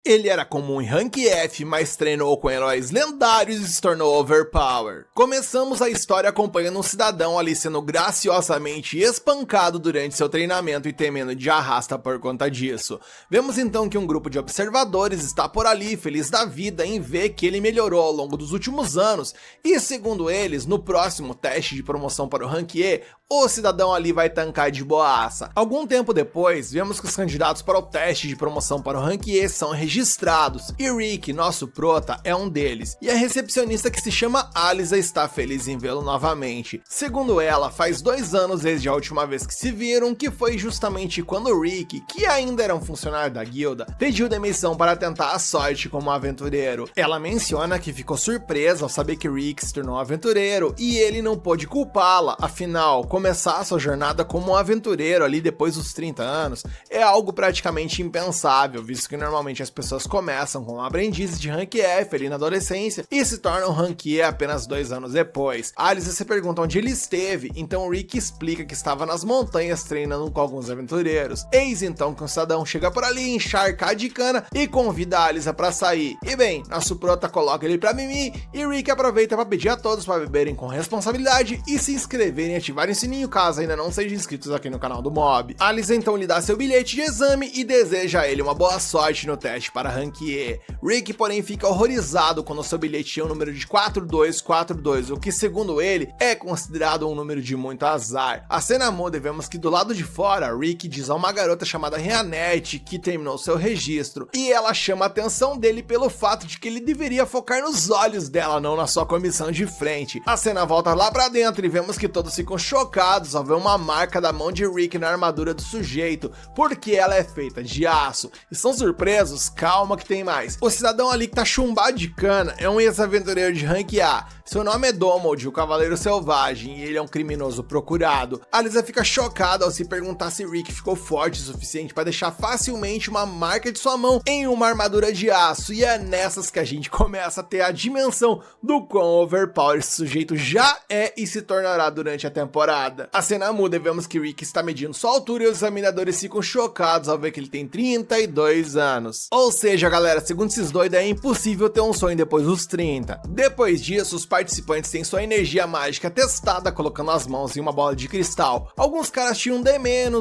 Ele era comum em Rank F, mas treinou com heróis lendários e se tornou overpower. Começamos a história acompanhando um cidadão ali sendo graciosamente espancado durante seu treinamento e temendo de arrasta por conta disso. Vemos então que um grupo de observadores está por ali, feliz da vida em ver que ele melhorou ao longo dos últimos anos, e segundo eles, no próximo teste de promoção para o Rank E, o cidadão ali vai tancar de boaça. Algum tempo depois, vemos que os candidatos para o teste de promoção para o Rank E são registrados, e Rick, nosso prota, é um deles, e a recepcionista que se chama Alisa está feliz em vê-lo novamente. Segundo ela, faz 2 anos desde a última vez que se viram, que foi justamente quando Rick, que ainda era um funcionário da guilda, pediu demissão para tentar a sorte como aventureiro. Ela menciona que ficou surpresa ao saber que Rick se tornou aventureiro, e ele não pôde culpá-la, afinal, começar a sua jornada como um aventureiro ali depois dos 30 anos é algo praticamente impensável, visto que normalmente as pessoas começam como aprendizes de Rank F ali na adolescência e se tornam Rank E apenas 2 anos depois. Alisa se pergunta onde ele esteve, então Rick explica que estava nas montanhas treinando com alguns aventureiros. Eis então que um cidadão chega por ali encharcado de cana e convida a Alisa para sair. E bem, nosso prota coloca ele para mimir e Rick aproveita para pedir a todos para beberem com responsabilidade e se inscreverem e ativarem o sininho caso ainda não sejam inscritos aqui no canal do Mob. Alisa então lhe dá seu bilhete de exame e deseja a ele uma boa sorte no teste para Rank E. Rick, porém, fica horrorizado quando seu bilhete tinha um número de 4242, o que, segundo ele, é considerado um número de muito azar. A cena muda e vemos que do lado de fora, Rick diz a uma garota chamada Rhianette que terminou seu registro, e ela chama a atenção dele pelo fato de que ele deveria focar nos olhos dela, não na sua comissão de frente. A cena volta lá pra dentro e vemos que todos ficam chocados ao ver uma marca da mão de Rick na armadura do sujeito, porque ela é feita de aço. Estão surpresos? Calma que tem mais. O cidadão ali que tá chumbado de cana é um ex-aventureiro de Rank A. Seu nome é Donald, o Cavaleiro Selvagem, e ele é um criminoso procurado. Alisa fica chocada ao se perguntar se Rick ficou forte o suficiente para deixar facilmente uma marca de sua mão em uma armadura de aço, e é nessas que a gente começa a ter a dimensão do quão overpower esse sujeito já é e se tornará durante a temporada. A cena muda e vemos que Rick está medindo sua altura e os examinadores ficam chocados ao ver que ele tem 32 anos. Ou seja, galera, segundo esses doidos é impossível ter um sonho depois dos 30. Depois disso, os participantes têm sua energia mágica testada colocando as mãos em uma bola de cristal. Alguns caras tiram D-,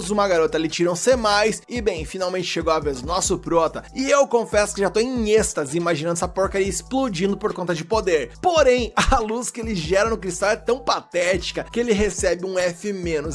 uma garota ali tira um C+, e bem, finalmente chegou a vez do nosso prota, e eu confesso que já tô em êxtase imaginando essa porcaria explodindo por conta de poder. Porém, a luz que ele gera no cristal é tão patética que ele recebe um F-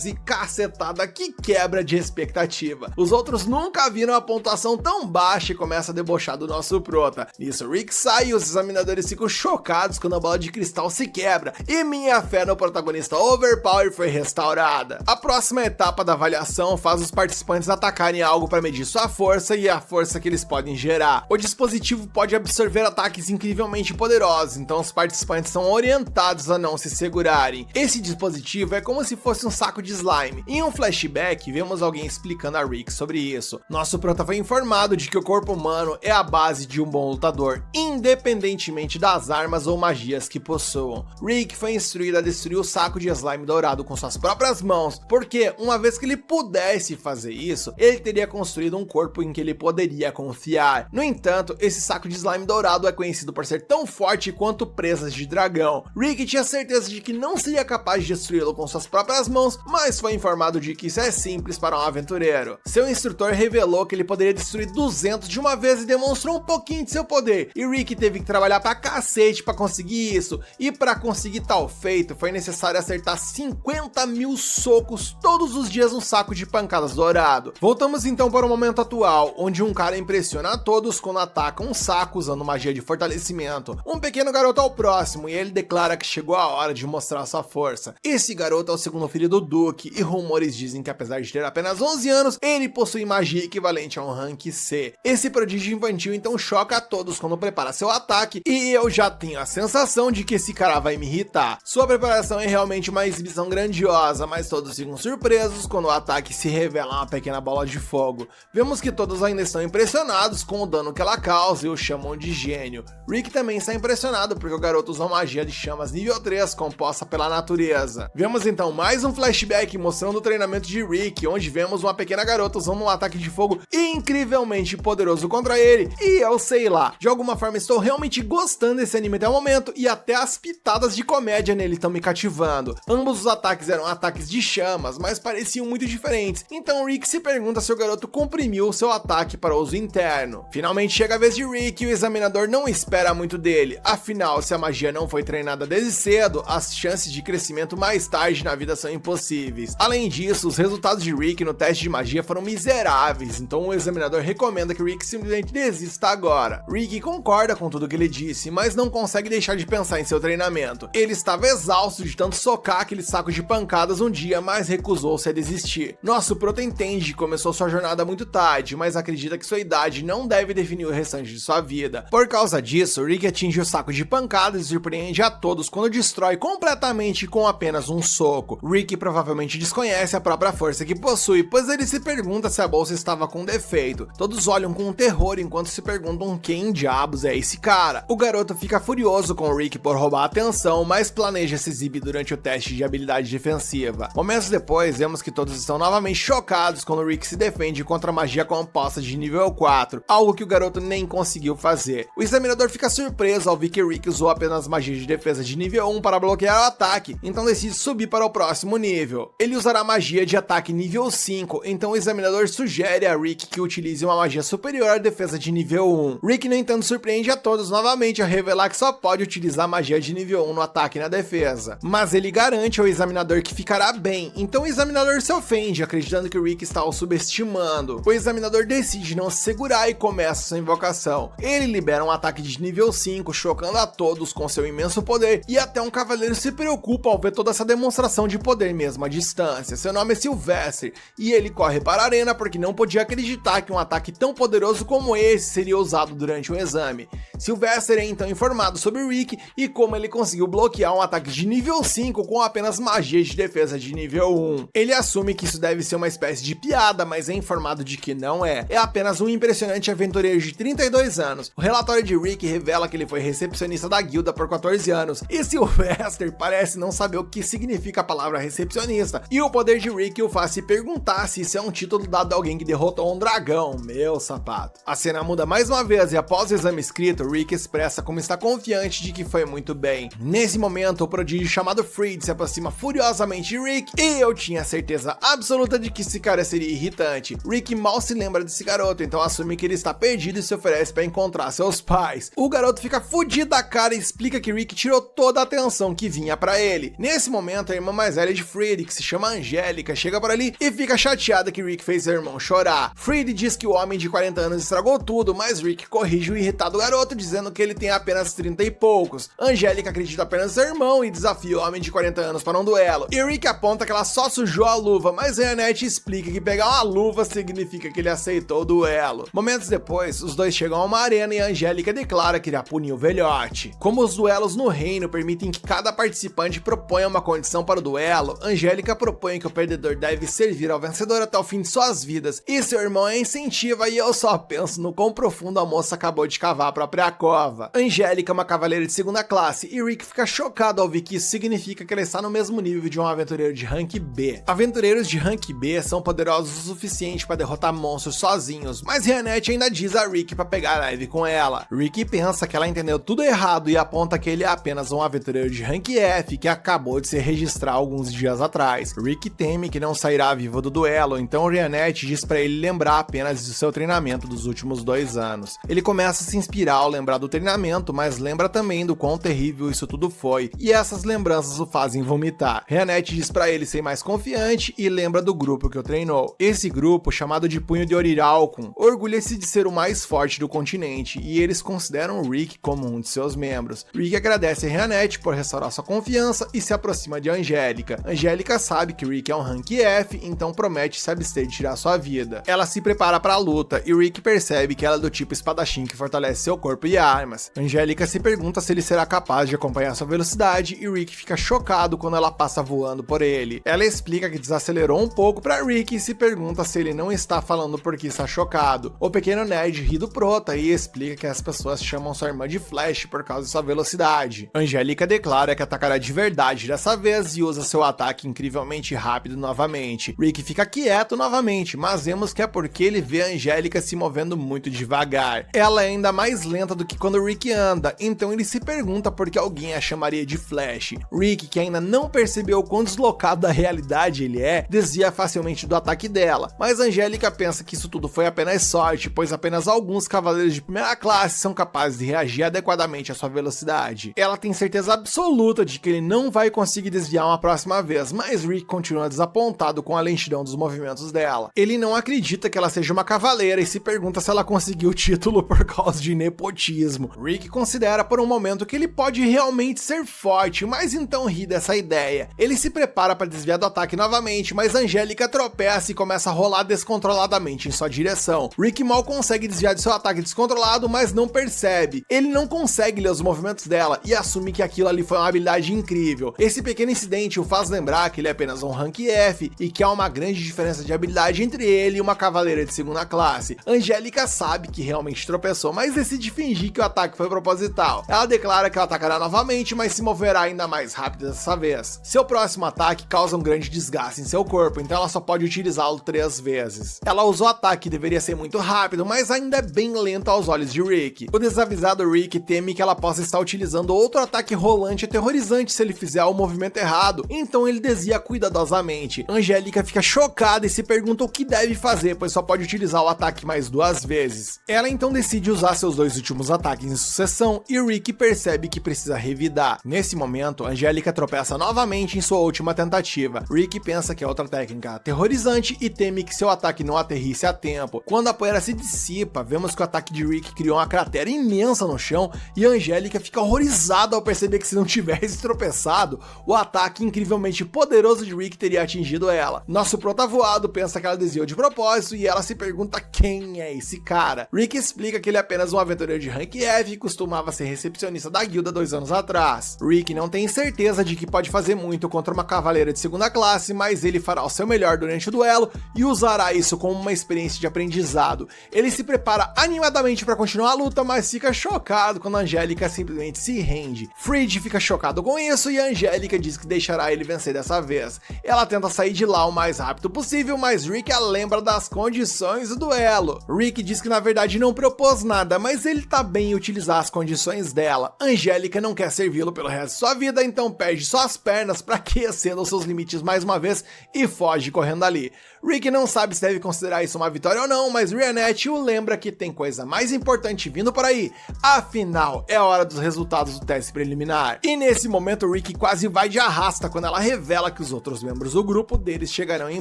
e cacetada que quebra de expectativa. Os outros nunca viram a pontuação tão baixa e começa a debochar do nosso prota. Nisso, Rick sai e os examinadores ficam chocados quando a bola de cristal se quebra, e minha fé no protagonista overpower foi restaurada. A próxima etapa da avaliação faz os participantes atacarem algo para medir sua força e a força que eles podem gerar. O dispositivo pode absorver ataques incrivelmente poderosos, então os participantes são orientados a não se segurarem. Esse dispositivo é como se fosse um saco de slime. Em um flashback, vemos alguém explicando a Rick sobre isso. Nosso prota foi informado de que o corpo humano é a base de um bom lutador, independentemente das armas ou magias que possuam. Rick foi instruído a destruir o saco de slime dourado com suas próprias mãos, porque uma vez que ele pudesse fazer isso, ele teria construído um corpo em que ele poderia confiar. No entanto, esse saco de slime dourado é conhecido por ser tão forte quanto presas de dragão. Rick tinha certeza de que não seria capaz de destruí-lo com suas próprias mãos, mas foi informado de que isso é simples para um aventureiro. Seu instrutor revelou que ele poderia destruir 200 de uma vez e demonstrou um pouquinho de seu poder, e Rick teve que trabalhar pra cacete para conseguir isso, e para conseguir tal feito foi necessário acertar 50.000 socos todos os dias no saco de pancadas dourado. Voltamos então para o momento atual, onde um cara impressiona a todos quando ataca um saco usando magia de fortalecimento. Um pequeno garoto ao próximo, e ele declara que chegou a hora de mostrar sua força. Esse garoto é o segundo filho do Duke, e rumores dizem que apesar de ter apenas 11 anos, ele possui magia equivalente a um rank C. Esse prodígio infantil então choca a todos quando prepara seu ataque, e eu já tenho a sensação de que esse cara vai me irritar. Sua preparação é realmente uma exibição grandiosa, mas todos ficam surpresos quando o ataque se revela uma pequena bola de fogo. Vemos que todos ainda estão impressionados com o dano que ela causa e o chamam de gênio. Rick também está impressionado porque o garoto usa uma magia de chamas nível 3 composta pela natureza. Vemos então mais um flashback mostrando o treinamento de Rick, onde vemos uma pequena garota usando um ataque de fogo incrivelmente poderoso contra ele, e eu sei lá. De alguma forma estou realmente gostando desse anime até o momento, e até as pitadas de comédia nele estão me cativando. Ambos os ataques eram ataques de chamas, mas pareciam muito diferentes, então Rick se pergunta se o garoto comprimiu seu ataque para uso interno. Finalmente chega a vez de Rick e o examinador não espera muito dele, afinal, se a magia não foi treinada desde cedo, as chances de crescimento mais tarde na vida são impossíveis. Além disso, os resultados de Rick no teste de magia foram miseráveis, então o examinador recomenda que Rick simplesmente desista agora. Rick concorda com tudo que ele disse, mas não consegue deixar de pensar em seu treinamento. Ele estava exausto de tanto socar aquele saco de pancadas um dia, mas recusou-se a desistir. Nosso prota entende que começou sua jornada muito tarde, mas acredita que sua idade não deve definir o restante de sua vida. Por causa disso, Rick atinge o saco de pancadas e surpreende a todos quando destrói completamente com apenas um soco. Rick provavelmente desconhece a própria força que possui, pois ele se pergunta se a bolsa estava com defeito. Todos olham com terror enquanto se perguntam quem diabos é esse cara. O garoto fica furioso com Rick por roubar a atenção, mas planeja se exibir durante o teste de habilidade defensiva. Momentos depois, vemos que todos estão novamente chocados quando Rick se defende contra a magia composta de nível 4, algo que o garoto nem conseguiu fazer. O examinador fica surpreso ao ver que Rick usou apenas magia de defesa de nível 1 para bloquear o ataque, então decide subir para o próximo nível. Ele usará magia de ataque nível 5, então o examinador sugere a Rick que utilize uma magia superior à defesa de nível 1. Rick, no entanto, surpreende a todos novamente a revelar que só pode utilizar magia de nível 1 no ataque e na defesa. Mas ele garante ao examinador que ficará bem, então o examinador se ofende, acreditando que Rick está o subestimando. O examinador decide não se segurar e começa sua invocação. Ele libera um ataque de nível 5, chocando a todos com seu imenso poder, e até um cavaleiro se preocupa ao ver toda essa demonstração de poder mesmo à distância. Seu nome é Sylvester, e ele corre para a arena porque não podia acreditar que um ataque tão poderoso como esse seria usado durante um exame. Sylvester é então informado sobre Rick e como ele conseguiu bloquear um ataque de nível 5 com apenas magia de defesa de nível 1. Ele assume que isso deve ser uma espécie de piada, mas é informado de que não é. É apenas um impressionante aventureiro de 32 anos. O relatório de Rick revela que ele foi recepcionista da guilda por 14 anos, e Sylvester parece não saber o que significa a palavra recepcionista, e o poder de Rick o faz se perguntar se isso é um título dado a alguém que derrotou um dragão. Meu sapato. A cena muda mais uma vez e após o exame escrito, Rick expressa como está confiante de que foi muito bem. Nesse momento, o prodígio chamado Freed se aproxima furiosamente de Rick, e eu tinha certeza absoluta de que esse cara seria irritante. Rick mal se lembra desse garoto, então assume que ele está perdido e se oferece para encontrar seus pais. O garoto fica fudido da cara e explica que Rick tirou toda a atenção que vinha para ele. Nesse momento, a irmã mais velha de Freed, que se chama Angélica, chega por ali e fica chateada que Rick fez seu irmão chorar. Freed diz que o homem de 40 anos estragou tudo, mas Rick corrige o irritado garoto, dizendo que ele tem apenas 30 e poucos. Angélica acredita apenas no seu irmão e desafia o homem de 40 anos para um duelo. E Rick aponta que ela só sujou a luva, mas Annette explica que pegar uma luva significa que ele aceitou o duelo. Momentos depois, os dois chegam a uma arena e a Angélica declara que irá punir o velhote. Como os duelos no reino permitem que cada participante proponha uma condição para o duelo, Angélica propõe que o perdedor deve servir ao vencedor até o fim de suas vidas, e seu irmão a incentiva, e eu só penso no quão profundo a moça acabou de cavar a própria cova. Angélica é uma cavaleira de segunda classe, e Rick fica chocado ao ver que isso significa que ela está no mesmo nível de um aventureiro de rank B. Aventureiros de rank B são poderosos o suficiente para derrotar monstros sozinhos, mas Annette ainda diz a Rick para pegar leve com ela. Rick pensa que ela entendeu tudo errado e aponta que ele é apenas um aventureiro de rank F que acabou de se registrar alguns dias atrás. Rick teme que não sairá vivo do duelo, então Annette diz para ele lembrar apenas do seu treinamento dos últimos 2 anos. Ele começa a se inspirar ao lembrar do treinamento, mas lembra também do quão terrível isso tudo foi, e essas lembranças o fazem vomitar. Annette diz para ele ser mais confiante e lembra do grupo que o treinou. Esse grupo, chamado de Punho de Oriralcum, orgulha-se de ser o mais forte do continente, e eles consideram Rick como um de seus membros. Rick agradece a Annette por restaurar sua confiança e se aproxima de Angélica. Angélica sabe que Rick é um rank F, então promete se abster de tirar sua vida. Ela se prepara para a luta e Rick percebe que ela é do tipo espadachim que fortalece seu corpo e armas. Angélica se pergunta se ele será capaz de acompanhar sua velocidade e Rick fica chocado quando ela passa voando por ele. Ela explica que desacelerou um pouco para Rick e se pergunta se ele não está falando porque está chocado. O pequeno nerd ri do prota e explica que as pessoas chamam sua irmã de Flash por causa de sua velocidade. Angélica declara que atacará de verdade dessa vez e usa seu ataque incrivelmente rápido novamente. Rick fica quieto novamente, mas vemos que é porque ele vê a Angélica se movendo movendo muito devagar. Ela é ainda mais lenta do que quando Rick anda, então ele se pergunta por que alguém a chamaria de Flash. Rick, que ainda não percebeu o quão deslocado da realidade ele é, desvia facilmente do ataque dela, mas Angélica pensa que isso tudo foi apenas sorte, pois apenas alguns cavaleiros de primeira classe são capazes de reagir adequadamente à sua velocidade. Ela tem certeza absoluta de que ele não vai conseguir desviar uma próxima vez, mas Rick continua desapontado com a lentidão dos movimentos dela. Ele não acredita que ela seja uma cavaleira e se pergunta se ela conseguiu o título por causa de nepotismo. Rick considera por um momento que ele pode realmente ser forte, mas então ri dessa ideia. Ele se prepara para desviar do ataque novamente, mas Angélica tropeça e começa a rolar descontroladamente em sua direção. Rick mal consegue desviar de seu ataque descontrolado, mas não percebe. Ele não consegue ler os movimentos dela e assume que aquilo ali foi uma habilidade incrível. Esse pequeno incidente o faz lembrar que ele é apenas um rank F e que há uma grande diferença de habilidade entre ele e uma cavaleira de segunda classe. Angélica sabe que realmente tropeçou, mas decide fingir que o ataque foi proposital. Ela declara que ela atacará novamente, mas se moverá ainda mais rápido dessa vez. Seu próximo ataque causa um grande desgaste em seu corpo, então ela só pode utilizá-lo 3 vezes. Ela usa o ataque que deveria ser muito rápido, mas ainda é bem lento aos olhos de Rick. O desavisado Rick teme que ela possa estar utilizando outro ataque rolante aterrorizante se ele fizer o movimento errado, então ele desvia cuidadosamente. Angélica fica chocada e se pergunta o que deve fazer, pois só pode utilizar o ataque mais 2 vezes. Ela então decide usar seus 2 últimos ataques em sucessão e Rick percebe que precisa revidar. Nesse momento, Angélica tropeça novamente em sua última tentativa. Rick pensa que é outra técnica aterrorizante e teme que seu ataque não aterrisse a tempo. Quando a poeira se dissipa, vemos que o ataque de Rick criou uma cratera imensa no chão e Angélica fica horrorizada ao perceber que se não tivesse tropeçado, o ataque incrivelmente poderoso de Rick teria atingido ela. Nosso protavoado pensa que ela desviou de propósito e ela se pergunta quem é esse cara. Rick explica que ele é apenas um aventureiro de rank F e costumava ser recepcionista da guilda 2 anos atrás. Rick não tem certeza de que pode fazer muito contra uma cavaleira de segunda classe, mas ele fará o seu melhor durante o duelo e usará isso como uma experiência de aprendizado. Ele se prepara animadamente para continuar a luta, mas fica chocado quando Angélica simplesmente se rende. Frid fica chocado com isso e Angélica diz que deixará ele vencer dessa vez. Ela tenta sair de lá o mais rápido possível, mas Rick a lembra das condições do duelo. Rick diz que na verdade não propôs nada, mas ele tá bem em utilizar as condições dela. Angélica não quer servi-lo pelo resto de sua vida, então perde suas pernas para que exceda os seus limites mais uma vez e foge correndo ali. Rick não sabe se deve considerar isso uma vitória ou não, mas Rianette o lembra que tem coisa mais importante vindo por aí. Afinal, é hora dos resultados do teste preliminar. E nesse momento Rick quase vai de arrasta quando ela revela que os outros membros do grupo deles chegarão em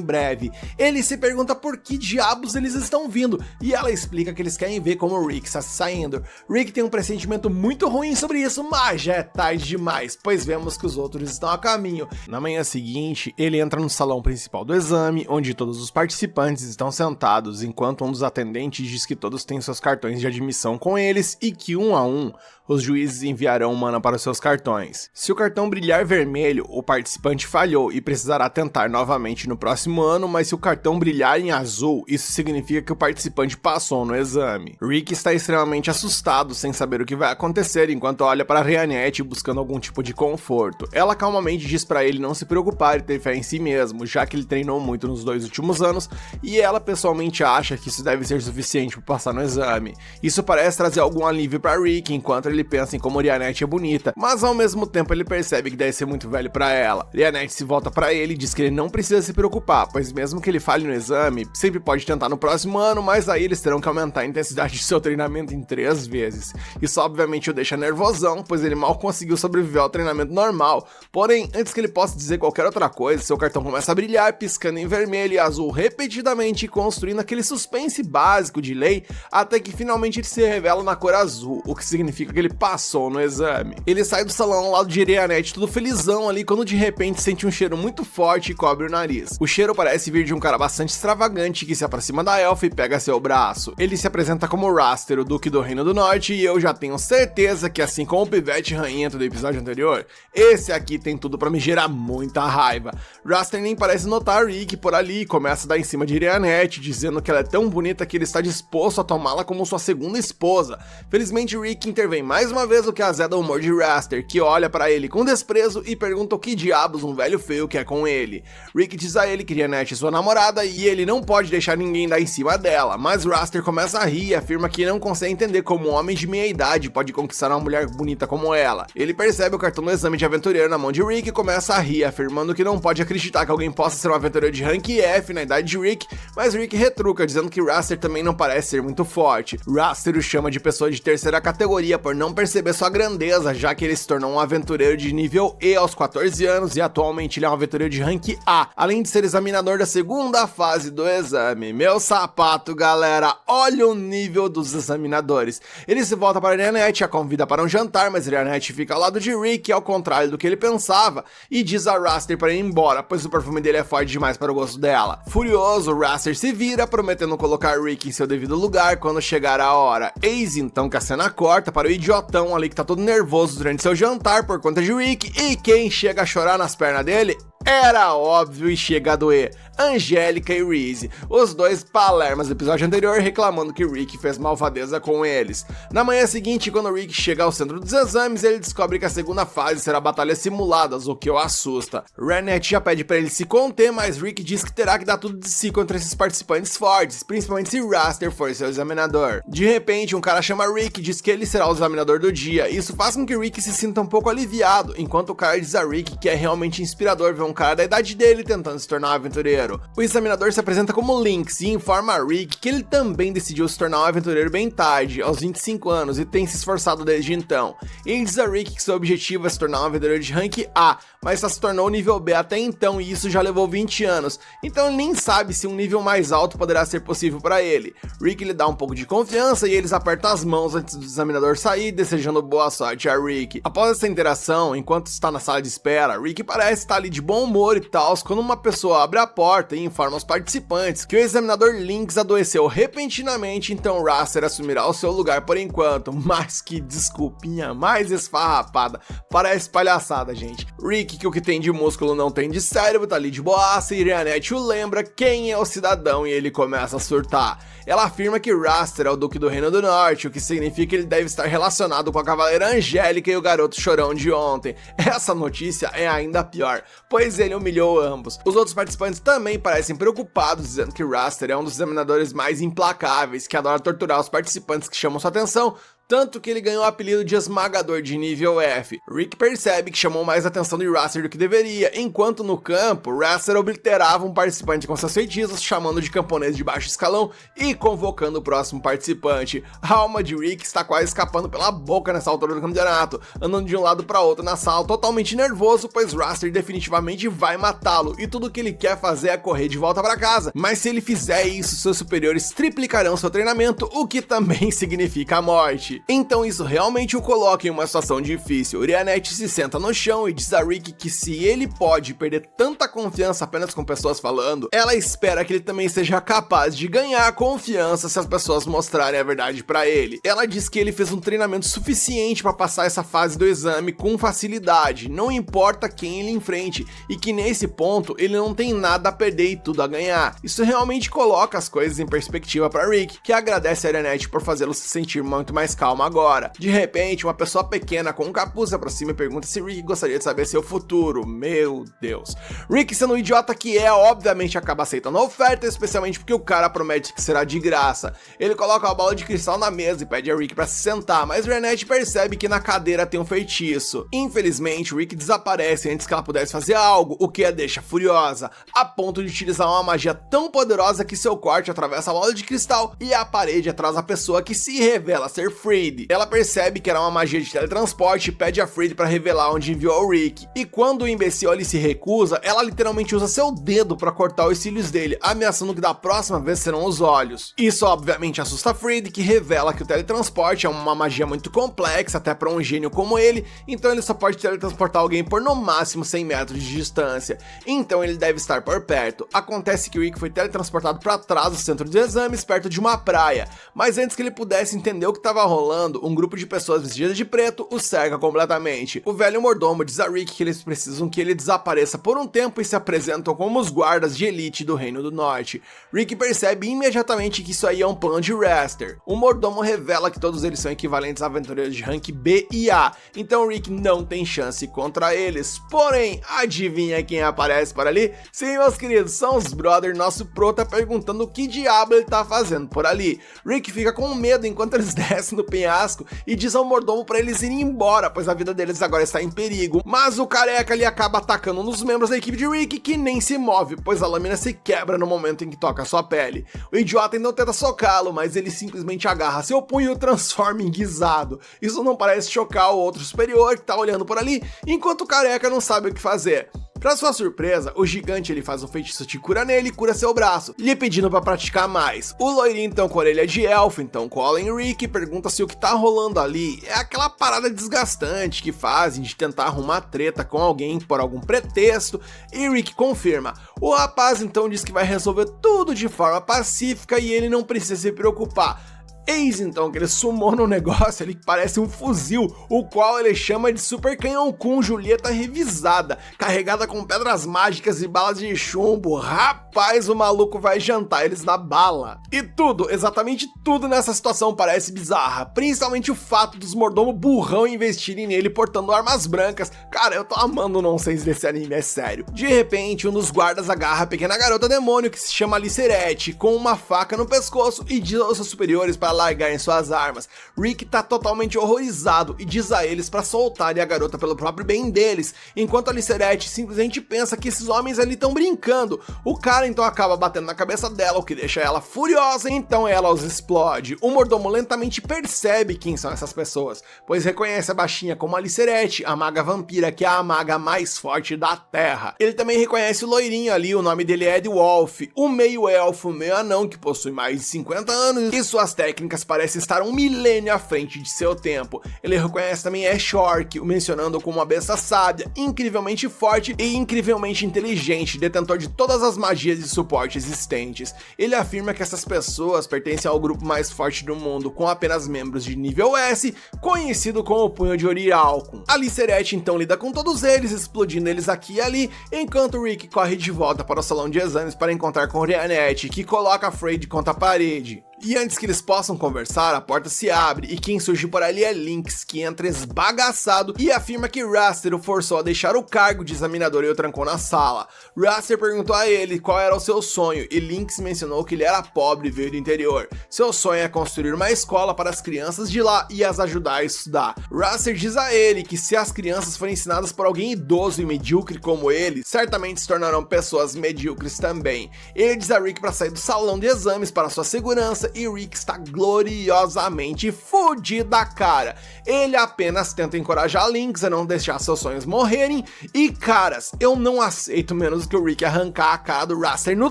breve. Ele se pergunta por que diabos eles estão vindo e ela explica que eles querem ver como o Rick está se saindo. Rick tem um pressentimento muito ruim sobre isso, mas já é tarde demais, pois vemos que os outros estão a caminho. Na manhã seguinte, ele entra no salão principal do exame, onde todos os participantes estão sentados, enquanto um dos atendentes diz que todos têm seus cartões de admissão com eles e que um a um os juízes enviarão um mana para os seus cartões. Se o cartão brilhar vermelho, o participante falhou e precisará tentar novamente no próximo ano, mas se o cartão brilhar em azul, isso significa que o participante passou no exame. Rick está extremamente assustado, sem saber o que vai acontecer, enquanto olha para Rianette buscando algum tipo de conforto. Ela calmamente diz para ele não se preocupar e ter fé em si mesmo, já que ele treinou muito nos 2 últimos anos, e ela pessoalmente acha que isso deve ser suficiente para passar no exame. Isso parece trazer algum alívio para Rick, enquanto ele pensa em como Rianette é bonita, mas ao mesmo tempo ele percebe que deve ser muito velho para ela. Rianette se volta para ele e diz que ele não precisa se preocupar, pois mesmo que ele falhe no exame, sempre pode tentar no próximo ano, mas aí eles terão que aumentar a intensidade de seu treinamento em 3 vezes. Isso obviamente o deixa nervosão, pois ele mal conseguiu sobreviver ao treinamento normal. Porém, antes que ele possa dizer qualquer outra coisa, seu cartão começa a brilhar, piscando em vermelho e azul repetidamente, construindo aquele suspense básico de lei, até que finalmente ele se revela na cor azul, o que significa que ele passou no exame. Ele sai do salão ao lado de Rianette tudo felizão ali, quando de repente sente um cheiro muito forte e cobre o nariz. O cheiro parece vir de um cara bastante extravagante que se aproxima da elfa e pega seu braço. Ele se apresenta como Raster, o Duque do Reino do Norte, e eu já tenho certeza que assim como o Pivete Ranhento do episódio anterior, esse aqui tem tudo pra me gerar muita raiva. Raster nem parece notar Rick por ali e começa a dar em cima de Rianette, dizendo que ela é tão bonita que ele está disposto a tomá-la como sua segunda esposa. Felizmente Rick intervém mais uma vez o que azeda o humor de Raster, que olha pra ele com desprezo e pergunta o que diabos um velho feio quer com ele. Rick diz a ele que Jeanette é sua namorada e ele não pode deixar ninguém dar em cima dela, mas Raster começa a rir e afirma que não consegue entender como um homem de meia idade pode conquistar uma mulher bonita como ela. Ele percebe o cartão do exame de aventureiro na mão de Rick e começa a rir, afirmando que não pode acreditar que alguém possa ser um aventureiro de rank F na idade de Rick, mas Rick retruca, dizendo que Raster também não parece ser muito forte. Raster o chama de pessoa de terceira categoria por não perceber sua grandeza, já que ele se tornou um aventureiro de nível E aos 14 anos e atualmente ele é um aventureiro de rank A, além de ser examinador da segunda fase do exame. Meu sapato, galera, olha o nível dos examinadores. Ele se volta para Jeanette, a convida para um jantar, mas Jeanette fica ao lado de Rick, ao contrário do que ele pensava, e diz a Raster para ir embora, pois o perfume dele é forte demais para o gosto dela. Furioso, Raster se vira, prometendo colocar Rick em seu devido lugar quando chegar a hora. Eis então que a cena corta para o idiotão ali que tá todo nervoso durante seu jantar por conta de Rick, e quem chega a chorar nas pernas dele era óbvio e chega a doer: Angélica e Reese, os dois palermas do episódio anterior, reclamando que Rick fez malvadeza com eles. Na manhã seguinte, quando Rick chega ao centro dos exames, ele descobre que a segunda fase será batalhas simuladas, o que o assusta. Jeanette já pede para ele se conter, mas Rick diz que terá que dar tudo de si contra esses participantes fortes, principalmente se Raster for seu examinador. De repente, um cara chama Rick e diz que ele será o examinador do dia. Isso faz com que Rick se sinta um pouco aliviado, enquanto o cara diz a Rick que é realmente inspirador ver um cara da idade dele tentando se tornar um aventureiro. O examinador se apresenta como Lynx e informa a Rick que ele também decidiu se tornar um aventureiro bem tarde, aos 25 anos, e tem se esforçado desde então. Ele diz a Rick que seu objetivo é se tornar um aventureiro de rank A, mas só se tornou nível B até então, e isso já levou 20 anos, então ele nem sabe se um nível mais alto poderá ser possível para ele. Rick lhe dá um pouco de confiança e eles apertam as mãos antes do examinador sair, desejando boa sorte a Rick. Após essa interação, enquanto está na sala de espera, Rick parece estar ali de bom humor e tal, quando uma pessoa abre a porta e informa aos participantes que o examinador Lynx adoeceu repentinamente, então Raster assumirá o seu lugar por enquanto. Mas que desculpinha mais esfarrapada, parece palhaçada, gente. Rick, que o que tem de músculo não tem de cérebro, tá ali de boaça, e Jeanette o lembra quem é o cidadão e ele começa a surtar. Ela afirma que Raster é o Duque do Reino do Norte, o que significa que ele deve estar relacionado com a Cavaleira Angélica e o garoto chorão de ontem. Essa notícia é ainda pior, pois ele humilhou ambos. Os outros participantes também parecem preocupados, dizendo que Raster é um dos examinadores mais implacáveis, que adora torturar os participantes que chamam sua atenção, tanto que ele ganhou o apelido de esmagador de nível F. Rick percebe que chamou mais atenção de Raster do que deveria, enquanto no campo, Raster obliterava um participante com seus feitiços, chamando de camponês de baixo escalão e convocando o próximo participante. A alma de Rick está quase escapando pela boca nessa altura do campeonato, andando de um lado para outro na sala, totalmente nervoso, pois Raster definitivamente vai matá-lo, e tudo que ele quer fazer é correr de volta para casa. Mas se ele fizer isso, seus superiores triplicarão seu treinamento, o que também significa a morte. Então isso realmente o coloca em uma situação difícil. Jeanette se senta no chão e diz a Rick que se ele pode perder tanta confiança apenas com pessoas falando, ela espera que ele também seja capaz de ganhar confiança se as pessoas mostrarem a verdade pra ele. Ela diz que ele fez um treinamento suficiente para passar essa fase do exame com facilidade, não importa quem ele enfrente, e que nesse ponto ele não tem nada a perder e tudo a ganhar. Isso realmente coloca as coisas em perspectiva para Rick, que agradece a Jeanette por fazê-lo se sentir muito mais calmo agora. De repente, uma pessoa pequena com um capuz se aproxima e pergunta se Rick gostaria de saber seu futuro. Meu Deus. Rick, sendo o idiota que é, obviamente acaba aceitando a oferta, especialmente porque o cara promete que será de graça. Ele coloca a bola de cristal na mesa e pede a Rick para se sentar, mas Jeanette percebe que na cadeira tem um feitiço. Infelizmente, Rick desaparece antes que ela pudesse fazer algo, o que a deixa furiosa, a ponto de utilizar uma magia tão poderosa que seu corte atravessa a bola de cristal e a parede atrás da pessoa, que se revela ser Freed. Ela percebe que era uma magia de teletransporte e pede a Freed para revelar onde enviou o Rick. E quando o imbecil ali se recusa, ela literalmente usa seu dedo para cortar os cílios dele, ameaçando que da próxima vez serão os olhos. Isso obviamente assusta a Freed, que revela que o teletransporte é uma magia muito complexa até para um gênio como ele, então ele só pode teletransportar alguém por no máximo 100 metros de distância. Então ele deve estar por perto. Acontece que o Rick foi teletransportado para trás do centro de exames, perto de uma praia, mas antes que ele pudesse entender o que estava rolando, rolando, um grupo de pessoas vestidas de preto o cerca completamente. O velho mordomo diz a Rick que eles precisam que ele desapareça por um tempo e se apresentam como os guardas de elite do Reino do Norte. Rick percebe imediatamente que isso aí é um plano de Raster. O mordomo revela que todos eles são equivalentes a aventureiros de rank B e A, então Rick não tem chance contra eles. Porém, adivinha quem aparece por ali? Sim, meus queridos, são os brother nosso pro tá perguntando o que diabo ele tá fazendo por ali. Rick fica com medo enquanto eles descem do penhasco e diz ao mordomo para eles irem embora, pois a vida deles agora está em perigo. Mas o careca ali acaba atacando um dos membros da equipe de Rick, que nem se move, pois a lâmina se quebra no momento em que toca sua pele. O idiota então tenta socá-lo, mas ele simplesmente agarra seu punho e o transforma em guisado. Isso não parece chocar o outro superior que tá olhando por ali, enquanto o careca não sabe o que fazer. Pra sua surpresa, o gigante ele faz um feitiço de cura nele e cura seu braço, lhe pedindo pra praticar mais. O loirinho então com a orelha de elfo, então cola em Rick e pergunta se o que tá rolando ali é aquela parada desgastante que fazem de tentar arrumar treta com alguém por algum pretexto, e Rick confirma. O rapaz então diz que vai resolver tudo de forma pacífica e ele não precisa se preocupar. Eis então que ele sumou no negócio ali que parece um fuzil, o qual ele chama de Super Canhão Kun Julieta revisada, carregada com pedras mágicas e balas de chumbo. Rapaz, o maluco vai jantar eles na bala. E tudo, exatamente tudo nessa situação parece bizarra, principalmente o fato dos mordomos burrão investirem nele portando armas brancas. Cara, eu tô amando o nonsense desse anime, é sério. De repente, um dos guardas agarra a pequena garota demônio que se chama Alicerete, com uma faca no pescoço e diz aos seus superiores para largarem suas armas. Rick tá totalmente horrorizado e diz a eles para soltarem a garota pelo próprio bem deles, enquanto a Alicerete simplesmente pensa que esses homens ali estão brincando. O cara então acaba batendo na cabeça dela, o que deixa ela furiosa, então ela os explode. O mordomo lentamente percebe quem são essas pessoas, pois reconhece a baixinha como Alicerete, a maga vampira, que é a maga mais forte da Terra. Ele também reconhece o loirinho ali, o nome dele é Ed Wolf, o meio elfo, meio anão, que possui mais de 50 anos e suas técnicas parecem estar um milênio à frente de seu tempo. Ele reconhece também Ash Orc, o mencionando como uma besta sábia, incrivelmente forte e incrivelmente inteligente, detentor de todas as magias de suporte existentes. Ele afirma que essas pessoas pertencem ao grupo mais forte do mundo, com apenas membros de nível S, conhecido como o Punho de Oriralcum. Alicerete então lida com todos eles, explodindo eles aqui e ali, enquanto Rick corre de volta para o salão de exames para encontrar com Ryanette, que coloca Freyd contra a parede. E antes que eles possam conversar, a porta se abre e quem surge por ali é Lynx, que entra esbagaçado e afirma que Raster o forçou a deixar o cargo de examinador e o trancou na sala. Raster perguntou a ele qual era o seu sonho e Lynx mencionou que ele era pobre e veio do interior. Seu sonho é construir uma escola para as crianças de lá e as ajudar a estudar. Raster diz a ele que se as crianças forem ensinadas por alguém idoso e medíocre como ele, certamente se tornarão pessoas medíocres também. Ele diz a Rick para sair do salão de exames para sua segurança e Rick está gloriosamente fudido da cara. Ele apenas tenta encorajar Lynx a não deixar seus sonhos morrerem e, caras, eu não aceito menos que o Rick arrancar a cara do Raster no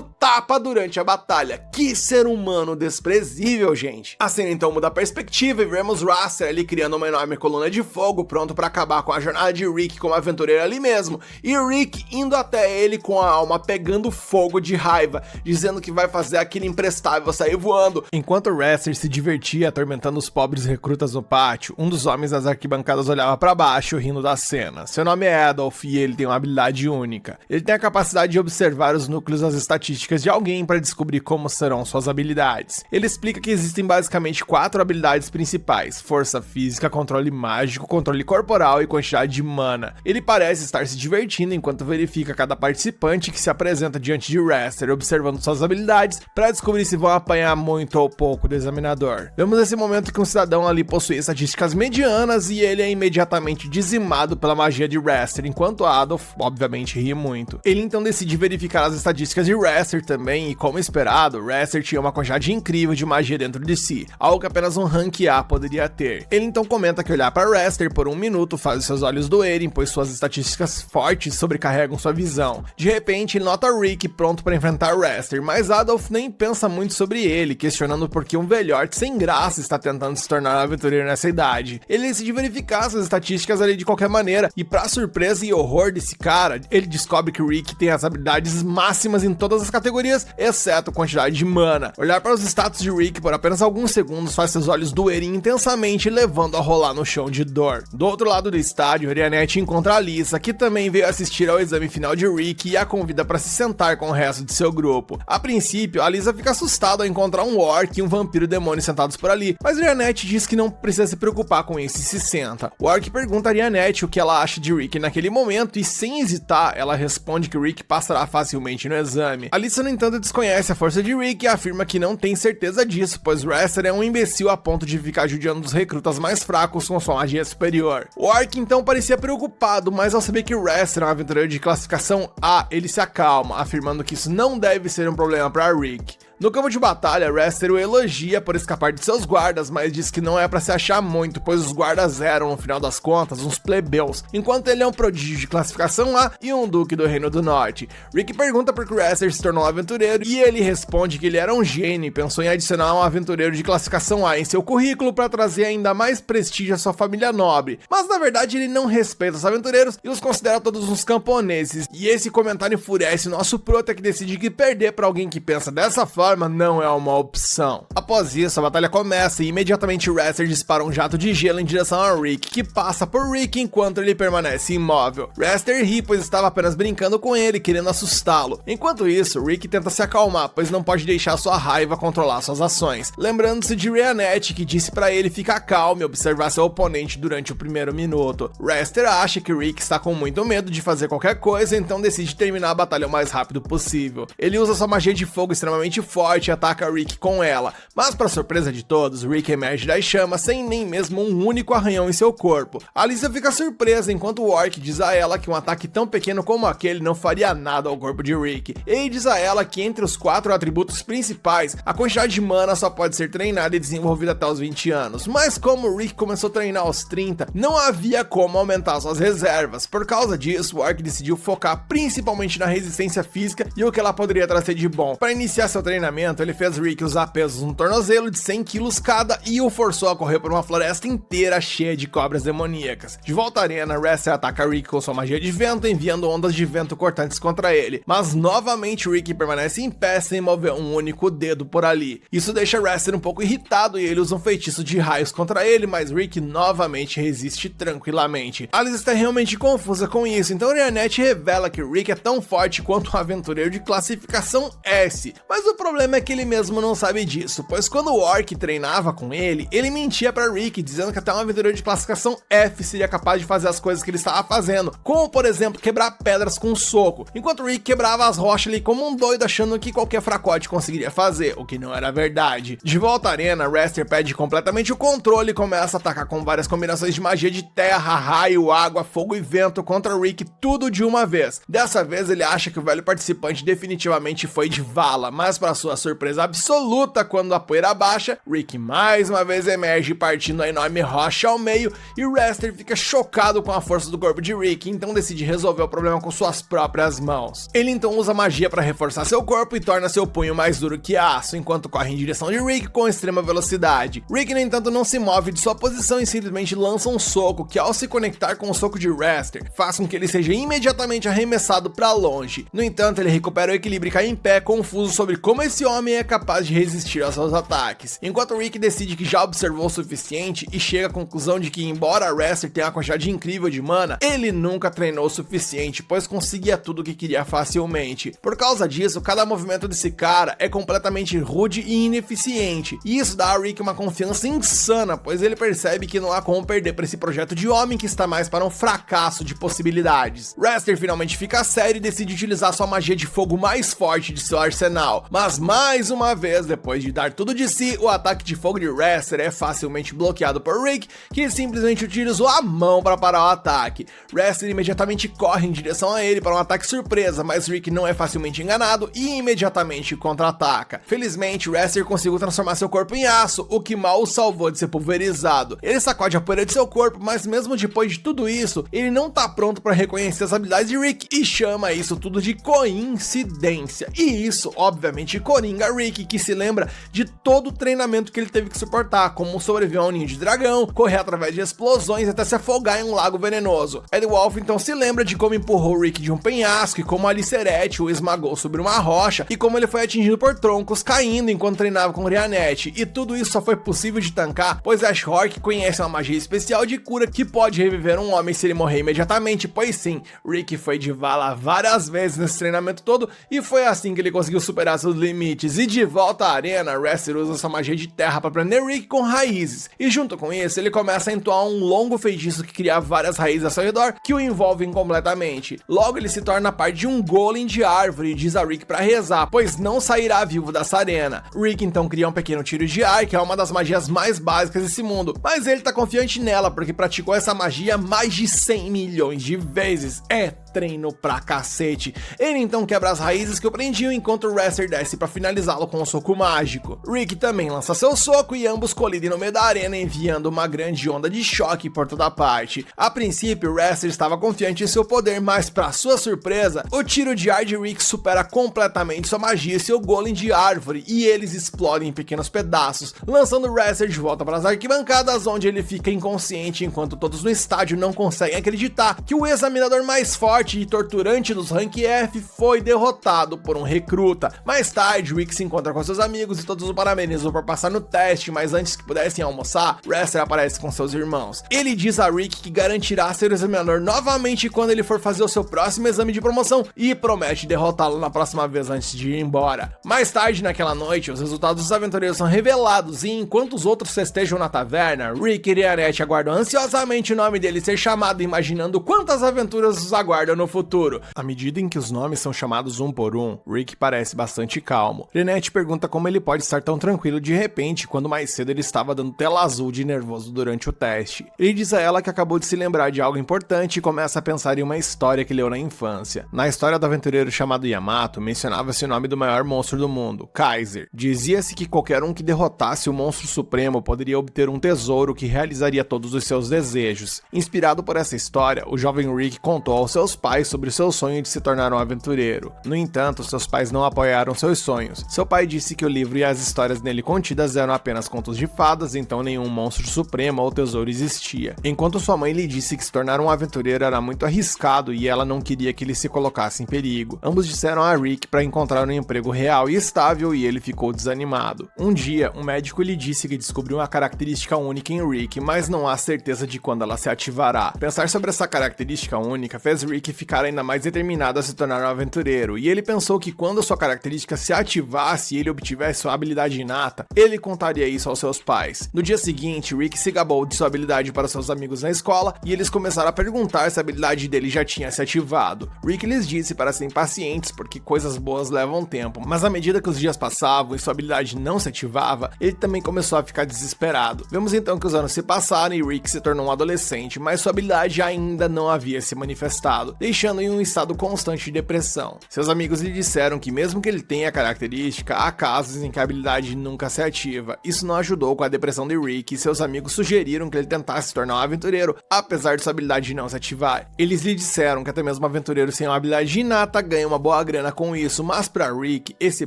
tapa durante a batalha. Que ser humano desprezível, gente. A cena então muda a perspectiva e vemos Raster ali criando uma enorme coluna de fogo, pronto para acabar com a jornada de Rick como aventureiro ali mesmo, e Rick indo até ele com a alma pegando fogo de raiva, dizendo que vai fazer aquele imprestável sair voando. Enquanto Raster se divertia atormentando os pobres recrutas no pátio, um dos homens das arquibancadas olhava para baixo rindo da cena. Seu nome é Adolf e ele tem uma habilidade única. Ele tem a capacidade de observar os núcleos das estatísticas de alguém para descobrir como serão suas habilidades. Ele explica que existem basicamente 4 habilidades principais: força física, controle mágico, controle corporal e quantidade de mana. Ele parece estar se divertindo enquanto verifica cada participante que se apresenta diante de Raster, observando suas habilidades para descobrir se vão apanhar muito ou pouco do examinador. Vemos esse momento que um cidadão ali possui estatísticas medianas e ele é imediatamente dizimado pela magia de Raster, enquanto Adolf, obviamente, ri muito. Ele então decide verificar as estatísticas de Raster também e, como esperado, Raster tinha uma quantidade incrível de magia dentro de si, algo que apenas um rank A poderia ter. Ele então comenta que olhar para Raster por um minuto faz seus olhos doerem, pois suas estatísticas fortes sobrecarregam sua visão. De repente, ele nota Rick pronto para enfrentar Raster, mas Adolf nem pensa muito sobre ele, questionando questionando por que um velhote sem graça está tentando se tornar um aventureiro nessa idade. Ele decide verificar essas estatísticas ali de qualquer maneira, e pra surpresa e horror desse cara, ele descobre que o Rick tem as habilidades máximas em todas as categorias, exceto a quantidade de mana. Olhar para os status de Rick por apenas alguns segundos faz seus olhos doerem intensamente, levando a rolar no chão de dor. Do outro lado do estádio, Rianette encontra a Lisa, que também veio assistir ao exame final de Rick e a convida para se sentar com o resto de seu grupo. A princípio, a Lisa fica assustada ao encontrar um orc e um vampiro demônio sentados por ali, mas Rianette diz que não precisa se preocupar com isso e se senta. O orc pergunta a Rianette o que ela acha de Rick naquele momento e, sem hesitar, ela responde que Rick passará facilmente no exame. A Lisa, no entanto, desconhece a força de Rick e afirma que não tem certeza disso, pois Wrestler é um imbecil a ponto de ficar judiando os recrutas mais fracos com sua magia superior. O orc então parecia preocupado, mas ao saber que Wrestler é um aventureiro de classificação A, ele se acalma, afirmando que isso não deve ser um problema para Rick. No campo de batalha, Wrestler o elogia por escapar de seus guardas, mas diz que não é pra se achar muito, pois os guardas eram, no final das contas, uns plebeus, enquanto ele é um prodígio de classificação A e um duque do Reino do Norte. Rick pergunta por que Wrestler se tornou um aventureiro, e ele responde que ele era um gênio e pensou em adicionar um aventureiro de classificação A em seu currículo para trazer ainda mais prestígio à sua família nobre. Mas na verdade ele não respeita os aventureiros e os considera todos uns camponeses, e esse comentário enfurece nosso prota, que decide que perder para alguém que pensa dessa forma não é uma opção. Após isso, a batalha começa e imediatamente Wrestler dispara um jato de gelo em direção a Rick, que passa por Rick enquanto ele permanece imóvel. Wrestler ri, pois estava apenas brincando com ele, querendo assustá-lo. Enquanto isso, Rick tenta se acalmar, pois não pode deixar sua raiva controlar suas ações, lembrando-se de Rianette, que disse para ele ficar calmo e observar seu oponente durante o primeiro minuto. Wrestler acha que Rick está com muito medo de fazer qualquer coisa, então decide terminar a batalha o mais rápido possível. Ele usa sua magia de fogo extremamente forte e ataca Rick com ela, mas para surpresa de todos, Rick emerge das chamas sem nem mesmo um único arranhão em seu corpo. A Lisa fica surpresa enquanto o orc diz a ela que um ataque tão pequeno como aquele não faria nada ao corpo de Rick. Ele diz a ela que entre os 4 atributos principais, a quantidade de mana só pode ser treinada e desenvolvida até os 20 anos, mas como Rick começou a treinar aos 30, não havia como aumentar suas reservas. Por causa disso, o orc decidiu focar principalmente na resistência física e o que ela poderia trazer de bom. Para iniciar seu treinamento, ele fez Rick usar pesos no tornozelo de 100 kg cada e o forçou a correr por uma floresta inteira cheia de cobras demoníacas. De volta à arena, Wrestler ataca Rick com sua magia de vento, enviando ondas de vento cortantes contra ele, mas novamente Rick permanece em pé sem mover um único dedo por ali. Isso deixa Wrestler um pouco irritado e ele usa um feitiço de raios contra ele, mas Rick novamente resiste tranquilamente. Alice está realmente confusa com isso, então Rianette revela que Rick é tão forte quanto um aventureiro de classificação S, mas o problema é que ele mesmo não sabe disso, pois quando o orc treinava com ele, ele mentia para Rick, dizendo que até um aventureiro de classificação F seria capaz de fazer as coisas que ele estava fazendo, como por exemplo quebrar pedras com um soco, enquanto Rick quebrava as rochas ali como um doido, achando que qualquer fracote conseguiria fazer, o que não era verdade. De volta à arena, Wrestler perde completamente o controle e começa a atacar com várias combinações de magia de terra, raio, água, fogo e vento contra Rick, tudo de uma vez. Dessa vez ele acha que o velho participante definitivamente foi de vala, mas para sua surpresa absoluta, quando a poeira abaixa, Rick mais uma vez emerge partindo a enorme rocha ao meio e Wrestler fica chocado com a força do corpo de Rick, então decide resolver o problema com suas próprias mãos. Ele então usa magia para reforçar seu corpo e torna seu punho mais duro que aço, enquanto corre em direção de Rick com extrema velocidade. Rick, no entanto, não se move de sua posição e simplesmente lança um soco que, ao se conectar com o soco de Wrestler, faz com que ele seja imediatamente arremessado para longe. No entanto, ele recupera o equilíbrio e cai em pé, confuso sobre como esse homem é capaz de resistir aos seus ataques. Enquanto Rick decide que já observou o suficiente e chega à conclusão de que, embora Wrestler tenha uma quantidade incrível de mana, ele nunca treinou o suficiente, pois conseguia tudo o que queria facilmente. Por causa disso, cada movimento desse cara é completamente rude e ineficiente, e isso dá a Rick uma confiança insana, pois ele percebe que não há como perder para esse projeto de homem que está mais para um fracasso de possibilidades. Wrestler finalmente fica sério e decide utilizar sua magia de fogo mais forte de seu arsenal, mas mais uma vez, depois de dar tudo de si, o ataque de fogo de Wrestler é facilmente bloqueado por Rick, que simplesmente utilizou a mão para parar o ataque. Wrestler imediatamente corre em direção a ele para um ataque surpresa, mas Rick não é facilmente enganado e imediatamente contra-ataca. Felizmente, Wrestler conseguiu transformar seu corpo em aço, o que mal o salvou de ser pulverizado. Ele sacode a poeira de seu corpo, mas mesmo depois de tudo isso, ele não tá pronto para reconhecer as habilidades de Rick e chama isso tudo de coincidência. E isso, obviamente, Coringa Rick, que se lembra de todo o treinamento que ele teve que suportar, como sobreviver a um ninho de dragão, correr através de explosões até se afogar em um lago venenoso. Ed Wolf então se lembra de como empurrou Rick de um penhasco e como Aliceret o esmagou sobre uma rocha e como ele foi atingido por troncos caindo enquanto treinava com Rianette. E tudo isso só foi possível de tancar, pois Ash Rourke conhece uma magia especial de cura que pode reviver um homem se ele morrer imediatamente, pois sim, Rick foi de vala várias vezes nesse treinamento todo e foi assim que ele conseguiu superar seus limites. E de volta à arena, Wrestler usa sua magia de terra para prender Rick com raízes, e junto com isso ele começa a entoar um longo feitiço que cria várias raízes ao seu redor que o envolvem completamente. Logo ele se torna parte de um golem de árvore e diz a Rick para rezar, pois não sairá vivo dessa arena. Rick então cria um pequeno tiro de ar, que é uma das magias mais básicas desse mundo, mas ele tá confiante nela porque praticou essa magia mais de 100 milhões de vezes. É treino pra cacete. Ele então quebra as raízes que o prendiam enquanto o Wrestler desce pra finalizá-lo com um soco mágico. Rick também lança seu soco e ambos colidem no meio da arena, enviando uma grande onda de choque por toda parte. A princípio, o Wrestler estava confiante em seu poder, mas pra sua surpresa, o tiro de ar de Rick supera completamente sua magia e seu golem de árvore, e eles explodem em pequenos pedaços, lançando o Wrestler de volta para as arquibancadas, onde ele fica inconsciente enquanto todos no estádio não conseguem acreditar que o examinador mais forte e torturante dos Rank F foi derrotado por um recruta. Mais tarde, Rick se encontra com seus amigos e todos o parabenizam por passar no teste, mas antes que pudessem almoçar, Wrestler aparece com seus irmãos. Ele diz a Rick que garantirá ser o examinador novamente quando ele for fazer o seu próximo exame de promoção e promete derrotá-lo na próxima vez antes de ir embora. Mais tarde naquela noite, os resultados dos aventureiros são revelados e enquanto os outros festejam na taverna, Rick e Rianette aguardam ansiosamente o nome dele ser chamado, imaginando quantas aventuras os aguardam no futuro. À medida em que os nomes são chamados um por um, Rick parece bastante calmo. Rianette pergunta como ele pode estar tão tranquilo de repente quando mais cedo ele estava dando tela azul de nervoso durante o teste. Ele diz a ela que acabou de se lembrar de algo importante e começa a pensar em uma história que leu na infância. Na história do aventureiro chamado Yamato, mencionava-se o nome do maior monstro do mundo, Kaiser. Dizia-se que qualquer um que derrotasse o monstro supremo poderia obter um tesouro que realizaria todos os seus desejos. Inspirado por essa história, o jovem Rick contou aos seus pais sobre seu sonho de se tornar um aventureiro. No entanto, seus pais não apoiaram seus sonhos. Seu pai disse que o livro e as histórias nele contidas eram apenas contos de fadas, então nenhum monstro supremo ou tesouro existia. Enquanto sua mãe lhe disse que se tornar um aventureiro era muito arriscado e ela não queria que ele se colocasse em perigo. Ambos disseram a Rick para encontrar um emprego real e estável e ele ficou desanimado. Um dia, um médico lhe disse que descobriu uma característica única em Rick, mas não há certeza de quando ela se ativará. Pensar sobre essa característica única fez Rick ficar ainda mais determinado a se tornar um aventureiro, e ele pensou que quando sua característica se ativasse e ele obtivesse sua habilidade inata, ele contaria isso aos seus pais. No dia seguinte, Rick se gabou de sua habilidade para seus amigos na escola, e eles começaram a perguntar se a habilidade dele já tinha se ativado. Rick lhes disse para serem pacientes, porque coisas boas levam tempo, mas à medida que os dias passavam e sua habilidade não se ativava, ele também começou a ficar desesperado. Vemos então que os anos se passaram e Rick se tornou um adolescente, mas sua habilidade ainda não havia se manifestado, deixando em um estado constante de depressão. Seus amigos lhe disseram que mesmo que ele tenha a característica, há casos em que a habilidade nunca se ativa. Isso não ajudou com a depressão de Rick e seus amigos sugeriram que ele tentasse se tornar um aventureiro, apesar de sua habilidade não se ativar. Eles lhe disseram que até mesmo um aventureiro sem uma habilidade inata ganha uma boa grana com isso, mas para Rick, esse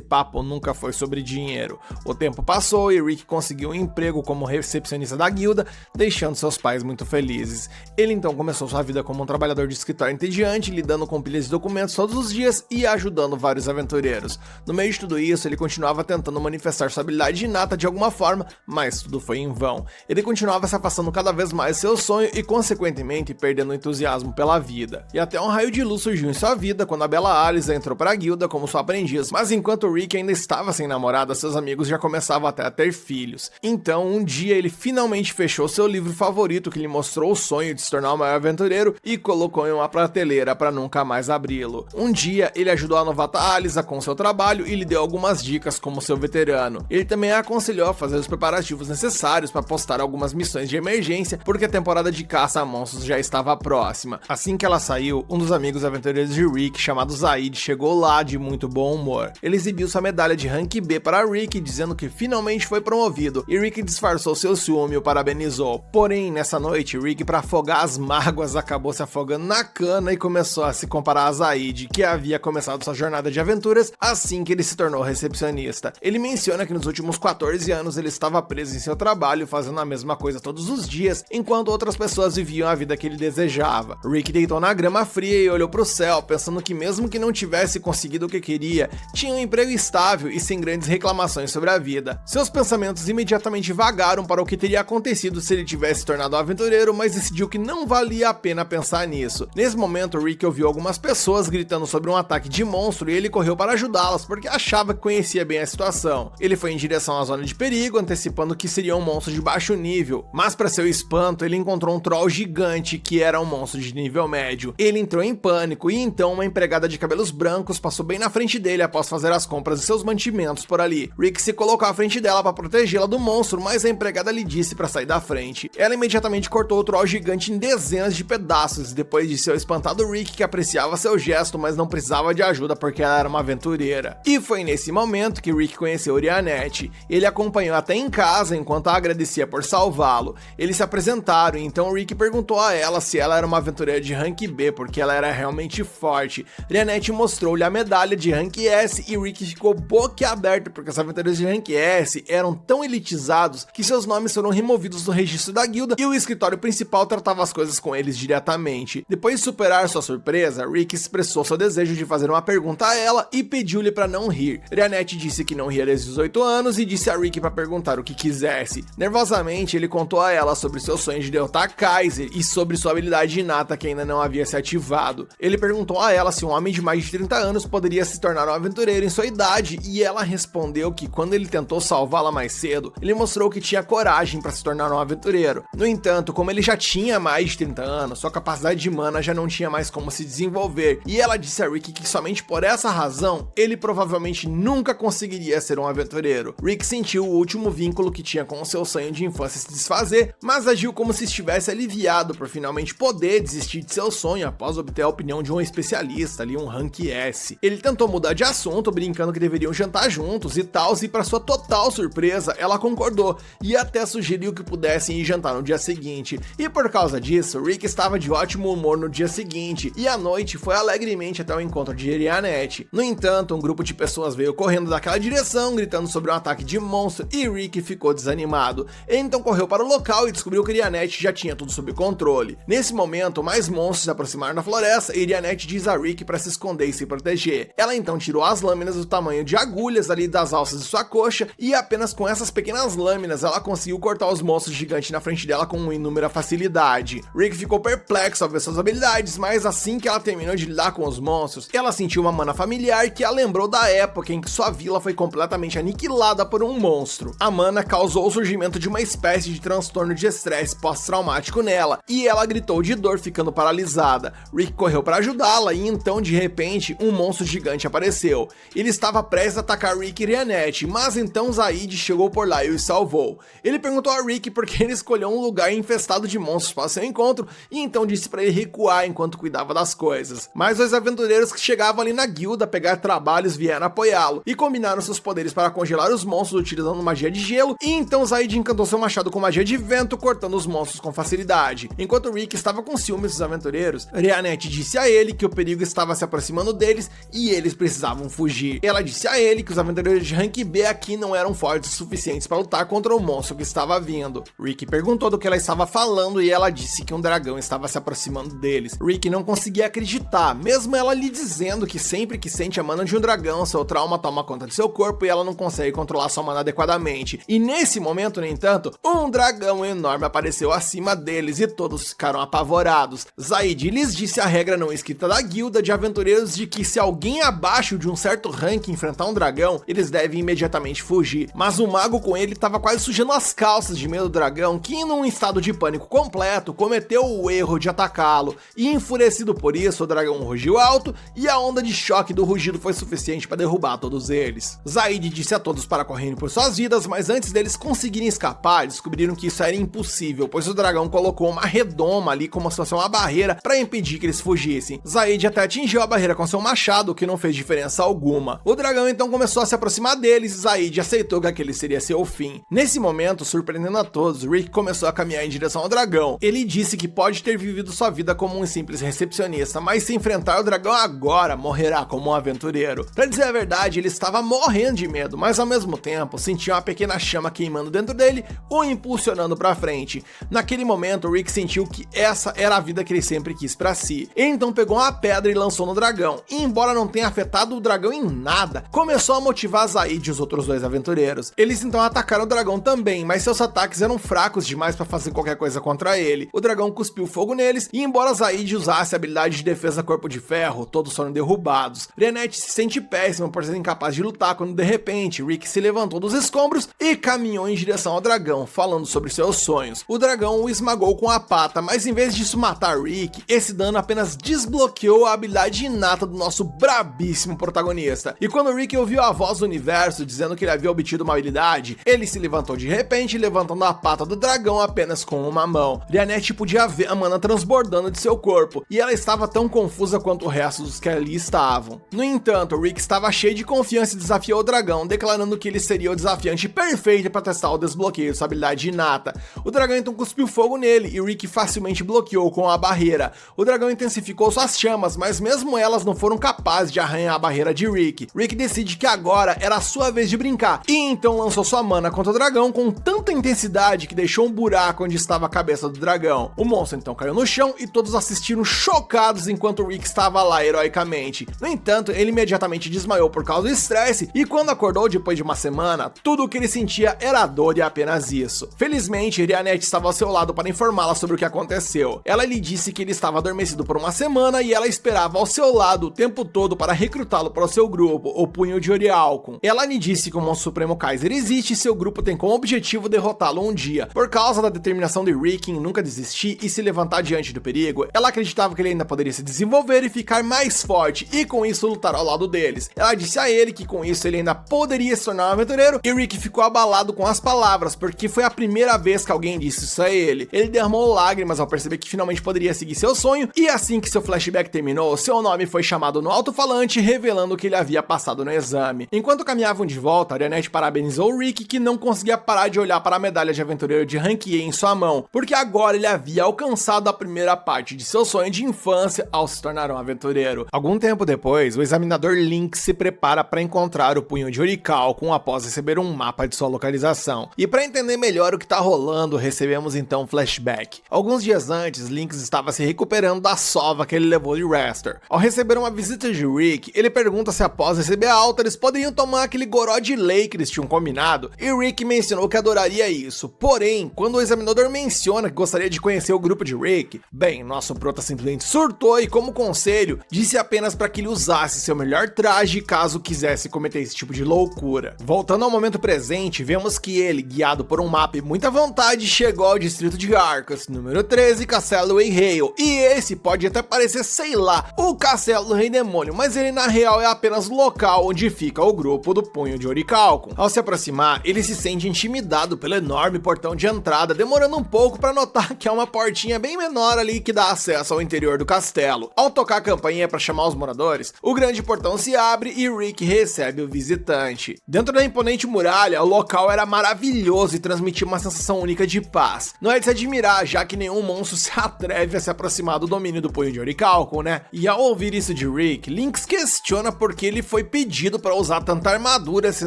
papo nunca foi sobre dinheiro. O tempo passou e Rick conseguiu um emprego como recepcionista da guilda, deixando seus pais muito felizes. Ele então começou sua vida como um trabalhador de escritório entediante, lidando com pilhas de documentos todos os dias e ajudando vários aventureiros. No meio de tudo isso, ele continuava tentando manifestar sua habilidade inata de alguma forma, mas tudo foi em vão. Ele continuava se afastando cada vez mais do seu sonho e, consequentemente, perdendo o entusiasmo pela vida. E até um raio de luz surgiu em sua vida quando a bela Alice entrou para a guilda como sua aprendiz, mas enquanto Rick ainda estava sem namorada, seus amigos já começavam até a ter filhos. Então, um dia ele finalmente fechou seu livro favorito que lhe mostrou o sonho de se tornar o maior aventureiro e colocou em uma prateleira para nunca mais abri-lo. Um dia, ele ajudou a novata Alisa com seu trabalho e lhe deu algumas dicas como seu veterano. Ele também a aconselhou a fazer os preparativos necessários para postar algumas missões de emergência, porque a temporada de caça a monstros já estava próxima. Assim que ela saiu, um dos amigos aventureiros de Rick, chamado Zaid, chegou lá de muito bom humor. Ele exibiu sua medalha de Rank B para Rick, dizendo que finalmente foi promovido, e Rick disfarçou seu ciúme e o parabenizou. Porém, nessa noite, Rick, para afogar as mágoas, acabou se afogando na cana e começou a se comparar a Zaid, que havia começado sua jornada de aventuras assim que ele se tornou recepcionista. Ele menciona que nos últimos 14 anos ele estava preso em seu trabalho, fazendo a mesma coisa todos os dias, enquanto outras pessoas viviam a vida que ele desejava. Rick deitou na grama fria e olhou para o céu, pensando que mesmo que não tivesse conseguido o que queria, tinha um emprego estável e sem grandes reclamações sobre a vida. Seus pensamentos imediatamente vagaram para o que teria acontecido se ele tivesse tornado um aventureiro, mas decidiu que não valia a pena pensar nisso. Nesse momento, Rick ouviu algumas pessoas gritando sobre um ataque de monstro e ele correu para ajudá-las porque achava que conhecia bem a situação. Ele foi em direção à zona de perigo, antecipando que seria um monstro de baixo nível, mas para seu espanto, ele encontrou um troll gigante que era um monstro de nível médio. Ele entrou em pânico e então uma empregada de cabelos brancos passou bem na frente dele após fazer as compras de seus mantimentos por ali. Rick se colocou à frente dela para protegê-la do monstro, mas a empregada lhe disse para sair da frente. Ela imediatamente cortou o troll gigante em dezenas de pedaços e depois disse ao espantado Rick que apreciava seu gesto, mas não precisava de ajuda porque ela era uma aventureira. E foi nesse momento que Rick conheceu Orianette. Ele acompanhou até em casa enquanto a agradecia por salvá-lo. Eles se apresentaram e então Rick perguntou a ela se ela era uma aventureira de rank B, porque ela era realmente forte. Orianette mostrou-lhe a medalha de rank S e Rick ficou boquiaberto porque os aventureiros de rank S eram tão elitizados que seus nomes foram removidos do registro da guilda e o escritório principal tratava as coisas com eles diretamente. Depois de superar sua surpresa, Rick expressou seu desejo de fazer uma pergunta a ela e pediu-lhe para não rir. Orianette disse que não ria desde os 18 anos e disse a Rick para perguntar o que quisesse. Nervosamente, ele contou a ela sobre seu sonho de derrotar Kaiser e sobre sua habilidade inata que ainda não havia se ativado. Ele perguntou a ela se um homem de mais de 30 anos poderia se tornar um aventureiro em sua idade e ela respondeu que quando ele tentou salvá-la mais cedo, ele mostrou que tinha coragem para se tornar um aventureiro. No entanto, como ele já tinha mais de 30 anos, sua capacidade de mana já não tinha mais como se desenvolver e ela disse a Rick que somente por essa razão ele provavelmente nunca conseguiria ser um aventureiro. Rick sentiu o último vínculo que tinha com o seu sonho de infância se desfazer, mas agiu como se estivesse aliviado por finalmente poder desistir de seu sonho após obter a opinião de um especialista ali, um rank S. Ele tentou mudar de assunto, brincando que deveriam jantar juntos e tal, e para sua total surpresa, ela concordou e até sugeriu que pudessem ir jantar no dia seguinte. E por causa disso, Rick estava de ótimo humor no dia seguinte e à noite foi alegremente até o encontro de Orianette. No entanto, um grupo de pessoas veio correndo daquela direção, gritando sobre um ataque de monstro e Rick ficou desanimado. Ele então correu para o local e descobriu que Orianette já tinha tudo sob controle. Nesse momento, mais monstros se aproximaram da floresta e Orianette diz a Rick para se esconder e se proteger. Ela então tirou as lâminas do tamanho de agulhas ali das alças de sua coxa e apenas com essas pequenas lâminas ela conseguiu cortar os monstros gigantes na frente dela com inúmera facilidade. Rick ficou perplexo ao ver suas habilidades, mas assim que ela terminou de lidar com os monstros, ela sentiu uma mana familiar que a lembrou da época em que sua vila foi completamente aniquilada por um monstro. A mana causou o surgimento de uma espécie de transtorno de estresse pós-traumático nela, e ela gritou de dor ficando paralisada. Rick correu para ajudá-la e então de repente um monstro gigante apareceu. Ele estava prestes a atacar Rick e Orianette, mas então Zaid chegou por lá e os salvou. Ele perguntou a Rick por que ele escolheu um lugar infestado de monstros para seu encontro e então disse para ele recuar enquanto cuidava das coisas. Mas dois aventureiros que chegavam ali na guilda a pegar trabalhos vieram apoiá-lo e combinaram seus poderes para congelar os monstros utilizando magia de gelo e então Zaid encantou seu machado com magia de vento, cortando os monstros com facilidade. Enquanto Rick estava com ciúmes dos aventureiros, Orianette disse a ele que o perigo estava se aproximando deles e eles precisavam fugir. Ela disse a ele que os aventureiros de rank B aqui não eram fortes o suficientes para lutar contra o monstro que estava vindo. Rick perguntou do que ela estava falando e ela disse que um dragão estava se aproximando deles. Rick não conseguia acreditar, mesmo ela lhe dizendo que sempre que sente a mana de um dragão, seu trauma toma conta de seu corpo e ela não consegue controlar sua mana adequadamente. E nesse momento, no entanto, um dragão enorme apareceu acima deles e todos ficaram apavorados. Zaid lhes disse a regra não escrita da guilda de aventureiros de que se alguém abaixo de um certo rank enfrentar um dragão, eles devem imediatamente fugir. Mas o mago com ele estava quase sujando as calças de medo do dragão, que num estado de pânico completo, cometeu o erro de atacá-lo. E enfurecido por isso, o dragão rugiu alto e a onda de choque do rugido foi suficiente para derrubar todos eles. Zaid disse a todos para correrem por suas vidas, mas antes deles conseguirem escapar, descobriram que isso era impossível, pois o dragão colocou uma redoma ali como se fosse uma barreira para impedir que eles fugissem. Zaid até atingiu a barreira com seu machado, o que não fez diferença alguma. O dragão então começou a se aproximar deles e Zaid aceitou que aquele seria seu fim. Nesse momento, surpreendendo a todos, Rick começou a caminhar em direção ao dragão. Ele disse que pode ter vivido sua vida como um simples recepcionista, mas se enfrentar o dragão agora, morrerá como um aventureiro. Pra dizer a verdade, ele estava morrendo de medo, mas ao mesmo tempo sentia uma pequena chama queimando dentro dele, o impulsionando pra frente. Naquele momento, Rick sentiu que essa era a vida que ele sempre quis pra si. Ele então pegou uma pedra e lançou no dragão, e embora não tenha afetado o dragão em nada, começou a motivar Zaid e os outros dois aventureiros. Eles então atacaram o dragão também, mas seus ataques eram fracos demais pra fazer qualquer coisa contra ele. O dragão cuspiu fogo neles, e embora Zaid usasse a habilidade de defesa corpo de ferro, todos foram derrubados. Rianete se sente péssima por ser incapaz de lutar quando de repente Rick se levantou dos escombros e caminhou em direção ao dragão, falando sobre seus sonhos. O dragão o esmagou com a pata, mas em vez disso matar Rick, esse dano apenas desbloqueou a habilidade inata do nosso brabíssimo protagonista. E quando Rick ouviu a voz do universo dizendo que ele havia obtido uma habilidade, ele se levantou de repente, levantando a pata do dragão apenas com uma mão. Rianete podia ver a mana transbordando de seu corpo, e ela estava tão confusa quanto o resto dos que ali estavam. No entanto, Rick estava cheio de confiança e desafiou o dragão, declarando que ele seria o desafiante perfeito para testar o desbloqueio de sua habilidade inata. O dragão então cuspiu fogo nele, e Rick facilmente bloqueou com a barreira. O dragão intensificou suas chamas, mas mesmo elas não foram capazes de arranhar a barreira de Rick. Rick decide que agora era a sua vez de brincar, e então lançou sua mana contra o dragão com tanta intensidade que deixou um buraco onde estava a cabeça do dragão. O monstro então caiu no chão e todos assistiram chocados enquanto Rick estava lá heroicamente. No entanto, ele imediatamente desmaiou por causa do estresse, e quando acordou depois de uma semana, tudo o que ele sentia era dor e apenas isso. Felizmente, Rianete estava ao seu lado para informá-la sobre o que aconteceu. Ela lhe disse que ele estava adormecido por uma semana e ela esperava ao seu lado o tempo todo para recrutá-lo para o seu grupo, o Punho de Orichalcum. Ela lhe disse que o Monstro Supremo Kaiser existe e seu grupo tem como objetivo derrotá-lo um dia. Por causa da determinação de Rick em nunca desistir e se levantar diante do perigo, ela acreditava que ele ainda poderia se desenvolver e ficar mais forte, e com isso lutar ao lado deles. Ela disse a ele que com isso ele ainda poderia se tornar um aventureiro, e Rick ficou abalado com as palavras, porque foi a primeira vez que alguém disse isso a ele. Ele derramou lágrimas ao perceber que finalmente poderia seguir seu sonho, e assim que seu flashback terminou, seu nome foi chamado no alto-falante, revelando que ele havia passado no exame. Enquanto caminhavam de volta, Rianete parabenizou Rick, que não conseguia parar de olhar para a medalha de aventureiro de rank E em sua mão, porque agora ele havia alcançado a primeira parte de seu sonho de infância ao se tornar um aventureiro. Algum tempo depois, o examinador Lynx se prepara para encontrar o Punho de Orichalcum após receber um mapa de sua localização. E para entender melhor o que está rolando, recebemos então um flashback. Alguns dias antes, Lynx estava se recuperando da sova que ele levou de Raster. Ao receber uma visita de Rick, ele pergunta se após receber a alta eles poderiam tomar aquele goró de lei que eles tinham combinado, e Rick mencionou que adoraria isso. Porém, quando o examinador menciona que gostaria de conhecer o grupo de Rick, bem, nosso prota simplesmente surtou e, como conselho, disse apenas para que ele usasse seu melhor traje caso quisesse cometer esse tipo de loucura. Voltando ao momento presente, vemos que ele, guiado por um mapa e muita vontade, chegou ao distrito de Arcus, número 13, Castelo Eyhale, e esse pode até parecer, sei lá, o Castelo do Rei Demônio, mas ele na real é apenas o local onde fica o grupo do Punho de Orichalcum. Ao se aproximar, ele se sente intimidado pelo enorme portão de entrada, demorando um pouco para notar que é uma portinha bem menor ali que dá acesso ao interior do castelo. Ao tocar a campainha para chamar os moradores, o grande portão se abre e Rick recebe o visitante. Dentro da imponente muralha, o local era maravilhoso e transmitia uma sensação única de paz. Não é de se admirar, já que nenhum monstro se atreve a se aproximar do domínio do Punho de Orichalcum, né? E ao ouvir isso de Rick, Lynx questiona por que ele foi pedido para usar tanta armadura se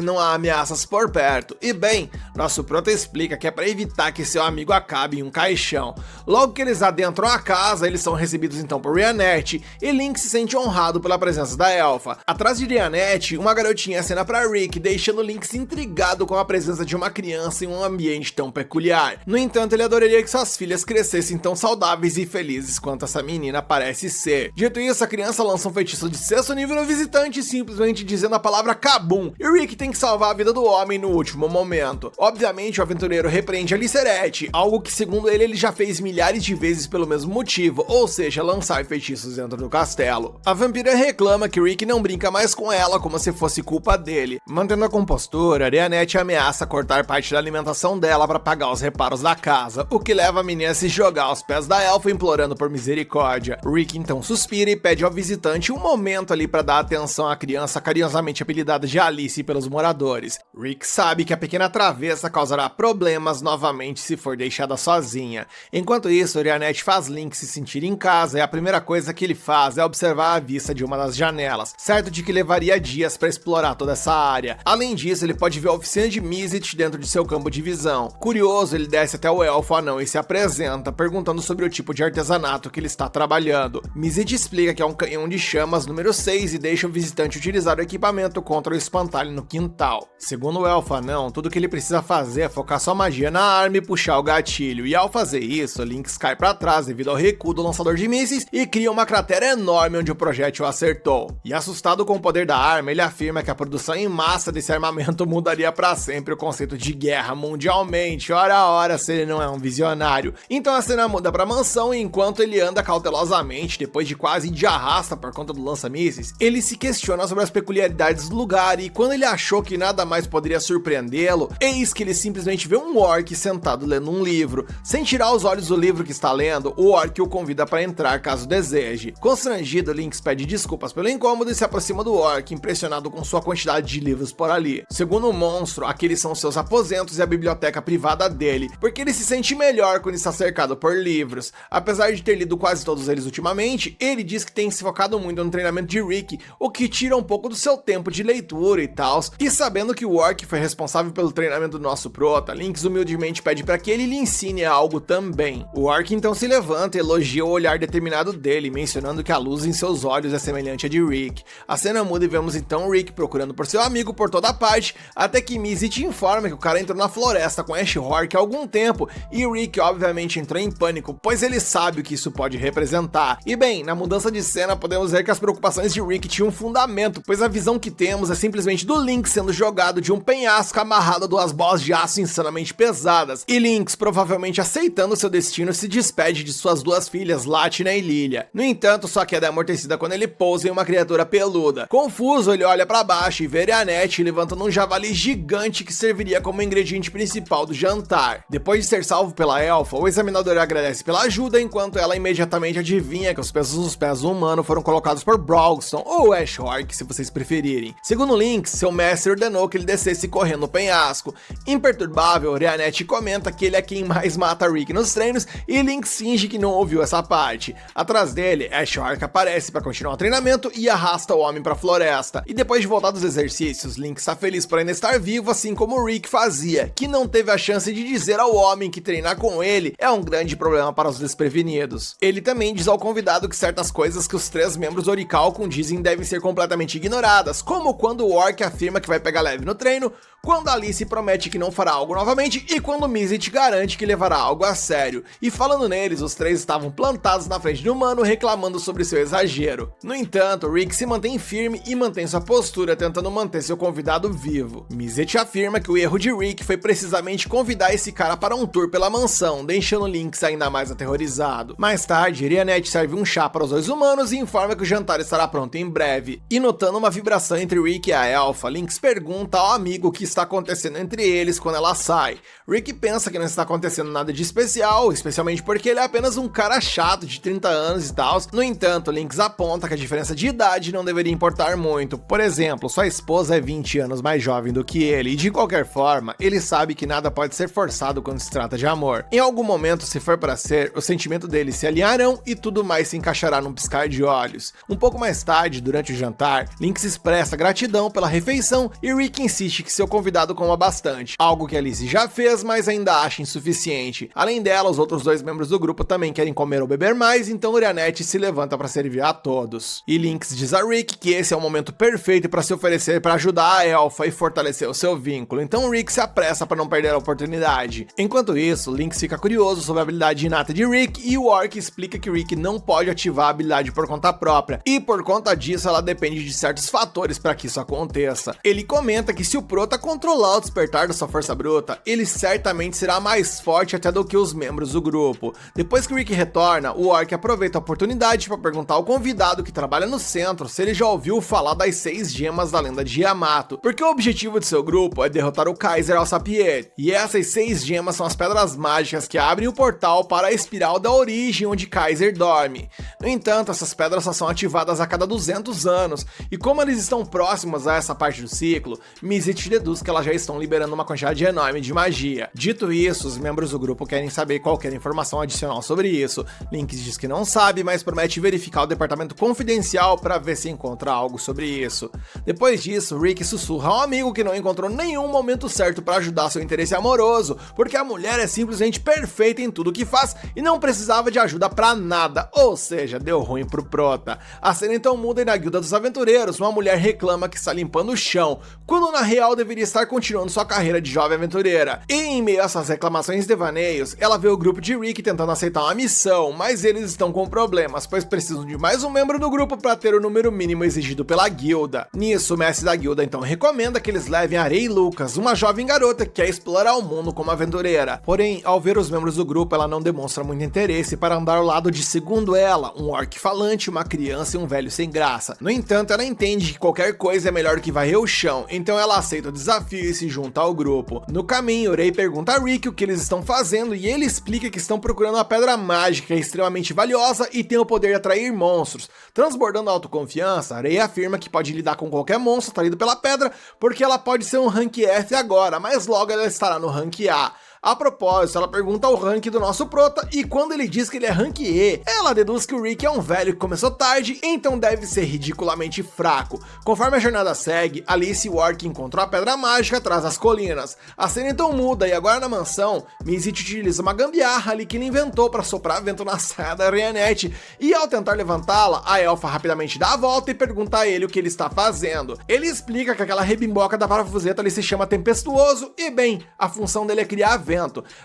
não há ameaças por perto. E bem, nosso prota explica que é para evitar que seu amigo acabe em um caixão. Logo que eles adentram a casa, eles são recebidos então por Rianete, e Lynx se sente honrado pela presença da elfa. Atrás de Rianete, uma garotinha acena para Rick, deixando Lynx intrigado com a presença de uma criança em um ambiente tão peculiar. No entanto, ele adoraria que suas filhas crescessem tão saudáveis e felizes quanto essa menina parece ser. Dito isso, a criança lança um feitiço de 6º nível no visitante, simplesmente dizendo a palavra Kabum, e Rick tem que salvar a vida do homem no último momento. Obviamente, o aventureiro repreende a Lycerete, algo que segundo ele já fez milhares de vezes pelo mesmo motivo, ou seja, lançar feitiços dentro do castelo. A vampira reclama que Rick não brinca mais com ela como se fosse culpa dele. Mantendo a compostura, Rianete ameaça cortar parte da alimentação dela para pagar os reparos da casa, o que leva a menina a se jogar aos pés da elfa implorando por misericórdia. Rick então suspira e pede ao visitante um momento ali para dar atenção à criança carinhosamente apelidada de Alice pelos moradores. Rick sabe que a pequena travessa causará problemas novamente se for deixada sozinha. Enquanto isso, Rianete faz Lynx se sentir em casa casa e a primeira coisa que ele faz é observar a vista de uma das janelas, certo de que levaria dias para explorar toda essa área. Além disso, ele pode ver a oficina de Mizet dentro de seu campo de visão. Curioso, ele desce até o elfo anão e se apresenta, perguntando sobre o tipo de artesanato que ele está trabalhando. Mizet explica que é um canhão de chamas número 6 e deixa o visitante utilizar o equipamento contra o espantalho no quintal. Segundo o elfo anão, tudo que ele precisa fazer é focar sua magia na arma e puxar o gatilho, e ao fazer isso, Lynx cai para trás devido ao recuo do lançador de mísseis e cria uma cratera enorme onde o projétil acertou. E assustado com o poder da arma, ele afirma que a produção em massa desse armamento mudaria para sempre o conceito de guerra mundialmente, ora se ele não é um visionário. Então a cena muda pra mansão e enquanto ele anda cautelosamente, depois de quase ir de arrasta por conta do lança-mísseis, ele se questiona sobre as peculiaridades do lugar e quando ele achou que nada mais poderia surpreendê-lo, eis que ele simplesmente vê um orc sentado lendo um livro. Sem tirar os olhos do livro que está lendo, o orc o convida para entrar caso deseje. Constrangido, Lynx pede desculpas pelo incômodo e se aproxima do orc, impressionado com sua quantidade de livros por ali. Segundo o monstro, aqueles são seus aposentos e a biblioteca privada dele, porque ele se sente melhor quando está cercado por livros. Apesar de ter lido quase todos eles ultimamente, ele diz que tem se focado muito no treinamento de Rick, o que tira um pouco do seu tempo de leitura e tal. E sabendo que o orc foi responsável pelo treinamento do nosso prota, Lynx humildemente pede para que ele lhe ensine algo também. O orc então se levanta e elogia o olhar determinado dele, mencionando que a luz em seus olhos é semelhante à de Rick. A cena muda e vemos então Rick procurando por seu amigo por toda parte, até que Mizet informa que o cara entrou na floresta com Ash Hork há algum tempo, e Rick obviamente entrou em pânico, pois ele sabe o que isso pode representar. E bem, na mudança de cena podemos ver que as preocupações de Rick tinham um fundamento, pois a visão que temos é simplesmente do Lynx sendo jogado de um penhasco amarrado a 2 bolas de aço insanamente pesadas, e Lynx, provavelmente aceitando seu destino, se despede de suas 2 filhas, Latina e Lilia. No entanto, sua queda é amortecida quando ele pousa em uma criatura peluda. Confuso, ele olha para baixo e vê Arianette levantando um javali gigante que serviria como ingrediente principal do jantar. Depois de ser salvo pela elfa, o examinador agradece pela ajuda, enquanto ela imediatamente adivinha que os pesos dos pés do humano foram colocados por Brogstone, ou Ash Hork, se vocês preferirem. Segundo Lynx, seu mestre ordenou que ele descesse correndo no penhasco. Imperturbável, Arianette comenta que ele é quem mais mata Rick nos treinos, e Lynx finge que não ouviu essa parte. Atrás dele, Ash Hork aparece para continuar o treinamento e arrasta o homem para a floresta. E depois de voltar dos exercícios, Lynx está feliz por ainda estar vivo, assim como o Rick fazia, que não teve a chance de dizer ao homem que treinar com ele é um grande problema para os desprevenidos. Ele também diz ao convidado que certas coisas que os 3 membros Orichalcum dizem devem ser completamente ignoradas, como quando o orc afirma que vai pegar leve no treino, quando Alice promete que não fará algo novamente e quando Mizet garante que levará algo a sério. E falando neles, os 3 estavam plantados na frente do humano reclamando sobre seu exagero. No entanto, Rick se mantém firme e mantém sua postura tentando manter seu convidado vivo. Mizet afirma que o erro de Rick foi precisamente convidar esse cara para um tour pela mansão, deixando Lynx ainda mais aterrorizado. Mais tarde, Arianette serve um chá para os 2 humanos e informa que o jantar estará pronto em breve. E notando uma vibração entre Rick e a elfa, Lynx pergunta ao amigo o que está acontecendo entre eles quando ela sai. Rick pensa que não está acontecendo nada de especial, especialmente porque ele é apenas um cara chato de 30 anos e tal. No entanto, Lynx aponta que a diferença de idade não deveria importar muito. Por exemplo, sua esposa é 20 anos mais jovem do que ele, e de qualquer forma, ele sabe que nada pode ser forçado quando se trata de amor. Em algum momento, se for para ser, os sentimentos deles se alinharão e tudo mais se encaixará num piscar de olhos. Um pouco mais tarde, durante o jantar, Lynx expressa gratidão pela refeição e Rick insiste que seu convidado coma bastante, algo que Alice já fez, mas ainda acha insuficiente. Além dela, os outros 2 membros do grupo também querem comer ou beber mais, então Arianette se levanta para servir a todos. E Lynx diz a Rick que esse é o momento perfeito para se oferecer para ajudar a elfa e fortalecer o seu vínculo, então Rick se apressa para não perder a oportunidade. Enquanto isso, Lynx fica curioso sobre a habilidade inata de Rick e o orc explica que Rick não pode ativar a habilidade por conta própria, e por conta disso ela depende de certos fatores para que isso aconteça. Ele comenta que se o prota controlar o despertar da sua força bruta, ele certamente será mais forte até do que os membros do grupo. Depois que Rick retorna, o orc aproveita a oportunidade para perguntar ao convidado que trabalha no centro se ele já ouviu falar das 6 gemas da lenda de Yamato, porque o objetivo de seu grupo é derrotar o Kaiser Alsapiet, e essas 6 gemas são as pedras mágicas que abrem o portal para a espiral da origem onde Kaiser dorme. No entanto, essas pedras só são ativadas a cada 200 anos, e como eles estão próximos a essa parte do ciclo, Mizet deduz que elas já estão liberando uma quantidade enorme de magia. Dito isso, os membros do grupo querem saber qualquer informação adicional sobre isso. Link diz que não sabe, mas promete verificar o departamento confidencial para ver se encontra algo sobre isso. Depois disso, Rick sussurra ao amigo que não encontrou nenhum momento certo para ajudar seu interesse amoroso, porque a mulher é simplesmente perfeita em tudo que faz e não precisava de ajuda pra nada, ou seja, deu ruim pro prota. A cena então muda e na Guilda dos Aventureiros, uma mulher reclama que está limpando o chão, quando na real deveria estar continuando sua carreira de jovem aventureira. E em meio a essas reclamações e devaneios, ela vê o grupo de Rick tentando aceitar uma missão, mas eles estão com problemas, pois precisam de mais um membro do grupo para ter o número mínimo exigido pela guilda. Nisso, o mestre da guilda então recomenda que eles levem a Rei Lucas, uma jovem garota que quer explorar o mundo como aventureira. Porém, ao ver os membros do grupo, ela não demonstra muito interesse para andar ao lado de, segundo ela, um orc falante, uma criança e um velho sem graça. No entanto, ela entende que qualquer coisa é melhor do que varrer o chão, então ela aceita o desafio e se junta ao grupo. No caminho, Rei pergunta a Rick o que eles estão fazendo e ele explica que estão procurando uma pedra mágica extremamente valiosa e tem o poder de atrair monstros. Transbordando a autoconfiança, Rei afirma que pode lidar com qualquer monstro atraído pela pedra, porque ela pode ser um rank F agora, mas logo ela estará no rank A. A propósito, ela pergunta o rank do nosso prota e quando ele diz que ele é rank E, ela deduz que o Rick é um velho que começou tarde, então deve ser ridiculamente fraco. Conforme a jornada segue, Alice e o orc encontram a pedra mágica atrás das colinas. A cena então muda e agora na mansão, Mizit utiliza uma gambiarra ali que ele inventou para soprar vento na saia da Reinette e ao tentar levantá-la, a elfa rapidamente dá a volta e pergunta a ele o que ele está fazendo. Ele explica que aquela rebimboca da parafuseta ali se chama tempestuoso e bem, a função dele é criar vento.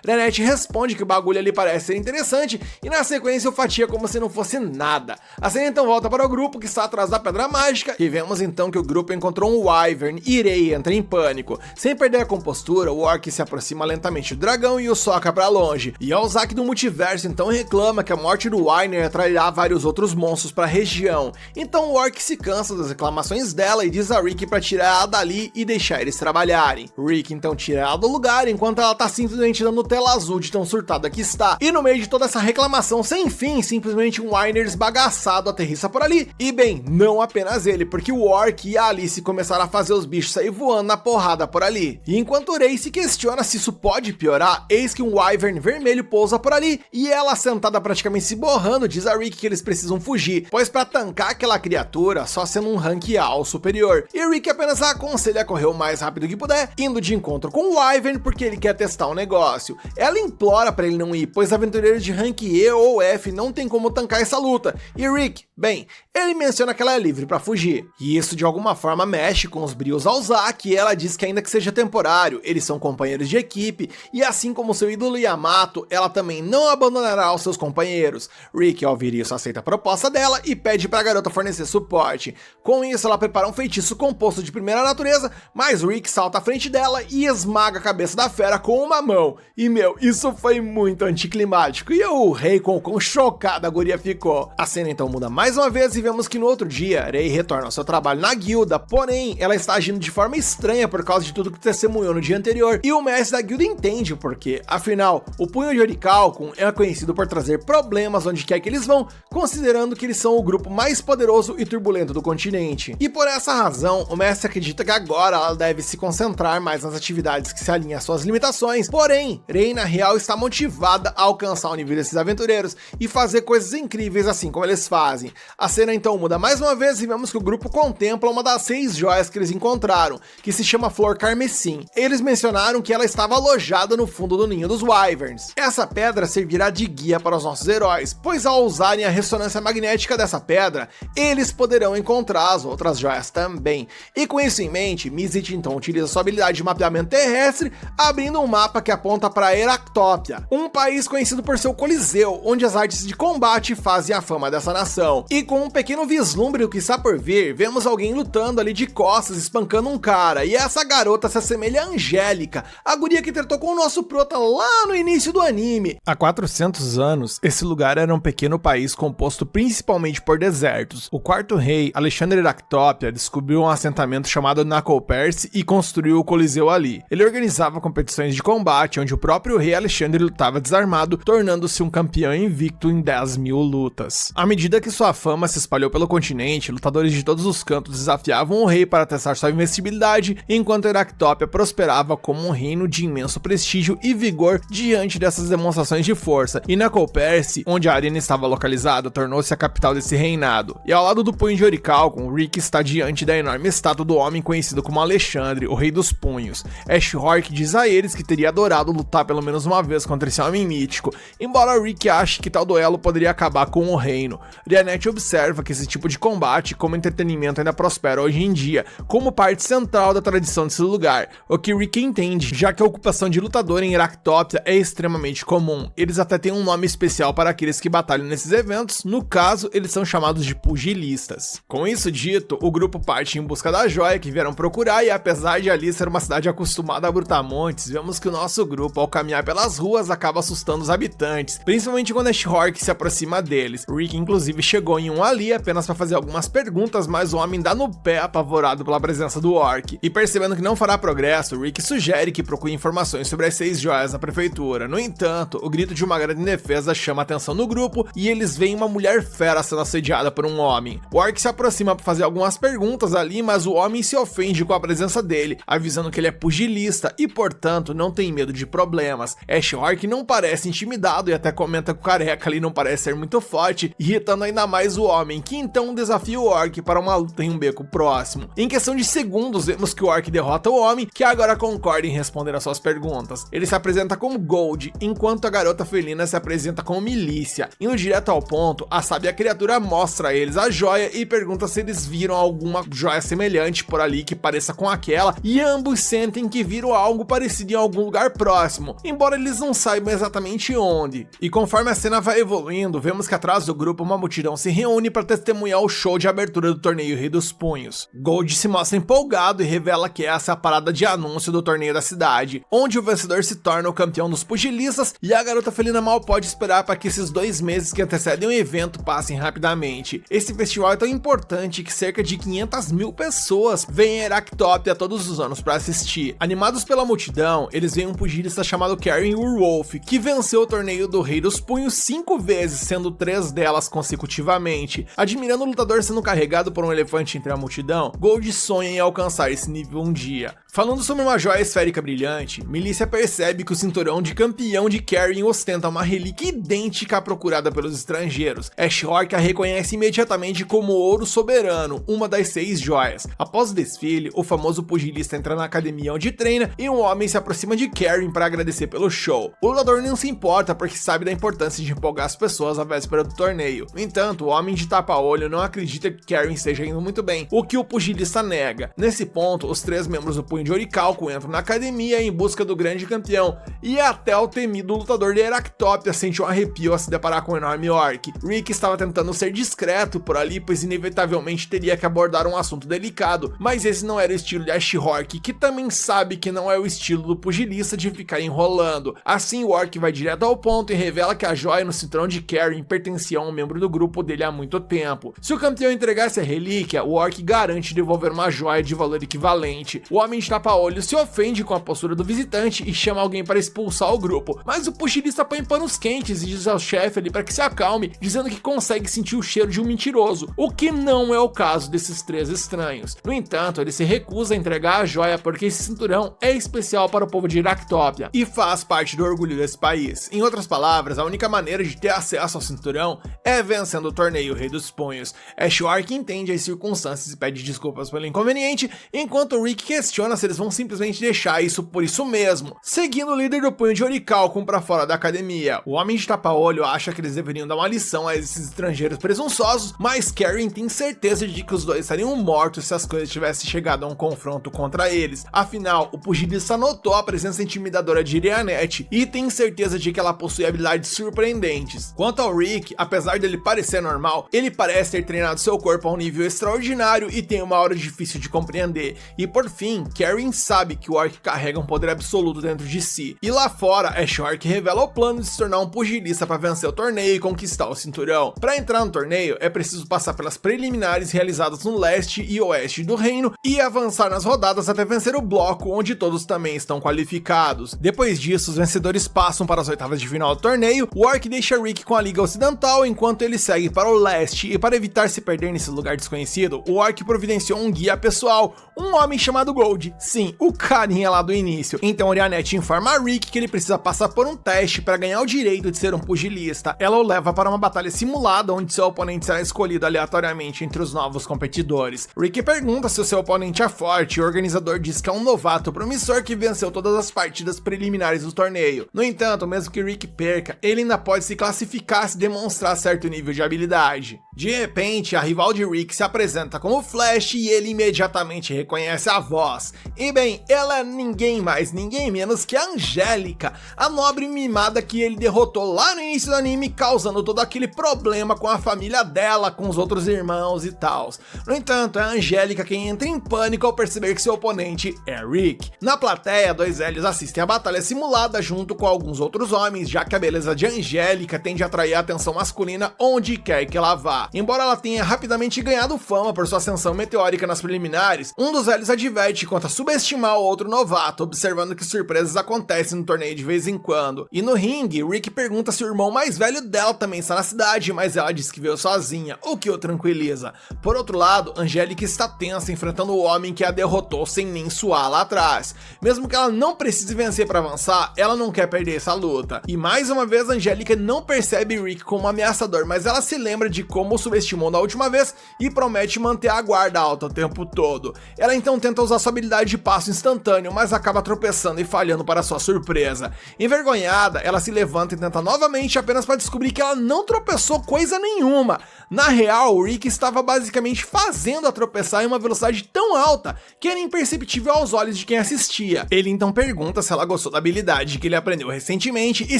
Reinette responde que o bagulho ali parece ser interessante e na sequência o fatia como se não fosse nada. A cena então volta para o grupo que está atrás da pedra mágica e vemos então que o grupo encontrou um Wyvern e Rei entra em pânico. Sem perder a compostura, o orc se aproxima lentamente do dragão e o soca para longe. E Alzak do multiverso então reclama que a morte do Wyvern atrairá vários outros monstros para a região. Então o orc se cansa das reclamações dela e diz a Rick para tirar ela dali e deixar eles trabalharem. Rick então tira ela do lugar enquanto ela tá simplesmente dando tela azul de tão surtada que está. E no meio de toda essa reclamação sem fim, simplesmente um Wyvern esbagaçado aterrissa por ali. E bem, não apenas ele, porque o orc e a Alice começaram a fazer os bichos sair voando na porrada por ali. E enquanto o Rei se questiona se isso pode piorar, eis que um Wyvern vermelho pousa por ali e ela, sentada praticamente se borrando, diz a Rick que eles precisam fugir, pois para tancar aquela criatura, só sendo um rank A ou superior. E Rick apenas a aconselha a correr o mais rápido que puder, indo de encontro com o Wyvern porque ele quer testar um negócio. Ela implora para ele não ir, pois aventureiros de rank E ou F não tem como tancar essa luta. E Rick, bem, ele menciona que ela é livre para fugir. E isso de alguma forma mexe com os brios Alzak e ela diz que ainda que seja temporário, eles são companheiros de equipe e assim como seu ídolo Yamato, ela também não abandonará os seus companheiros. Rick, ao ouvir isso, aceita a proposta dela e pede para a garota fornecer suporte. Com isso, ela prepara um feitiço composto de primeira natureza, mas Rick salta à frente dela e esmaga a cabeça da fera com uma mão. E isso foi muito anticlimático e o Rei com o quão chocada a guria ficou. A cena então muda mais uma vez e vemos que no outro dia, Rei retorna ao seu trabalho na guilda, porém ela está agindo de forma estranha por causa de tudo que testemunhou no dia anterior e o mestre da guilda entende o porquê. Afinal, o punho de Orichalcum é conhecido por trazer problemas onde quer que eles vão, considerando que eles são o grupo mais poderoso e turbulento do continente. E por essa razão, o mestre acredita que agora ela deve se concentrar mais nas atividades que se alinham às suas limitações. Porém, Rei na real está motivada a alcançar o nível desses aventureiros e fazer coisas incríveis assim como eles fazem. A cena então muda mais uma vez e vemos que o grupo contempla uma das 6 joias que eles encontraram, que se chama Flor Carmesim. Eles mencionaram que ela estava alojada no fundo do ninho dos Wyverns. Essa pedra servirá de guia para os nossos heróis, pois ao usarem a ressonância magnética dessa pedra, eles poderão encontrar as outras joias também. E com isso em mente, Mizit então utiliza sua habilidade de mapeamento terrestre, abrindo um mapa que aponta para Eractópia, um país conhecido por seu coliseu, onde as artes de combate fazem a fama dessa nação. E com um pequeno vislumbre do que está por vir, vemos alguém lutando ali de costas, espancando um cara, e essa garota se assemelha a Angélica, a guria que tratou com o nosso prota lá no início do anime. Há 400 anos, esse lugar era um pequeno país composto principalmente por desertos. O quarto rei, Alexandre Eractópia, descobriu um assentamento chamado Nacoperse e construiu o coliseu ali. Ele organizava competições de combate combate onde o próprio rei Alexandre lutava desarmado, tornando-se um campeão invicto em 10.000 lutas. À medida que sua fama se espalhou pelo continente, lutadores de todos os cantos desafiavam o rei para testar sua invencibilidade, enquanto Heractópia prosperava como um reino de imenso prestígio e vigor diante dessas demonstrações de força, e Nacopércie, onde a arena estava localizada, tornou-se a capital desse reinado. E ao lado do punho de Orichalcum, Rick está diante da enorme estátua do homem conhecido como Alexandre, o rei dos punhos. Ashhork diz a eles que teria adorado lutar pelo menos uma vez contra esse homem mítico, embora Rick ache que tal duelo poderia acabar com o reino. Rianete observa que esse tipo de combate como entretenimento ainda prospera hoje em dia, como parte central da tradição desse lugar, o que Rick entende, já que a ocupação de lutador em Heractópia é extremamente comum. Eles até têm um nome especial para aqueles que batalham nesses eventos, no caso, eles são chamados de pugilistas. Com isso dito, o grupo parte em busca da joia que vieram procurar, e apesar de ali ser uma cidade acostumada a brutamontes, vemos que o nosso grupo, ao caminhar pelas ruas, acaba assustando os habitantes, principalmente quando Ashhork se aproxima deles. Rick inclusive chegou em um ali apenas para fazer algumas perguntas, mas o homem dá no pé apavorado pela presença do orc, e percebendo que não fará progresso, Rick sugere que procure informações sobre as 6 joias na prefeitura. No entanto, o grito de uma grande defesa chama a atenção no grupo, e eles veem uma mulher fera sendo assediada por um homem. O orc se aproxima para fazer algumas perguntas ali, mas o homem se ofende com a presença dele, avisando que ele é pugilista e, portanto, não tem medo de problemas. Ashhork não parece intimidado e até comenta que o careca ali não parece ser muito forte, irritando ainda mais o homem, que então desafia o orc para uma luta em um beco próximo. Em questão de segundos, vemos que o orc derrota o homem, que agora concorda em responder às suas perguntas. Ele se apresenta como Gold, enquanto a garota felina se apresenta como Milícia. Indo direto ao ponto, a sábia criatura mostra a eles a joia e pergunta se eles viram alguma joia semelhante por ali que pareça com aquela, e ambos sentem que viram algo parecido em algum lugar próximo, embora eles não saibam exatamente onde. E conforme a cena vai evoluindo, vemos que atrás do grupo uma multidão se reúne para testemunhar o show de abertura do torneio Rei dos Punhos. Gold se mostra empolgado e revela que essa é a parada de anúncio do torneio da cidade, onde o vencedor se torna o campeão dos pugilistas, e a garota felina mal pode esperar para que esses 2 meses que antecedem o evento passem rapidamente. Esse festival é tão importante que cerca de 500.000 pessoas vêm a Heractópia todos os anos para assistir. Animados pela multidão, eles veem um pugilista chamado Karen Urwolf, que venceu o torneio do Rei dos Punhos 5 vezes, sendo 3 delas consecutivamente. Admirando o lutador sendo carregado por um elefante entre a multidão, Gold sonha em alcançar esse nível um dia. Falando sobre uma joia esférica brilhante, Milícia percebe que o cinturão de campeão de Karen ostenta uma relíquia idêntica à procurada pelos estrangeiros. Ashhork a reconhece imediatamente como Ouro Soberano, uma das 6 joias. Após o desfile, o famoso pugilista entra na academia onde treina e um homem se aproxima de Karen para agradecer pelo show. O lutador não se importa porque sabe da importância de empolgar as pessoas à véspera do torneio. No entanto, o homem de tapa-olho não acredita que Karen esteja indo muito bem, o que o pugilista nega. Nesse ponto, os 3 membros do punho de Orichalcum entram na academia em busca do grande campeão, e até o temido lutador de Heractópia sente um arrepio a se deparar com o enorme orc. Rick estava tentando ser discreto por ali, pois inevitavelmente teria que abordar um assunto delicado, mas esse não era o estilo de Ashhork, que também sabe que não é o estilo do pugilista de ficar enrolando. Assim, o orc vai direto ao ponto e revela que a joia no cinturão de Karen pertencia a um membro do grupo dele há muito tempo. Se o campeão entregasse a relíquia, o orc garante devolver uma joia de valor equivalente. O homem de tapa-olho se ofende com a postura do visitante e chama alguém para expulsar o grupo, mas o pugilista põe panos quentes e diz ao chefe ali para que se acalme, dizendo que consegue sentir o cheiro de um mentiroso, o que não é o caso desses 3 estranhos. No entanto, ele se recusa a entregar a joia porque esse cinturão é especial para o povo de Heractópia e faz parte do orgulho desse país. Em outras palavras, a única maneira de ter acesso ao cinturão é vencendo o torneio Rei dos Punhos. Ashhork entende as circunstâncias e pede desculpas pelo inconveniente, enquanto Rick questiona se eles vão simplesmente deixar isso por isso mesmo, seguindo o líder do punho de Orichalcum para fora da academia. O homem de tapa-olho acha que eles deveriam dar uma lição a esses estrangeiros presunçosos, mas Karen tem certeza de que os dois estariam mortos se as coisas tivessem chegado a um confronto contra eles. Afinal, o pugilista notou a presença intimidadora de Rianete e tem certeza de que ela possui habilidades surpreendentes. Quanto ao Rick, apesar dele parecer normal, ele parece ter treinado seu corpo a um nível extraordinário e tem uma aura difícil de compreender. E por fim, Karen sabe que o orc carrega um poder absoluto dentro de si. E lá fora, Ashhork revela o plano de se tornar um pugilista para vencer o torneio e conquistar o cinturão. Para entrar no torneio, é preciso passar pelas preliminares realizadas no leste e oeste do reino e avançar nas rodadas até vencer o bloco, onde todos também estão qualificados. eliminados. Depois disso, os vencedores passam para as oitavas de final do torneio. O Orc deixa Rick com a Liga Ocidental, enquanto ele segue para o leste, e para evitar se perder nesse lugar desconhecido, o Orc providenciou um guia pessoal, um homem chamado Gold, sim, o carinha lá do início. Então Orianeth informa a Rick que ele precisa passar por um teste para ganhar o direito de ser um pugilista. Ela o leva para uma batalha simulada, onde seu oponente será escolhido aleatoriamente entre os novos competidores. Rick pergunta se o seu oponente é forte, e o organizador diz que é um novato promissor que venceu todas as partidas preliminares do torneio. No entanto, mesmo que Rick perca, ele ainda pode se classificar se demonstrar certo nível de habilidade. De repente, a rival de Rick se apresenta como Flash e ele imediatamente reconhece a voz. E bem, ela é ninguém mais, ninguém menos que a Angélica, a nobre mimada que ele derrotou lá no início do anime, causando todo aquele problema com a família dela, com os outros irmãos e tal. No entanto, é a Angélica quem entra em pânico ao perceber que seu oponente é Rick. Na plateia, dois velhos assistem a batalha simulada junto com alguns outros homens, já que a beleza de Angélica tende a atrair a atenção masculina onde quer que ela vá. Embora ela tenha rapidamente ganhado fama por sua ascensão meteórica nas preliminares, um dos velhos adverte quanto a subestimar o outro novato, observando que surpresas acontecem no torneio de vez em quando. E no ringue, Rick pergunta se o irmão mais velho dela também está na cidade, mas ela diz que veio sozinha, o que o tranquiliza. Por outro lado, Angélica está tensa enfrentando o homem que a derrotou sem nem suar lá atrás. Mesmo que ela não precise vencer para avançar, ela não quer perder essa luta. E mais uma vez, Angélica não percebe Rick como ameaçador, mas ela se lembra de como o subestimou na última vez e promete manter a guarda alta o tempo todo. Ela então tenta usar sua habilidade de passo instantâneo, mas acaba tropeçando e falhando para sua surpresa. Envergonhada, ela se levanta e tenta novamente apenas para descobrir que ela não tropeçou coisa nenhuma. Na real, o Rick estava basicamente fazendo a tropeçar em uma velocidade tão alta que era imperceptível aos olhos de quem assistia. Ele então pergunta se ela gostou da habilidade que ele aprendeu recentemente e,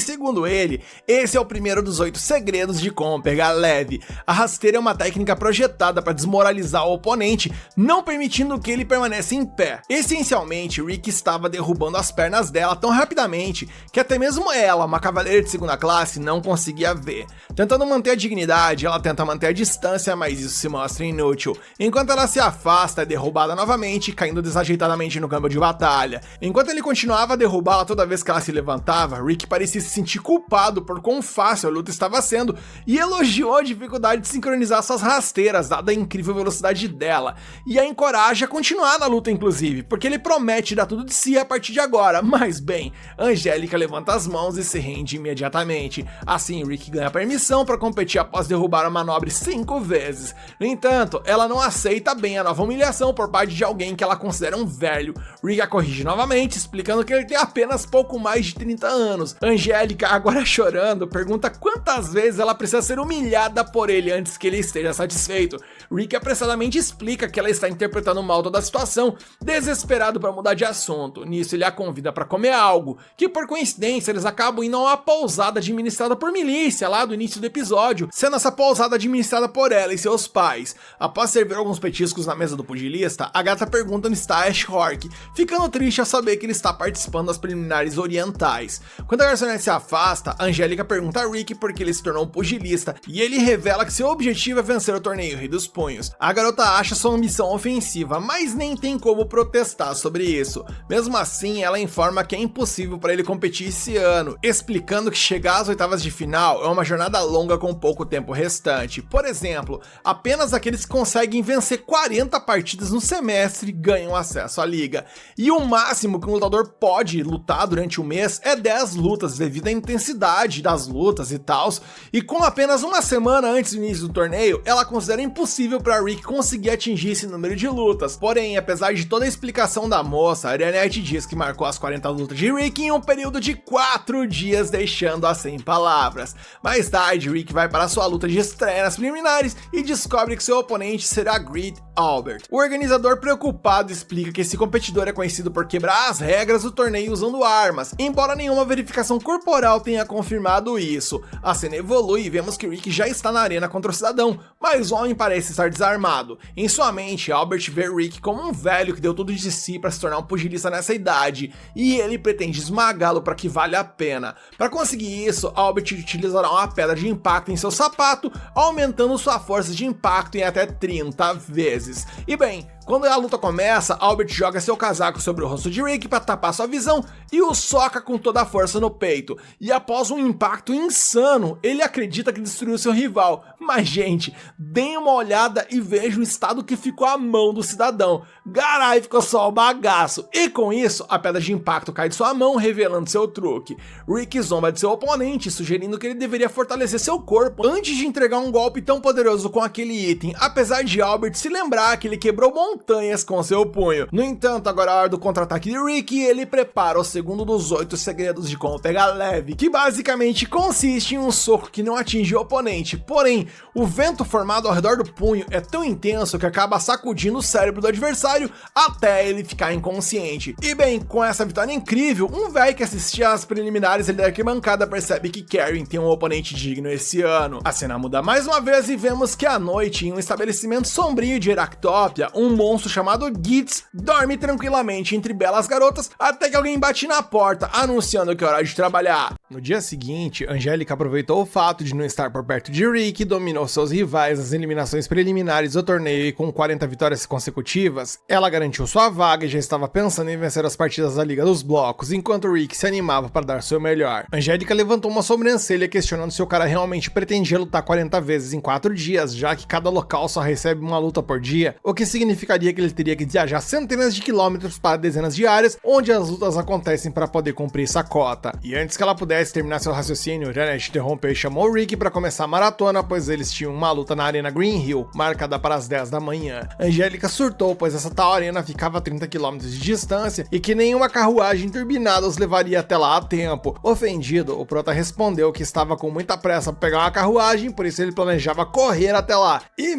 segundo ele, esse é o primeiro dos 8 segredos de como pegar leve. A rasteira é uma técnica projetada para desmoralizar o oponente, não permitindo que ele permaneça em pé. Essencialmente, Rick estava derrubando as pernas dela tão rapidamente que até mesmo ela, uma cavaleira de segunda classe, não conseguia ver. Tentando manter a dignidade, ela tenta manter a distância, mas isso se mostra inútil. Enquanto ela se afasta, é derrubada novamente, caindo desajeitadamente no campo de batalha. Enquanto ele continuava a derrubá-la toda vez que ela se levantava, Rick parecia se sentir culpado por quão fácil a luta estava sendo e elogiou a dificuldade de sincronizar suas rasteiras, dada a incrível velocidade dela, e a encoraja a continuar na luta inclusive, porque ele promete dar tudo de si a partir de agora. Mas bem, Angélica levanta as mãos e se rende imediatamente. Assim, Rick ganha permissão para competir após derrubar a manobra 5 vezes. No entanto, ela não aceita bem a nova humilhação por parte de alguém que ela considera um velho. Rick a corrige novamente, explicando que ele tem apenas pouco mais de 30 anos. Angélica, agora chorando, pergunta quantas vezes ela precisa ser humilhada por ele antes que ele esteja satisfeito. Rick apressadamente explica que ela está interpretando mal toda a situação, desesperado para mudar de assunto. Nisso ele a convida para comer algo, que por coincidência eles acabam indo a uma pousada administrada por milícia lá do início do episódio, sendo essa pousada administrada por ela e seus pais. Após servir alguns petiscos na mesa do pugilista, a gata pergunta onde está Ash Hork, ficando triste ao saber que ele está participando das preliminares orientais. Quando a garçonete se afasta, Angélica pergunta a Rick por que ele se tornou um pugilista, e ele revela que seu objetivo é vencer o torneio Rei dos Punhos. A garota acha sua ambição ofensiva, mas nem tem como protestar sobre isso. Mesmo assim, ela informa que é impossível para ele competir esse ano, explicando que chegar às oitavas de final é uma jornada longa com pouco tempo restante. Por exemplo, apenas aqueles que conseguem vencer 40 partidas no semestre ganham acesso à liga. E o máximo que um lutador pode lutar durante um mês é 10 lutas, devido à intensidade das lutas e tal. E com apenas uma semana antes do início do torneio, ela considera impossível para Rick conseguir atingir esse número de lutas. Porém, apesar de toda a explicação da moça, a Orianeth diz que marcou as 40 lutas de Rick em um período de 4 dias, deixando-a sem palavras. Mais tarde, Rick vai para sua luta de estreia nas preliminares e descobre que seu oponente será Great Albert. O organizador, preocupado, explica que esse competidor é conhecido por quebrar as regras do torneio usando armas, embora nenhuma verificação corporal tenha confirmado isso. A cena evolui e vemos que Rick já está na arena contra o cidadão, mas o homem parece estar desarmado. Em sua mente, Albert vê Rick como um velho que deu tudo de si para se tornar um pugilista nessa idade, e ele pretende esmagá-lo para que valha a pena. Para conseguir isso, Albert utilizará uma pedra de impacto em seu sapato, aumentando sua força de impacto em até 30 vezes. E bem, Quando a luta começa, Albert joga seu casaco sobre o rosto de Rick para tapar sua visão e o soca com toda a força no peito. E após um impacto insano, ele acredita que destruiu seu rival. Mas gente, deem uma olhada e vejam o estado que ficou a mão do cidadão. Garai, ficou só o bagaço. E com isso, a pedra de impacto cai de sua mão, revelando seu truque. Rick zomba de seu oponente, sugerindo que ele deveria fortalecer seu corpo antes de entregar um golpe tão poderoso com aquele item, apesar de Albert se lembrar que ele quebrou montanhas com seu punho. No entanto, agora é a hora do contra-ataque de Rick e ele prepara o segundo dos 8 segredos de como pegar leve, que basicamente consiste em um soco que não atinge o oponente, porém, o vento formado ao redor do punho é tão intenso que acaba sacudindo o cérebro do adversário até ele ficar inconsciente. E bem, com essa vitória incrível, um velho que assistia às preliminares ali da arquibancada percebe que Karen tem um oponente digno esse ano. A cena muda mais uma vez e vemos que à noite, em um estabelecimento sombrio de Heractópia, um monstro chamado Gitz dorme tranquilamente entre belas garotas até que alguém bate na porta, anunciando que é hora de trabalhar. No dia seguinte, Angélica aproveitou o fato de não estar por perto de Rick e dominou seus rivais nas eliminações preliminares do torneio e com 40 vitórias consecutivas, ela garantiu sua vaga e já estava pensando em vencer as partidas da Liga dos Blocos, enquanto Rick se animava para dar seu melhor. Angélica levantou uma sobrancelha questionando se o cara realmente pretendia lutar 40 vezes em 4 dias, já que cada local só recebe uma luta por dia, o que significaria que ele teria que viajar centenas de quilômetros para dezenas de áreas onde as lutas acontecem para poder cumprir essa cota. E antes que ela pudesse terminar seu raciocínio, Janet interrompeu e chamou Rick para começar a maratona, pois eles tinham uma luta na Arena Green Hill, marcada para as 10 da manhã. Angélica surtou, pois essa tal arena ficava a 30 km de distância e que nenhuma carruagem turbinada os levaria até lá a tempo. Ofendido, o prota respondeu que estava com muita pressa para pegar uma carruagem, por isso ele planejava correr até lá. E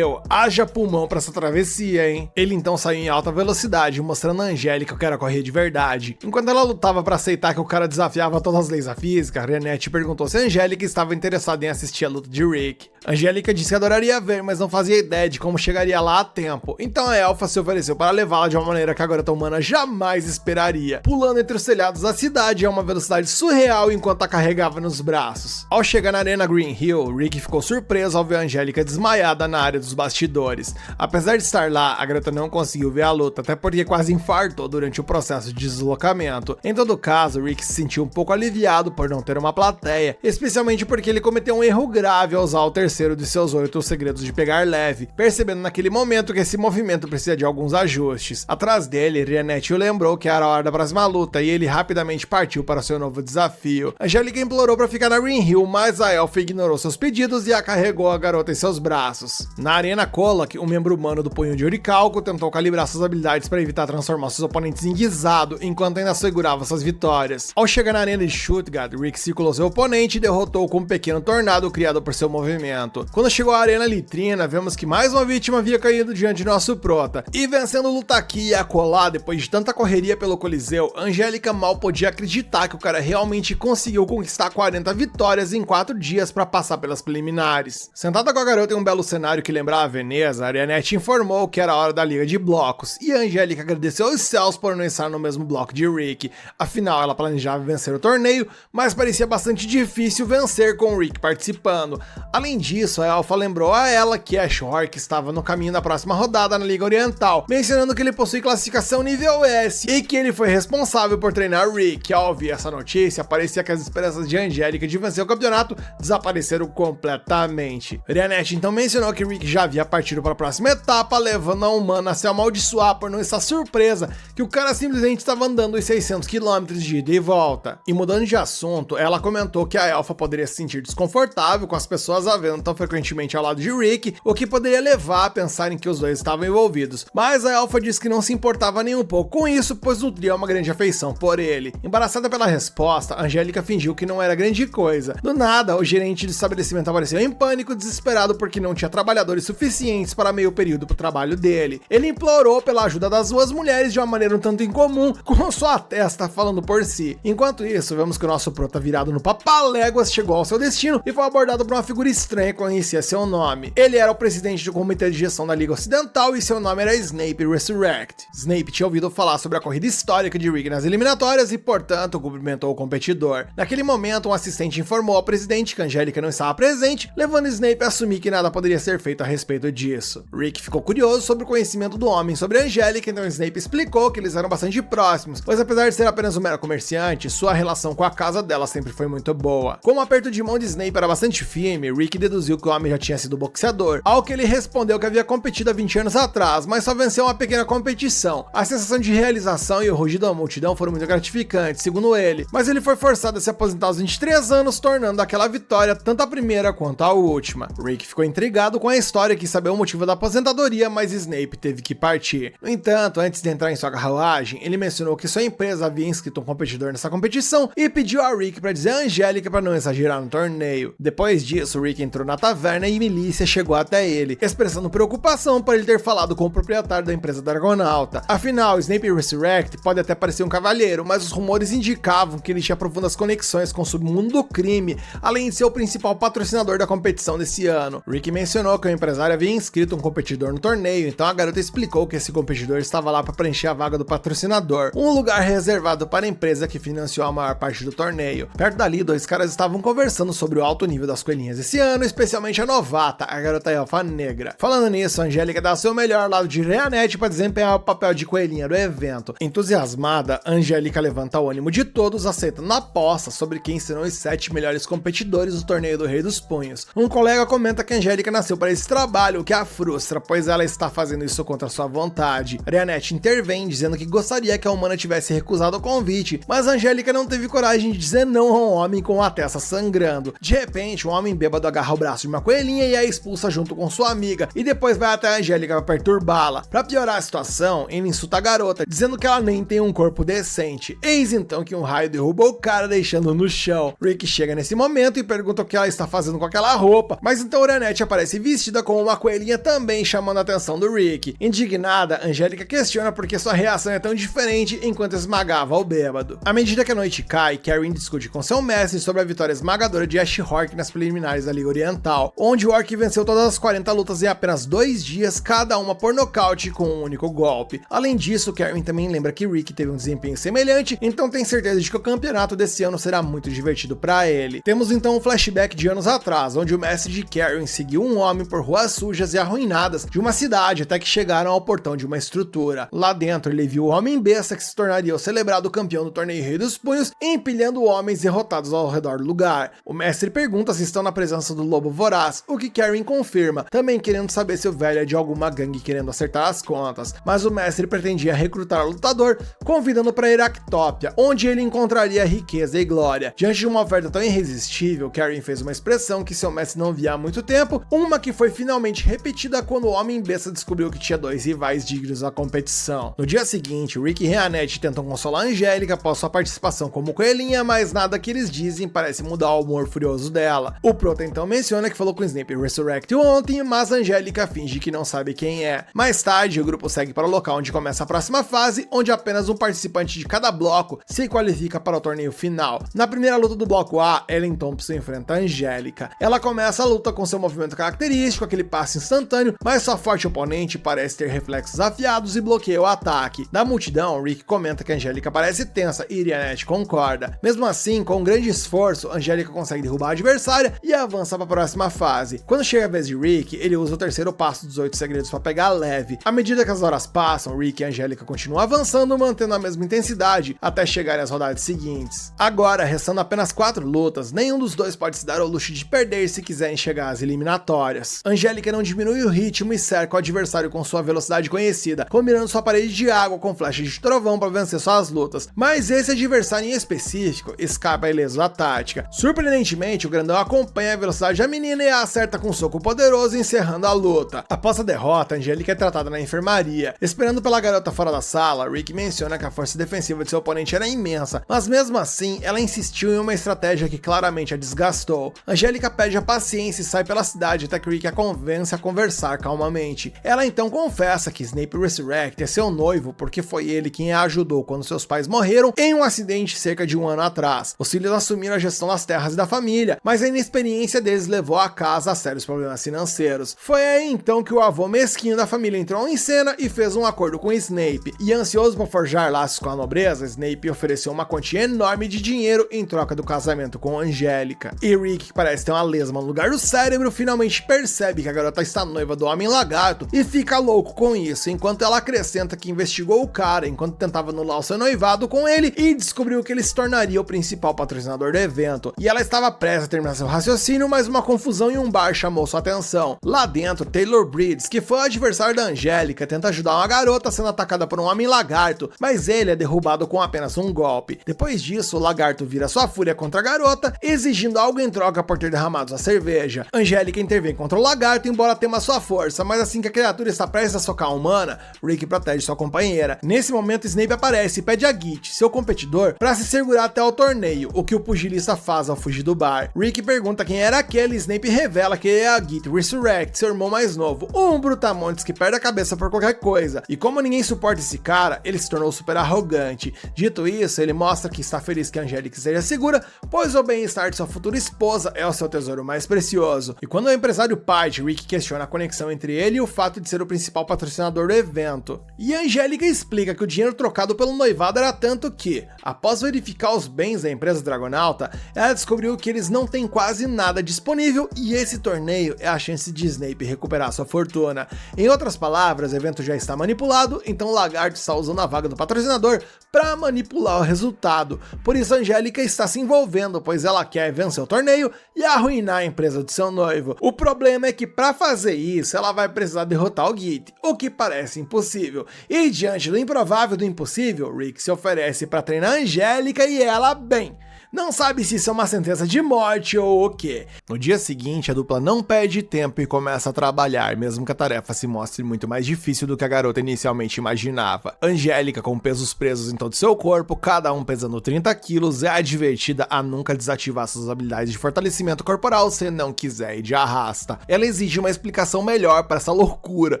haja pulmão para essa travessia, hein? Ele então saiu em alta velocidade, mostrando a Angélica que era correr de verdade. Enquanto ela lutava para aceitar que o cara desafiava todas as leis da física, Renette perguntou se a Angélica estava interessada em assistir a luta de Rick. Angélica disse que adoraria ver, mas não fazia ideia de como chegaria lá a tempo. Então a elfa se ofereceu para levá-la de uma maneira que a garota humana jamais esperaria, pulando entre os telhados da cidade a uma velocidade surreal enquanto a carregava nos braços. Ao chegar na Arena Green Hill, Rick ficou surpreso ao ver a Angélica desmaiada na área dos bastidores. Apesar de estar lá, a garota não conseguiu ver a luta, até porque quase infartou durante o processo de deslocamento. Em todo caso, Rick se sentiu um pouco aliviado por não ter uma plateia, especialmente porque ele cometeu um erro grave ao usar o terceiro de seus 8 segredos de pegar leve, percebendo naquele momento que esse movimento precisa de alguns ajustes. Atrás dele, Renette o lembrou que era a hora da próxima luta e ele rapidamente partiu para seu novo desafio. Angélica implorou para ficar na Green Hill, mas a elfa ignorou seus pedidos e a carregou a garota em seus braços. Na Arena Kolak, um membro humano do punho de Orichalco tentou calibrar suas habilidades para evitar transformar seus oponentes em guisado, enquanto ainda segurava suas vitórias. Ao chegar na Arena de Stuttgart, Rick circulou seu oponente e derrotou com um pequeno tornado criado por seu movimento. Quando chegou à Arena Litrina, vemos que mais uma vítima havia caído diante de nosso prota. E vencendo luta aqui e acolá, depois de tanta correria pelo Coliseu, Angélica mal podia acreditar que o cara realmente conseguiu conquistar 40 vitórias em 4 dias para passar pelas preliminares. Sentada com a garota em um belo cenário que lembrava Veneza, a Renette informou que era a hora da Liga de Blocos, e a Angélica agradeceu aos céus por não estar no mesmo bloco de Rick. Afinal, ela planejava vencer o torneio, mas parecia bastante difícil vencer com o Rick participando. Além disso, a elfa lembrou a ela que Ash Rourke estava no caminho da próxima rodada na Liga Oriental, mencionando que ele possui classificação nível S e que ele foi responsável por treinar Rick. Ao ouvir essa notícia, parecia que as esperanças de Angélica de vencer o campeonato desapareceram completamente. Renette então mencionou que Rick já havia partido para a próxima etapa, levando a humana a se amaldiçoar por não estar surpresa que o cara simplesmente estava andando os 600 km de ida e volta. E mudando de assunto, ela comentou que a elfa poderia se sentir desconfortável com as pessoas a vendo tão frequentemente ao lado de Rick, o que poderia levar a pensar em que os dois estavam envolvidos. Mas a elfa disse que não se importava nem um pouco com isso, pois nutria uma grande afeição por ele. Embaraçada pela resposta, Angélica fingiu que não era grande coisa. Do nada, o gerente do estabelecimento apareceu em pânico, desesperado porque não tinha trabalhadores suficientes para meio período para o trabalho dele. Ele implorou pela ajuda das duas mulheres de uma maneira um tanto incomum, com sua testa falando por si. Enquanto isso, vemos que o nosso prota virado no papaléguas chegou ao seu destino e foi abordado por uma figura estranha reconhecia seu nome. Ele era o presidente do comitê de gestão da Liga Ocidental e seu nome era Snape Resurrect. Snape tinha ouvido falar sobre a corrida histórica de Rick nas eliminatórias e, portanto, cumprimentou o competidor. Naquele momento, um assistente informou ao presidente que Angélica não estava presente, levando Snape a assumir que nada poderia ser feito a respeito disso. Rick ficou curioso sobre o conhecimento do homem sobre Angélica, então Snape explicou que eles eram bastante próximos, pois apesar de ser apenas um mero comerciante, sua relação com a casa dela sempre foi muito boa. Como o aperto de mão de Snape era bastante firme, Rick deduziu que o homem já tinha sido boxeador, ao que ele respondeu que havia competido há 20 anos atrás, mas só venceu uma pequena competição. A sensação de realização e o rugido da multidão foram muito gratificantes, segundo ele, mas ele foi forçado a se aposentar aos 23 anos, tornando aquela vitória tanto a primeira quanto a última. Rick ficou intrigado com a história e quis saber o motivo da aposentadoria, mas Snape teve que partir. No entanto, antes de entrar em sua carruagem, ele mencionou que sua empresa havia inscrito um competidor nessa competição e pediu a Rick para dizer a Angélica para não exagerar no torneio. Depois disso, Rick entrou na taverna e Milícia chegou até ele, expressando preocupação por ele ter falado com o proprietário da empresa da Argonauta. Afinal, Snape Resurrect pode até parecer um cavalheiro, mas os rumores indicavam que ele tinha profundas conexões com o submundo do crime, além de ser o principal patrocinador da competição desse ano. Rick mencionou que o empresário havia inscrito um competidor no torneio, então a garota explicou que esse competidor estava lá para preencher a vaga do patrocinador, um lugar reservado para a empresa que financiou a maior parte do torneio. Perto dali, dois caras estavam conversando sobre o alto nível das coelhinhas esse ano, especialmente a novata, a garota elfa negra. Falando nisso, a Angélica dá seu melhor lado de Reanete para desempenhar o papel de coelhinha do evento. Entusiasmada, a Angélica levanta o ânimo de todos, aceitando a aposta sobre quem serão os 7 melhores competidores do torneio do Rei dos Punhos. Um colega comenta que a Angélica nasceu para esse trabalho, o que a frustra, pois ela está fazendo isso contra sua vontade. Reanete intervém, dizendo que gostaria que a humana tivesse recusado o convite, mas a Angélica não teve coragem de dizer não a um homem com a testa sangrando. De repente, um homem bêbado agarra o braço de uma coelhinha e a expulsa junto com sua amiga, e depois vai até a Angélica para perturbá-la. Para piorar a situação, ele insulta a garota, dizendo que ela nem tem um corpo decente. Eis então que um raio derruba o cara, deixando-o no chão. Rick chega nesse momento e pergunta o que ela está fazendo com aquela roupa, mas então Reanete aparece vestida como uma coelhinha também, chamando a atenção do Rick. Indignada, Angélica questiona por que sua reação é tão diferente enquanto esmagava o bêbado. À medida que a noite cai, Karen discute com seu mestre sobre a vitória esmagadora de Ash Rourke nas preliminares da Liga Oriental, onde o Orc venceu todas as 40 lutas em apenas 2 dias, cada uma por nocaute com um único golpe. Além disso, Karen também lembra que Rick teve um desempenho semelhante, então tem certeza de que o campeonato desse ano será muito divertido para ele. Temos então um flashback de anos atrás, onde o mestre de Karen seguiu um homem por ruas sujas e arruinadas de uma cidade até que chegaram ao portão de uma estrutura. Lá dentro ele viu o Homem Besta, que se tornaria o celebrado campeão do torneio Rei dos Punhos, empilhando homens derrotados ao redor do lugar. O mestre pergunta se estão na presença do Lobo Voraz, o que Karen confirma, também querendo saber se o velho é de alguma gangue querendo acertar as contas, mas o mestre pretendia recrutar o lutador, convidando para Eractópia, onde ele encontraria riqueza e glória. Diante de uma oferta tão irresistível, Karen fez uma expressão que seu mestre não via há muito tempo, uma que foi finalmente repetida quando o Homem Besta descobriu que tinha 2 rivais dignos da competição. No dia seguinte, Rick e Reanete tentam consolar a Angélica após sua participação como coelhinha, mas nada que eles dizem parece mudar o humor furioso dela. O Prota então menciona que falou com Snape Resurrect ontem, mas a Angélica finge que não sabe quem é. Mais tarde, o grupo segue para o local onde começa a próxima fase, onde apenas um participante de cada bloco se qualifica para o torneio final. Na primeira luta do bloco A, Ellen Thompson enfrenta a Angélica. Ela começa a luta com seu movimento característico, aquele passe instantâneo, mas sua forte oponente parece ter reflexos afiados e bloqueia o ataque. Na multidão, Rick comenta que a Angélica parece tensa e Reanete concorda. Mesmo assim, com um grande esforço, Angélica consegue derrubar a adversária e avança para a próxima fase. Quando chega a vez de Rick, ele usa o terceiro passo dos 8 segredos para pegar leve. À medida que as horas passam, Rick e a Angélica continuam avançando, mantendo a mesma intensidade até chegarem às rodadas seguintes. Agora, restando apenas 4 lutas, nenhum dos dois pode se dar ao luxo de perder se quiserem chegar às eliminatórias. Angélica não diminui o ritmo e cerca o adversário com sua velocidade conhecida, combinando sua parede de água com flecha de trovão para vencer suas lutas, mas esse adversário em específico escapa ileso da tática. Surpreendentemente, o grandão acompanha a velocidade da menina e a acerta com um soco poderoso, encerrando a luta. Após a derrota, Angélica é tratada na enfermaria. Esperando pela garota fora da sala, Rick menciona que a força defensiva de seu oponente era imensa, mas mesmo assim, ela insistiu em uma estratégia que claramente a desgastou. Angélica pede a paciência e sai pela cidade até que Rick a convence a conversar calmamente. Ela então confessa que Snape Resurrect é seu noivo porque foi ele quem a ajudou quando seus pais morreram em um acidente cerca de 1 ano atrás. Os filhos assumiram a gestão das terras e da família, mas a inexperiência deles levou levou a casa a sérios problemas financeiros. Foi aí então que o avô mesquinho da família entrou em cena e fez um acordo com Snape, e ansioso por forjar laços com a nobreza, Snape ofereceu uma quantia enorme de dinheiro em troca do casamento com Angélica. E Rick, que parece ter uma lesma no lugar do cérebro, finalmente percebe que a garota está noiva do Homem-Lagarto e fica louco com isso, enquanto ela acrescenta que investigou o cara enquanto tentava anular o seu noivado com ele e descobriu que ele se tornaria o principal patrocinador do evento. E ela estava prestes a terminar seu raciocínio, mas uma confusão em um bar chamou sua atenção. Lá dentro, Taylor Bridges, que foi o adversário da Angélica, tenta ajudar uma garota sendo atacada por um Homem-Lagarto, mas ele é derrubado com apenas um golpe. Depois disso, o lagarto vira sua fúria contra a garota, exigindo algo em troca por ter derramado a cerveja. Angélica intervém contra o lagarto, embora tema sua força, mas assim que a criatura está prestes a socar a humana, Rick protege sua companheira. Nesse momento, Snape aparece e pede a Git, seu competidor, para se segurar até o torneio, o que o pugilista faz ao fugir do bar. Rick pergunta quem era aquele e Snape revela que é a Git Resurrect, seu irmão mais novo, um brutamontes que perde a cabeça por qualquer coisa. E como ninguém suporta esse cara, ele se tornou super arrogante. Dito isso, ele mostra que está feliz que a Angélica seja segura, pois o bem-estar de sua futura esposa é o seu tesouro mais precioso. E quando o empresário pai de Rick questiona a conexão entre ele e o fato de ser o principal patrocinador do evento. E a Angélica explica que o dinheiro trocado pelo noivado era tanto que, após verificar os bens da empresa Dragonauta, ela descobriu que eles não têm quase nada disponível e esse torneio é a chance de Snape recuperar sua fortuna. Em outras palavras, o evento já está manipulado, então o lagarto está usando a vaga do patrocinador para manipular o resultado. Por isso a Angélica está se envolvendo, pois ela quer vencer o torneio e arruinar a empresa de seu noivo. O problema é que para fazer isso, ela vai precisar derrotar o Git, o que parece impossível. E diante do improvável do impossível, Rick se oferece para treinar a Angélica e ela, bem, não sabe se isso é uma sentença de morte ou o quê. No dia seguinte, a dupla não perde tempo e começa a trabalhar, mesmo que a tarefa se mostre muito mais difícil do que a garota inicialmente imaginava. Angélica, com pesos presos em todo seu corpo, cada um pesando 30 quilos, é advertida a nunca desativar suas habilidades de fortalecimento corporal se não quiser ir de arrasta. Ela exige uma explicação melhor para essa loucura,